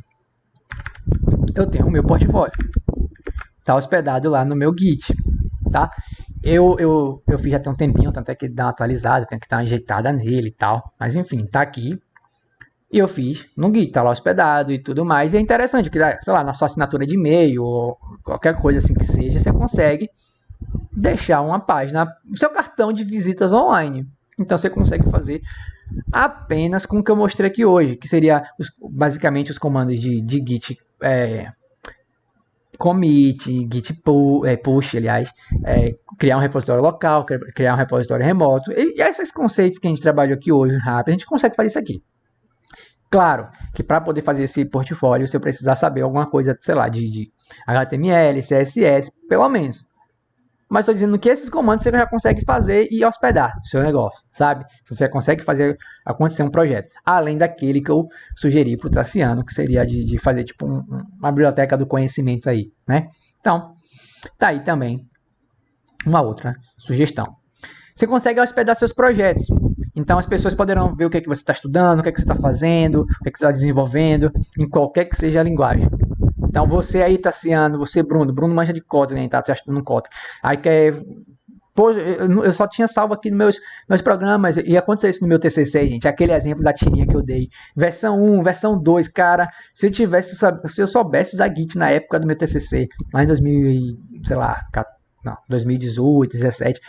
Speaker 1: eu tenho o meu portfólio. Está hospedado lá no meu Git, tá? Eu fiz já tem um tempinho, tanto é que dá uma atualizada, tenho que dar uma ajeitada nele e tal. Mas enfim, tá aqui. E eu fiz no Git, tá lá hospedado e tudo mais. E é interessante que, sei lá, na sua assinatura de e-mail ou qualquer coisa assim que seja, você consegue deixar uma página, o seu cartão de visitas online. Então você consegue fazer apenas com o que eu mostrei aqui hoje, que seria basicamente os comandos de Git commit, Git push, aliás, criar um repositório local, criar um repositório remoto. E esses conceitos que a gente trabalhou aqui hoje, rápido, a gente consegue fazer isso aqui. Claro que para poder fazer esse portfólio, você precisa saber alguma coisa, sei lá, de HTML, CSS, pelo menos. Mas estou dizendo que esses comandos você já consegue fazer e hospedar o seu negócio, sabe? Você consegue fazer acontecer um projeto. Além daquele que eu sugeri para o Tassiano, que seria de fazer tipo uma biblioteca do conhecimento aí, né? Então, tá aí também uma outra sugestão. Você consegue hospedar seus projetos. Então as pessoas poderão ver o que é que você está estudando, o que é que você está fazendo, o que é que você está desenvolvendo, em qualquer que seja a linguagem. Então você aí, Tassiano, você, Bruno manja de Kotlin, tá estudando Kotlin. Aí quer... Pô, eu só tinha salvo aqui nos meus programas, e aconteceu isso no meu TCC, gente, aquele exemplo da tirinha que eu dei. Versão 1, versão 2, cara, se eu soubesse usar Git na época do meu TCC, lá em 2018, 2017,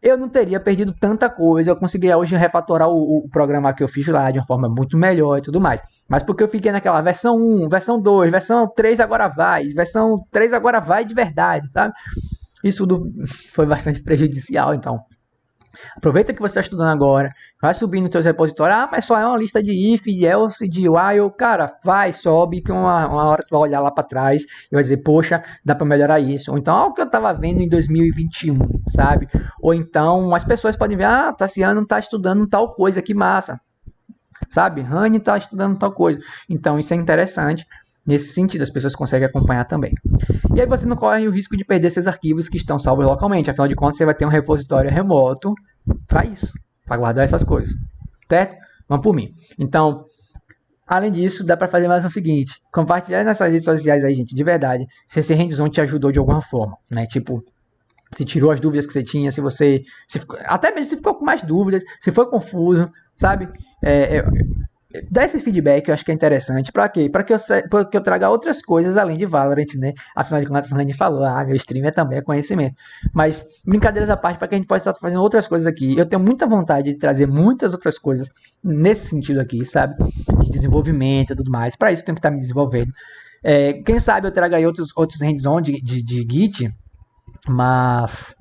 Speaker 1: eu não teria perdido tanta coisa. Eu consegui hoje refatorar o programa que eu fiz lá de uma forma muito melhor e tudo mais. Mas porque eu fiquei naquela versão 1, versão 2, versão 3 agora vai, versão 3 agora vai de verdade, sabe? Isso tudo foi bastante prejudicial, então. Aproveita que você está estudando agora, vai subindo nos teus repositórios. Ah, mas só é uma lista de if, de else, de while. Cara, vai, sobe, que uma hora tu vai olhar lá para trás e vai dizer, poxa, dá para melhorar isso. Ou então, olha o que eu estava vendo em 2021, sabe? Ou então, as pessoas podem ver, ah, Tassiano está estudando tal coisa, que massa. Sabe? Rani está estudando tal coisa. Então, isso é interessante. Nesse sentido, as pessoas conseguem acompanhar também. E aí você não corre o risco de perder seus arquivos que estão salvos localmente. Afinal de contas, você vai ter um repositório remoto para isso, para guardar essas coisas. Certo? Vamos por mim. Então, além disso, dá para fazer mais o seguinte. Compartilhar nessas redes sociais aí, gente, de verdade. Se esse hands-on te ajudou de alguma forma, né? Tipo, se tirou as dúvidas que você tinha, se você... até mesmo se ficou com mais dúvidas, se foi confuso, sabe? Dá esse feedback, eu acho que é interessante. Pra quê? Pra que eu traga outras coisas além de Valorant, né? Afinal de contas, a gente falou, meu stream também é conhecimento. Mas, brincadeiras à parte, para que a gente possa estar fazendo outras coisas aqui. Eu tenho muita vontade de trazer muitas outras coisas nesse sentido aqui, sabe? De desenvolvimento e tudo mais. Para isso, eu tenho que estar me desenvolvendo. Quem sabe eu trago aí outros hands-on de Git, mas...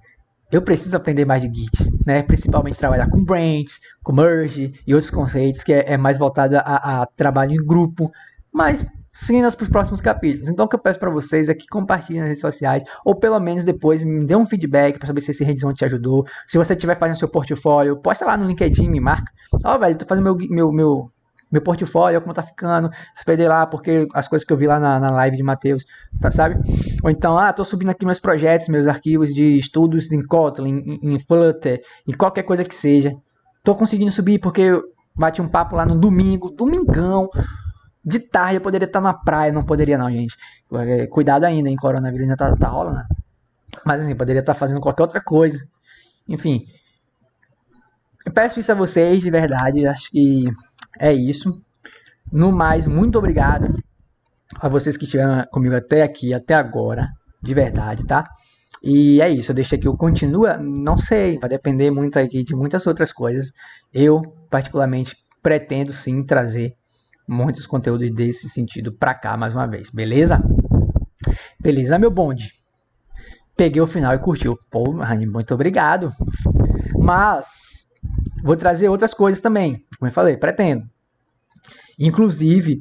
Speaker 1: eu preciso aprender mais de Git, né? Principalmente trabalhar com branch, com merge e outros conceitos que é mais voltado a trabalho em grupo, mas cenas para os próximos capítulos. Então o que eu peço para vocês é que compartilhem nas redes sociais, ou pelo menos depois me dê um feedback para saber se esse hands-on te ajudou. Se você estiver fazendo seu portfólio, posta lá no LinkedIn, me marca. Velho, tô fazendo meu portfólio, como tá ficando, hospedei lá porque as coisas que eu vi lá na live de Matheus, tá, sabe? Ou então, tô subindo aqui meus projetos, meus arquivos de estudos em Kotlin, em Flutter, em qualquer coisa que seja. Tô conseguindo subir porque eu bati um papo lá no domingão, de tarde eu poderia estar na praia, não poderia não, gente. Cuidado ainda, hein, coronavírus ainda tá rolando. Mas assim, poderia estar fazendo qualquer outra coisa. Enfim, eu peço isso a vocês, de verdade, acho que é isso. No mais, muito obrigado a vocês que estiveram comigo até aqui, até agora, de verdade, tá? E é isso, eu deixo aqui o continua, não sei, vai depender muito aqui de muitas outras coisas. Eu, particularmente, pretendo sim trazer muitos conteúdos desse sentido pra cá mais uma vez, beleza? Beleza, meu bonde. Peguei o final e curtiu. Pô, Rani, muito obrigado. Mas vou trazer outras coisas também, como eu falei, pretendo. Inclusive,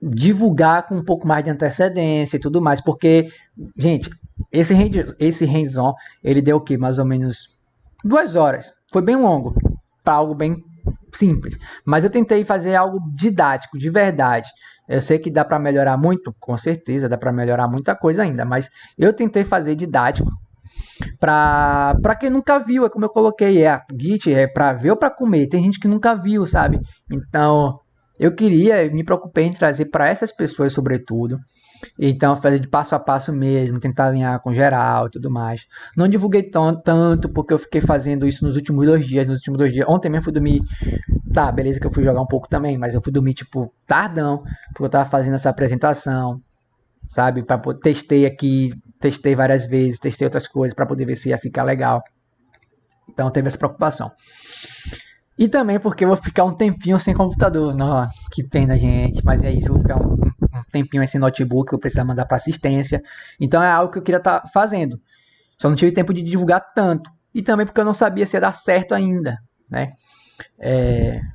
Speaker 1: divulgar com um pouco mais de antecedência e tudo mais, porque, gente, esse hands-on, ele deu o quê? Mais ou menos 2 horas. Foi bem longo, para algo bem simples. Mas eu tentei fazer algo didático, de verdade. Eu sei que dá para melhorar muito, com certeza, dá para melhorar muita coisa ainda, mas eu tentei fazer didático, para quem nunca viu, é como eu coloquei, Git é para ver ou para comer. Tem gente que nunca viu, sabe? Então, eu me preocupei em trazer para essas pessoas, sobretudo. Então, fazer de passo a passo mesmo, tentar alinhar com geral e tudo mais. Não divulguei tanto, porque eu fiquei fazendo isso nos últimos 2 dias. Ontem mesmo fui dormir. Tá, beleza que eu fui jogar um pouco também, mas eu fui dormir, tipo, tardão, porque eu tava fazendo essa apresentação, sabe? Testei várias vezes, testei outras coisas para poder ver se ia ficar legal. Então, teve essa preocupação. E também porque eu vou ficar um tempinho sem computador. Nossa, que pena, gente. Mas é isso, eu vou ficar um tempinho sem notebook, eu preciso mandar para assistência. Então é algo que eu queria estar fazendo. Só não tive tempo de divulgar tanto. E também porque eu não sabia se ia dar certo ainda, né?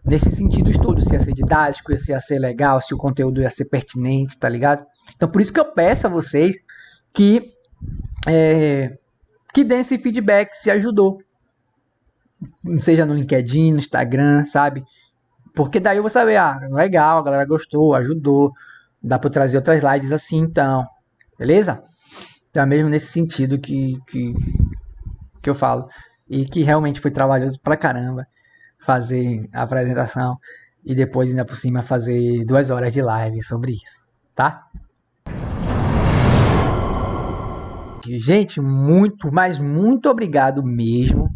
Speaker 1: Nesse sentido todo, se ia ser didático, se ia ser legal, se o conteúdo ia ser pertinente, tá ligado? Então por isso que eu peço a vocês que deem esse feedback se ajudou. Seja no LinkedIn, no Instagram, sabe? Porque daí eu vou saber, legal, a galera gostou, ajudou. Dá pra eu trazer outras lives assim, então. Beleza? Então é mesmo nesse sentido que eu falo. E que realmente foi trabalhoso pra caramba fazer a apresentação e depois ainda por cima fazer 2 horas de live sobre isso, tá? Gente, muito, mas muito obrigado mesmo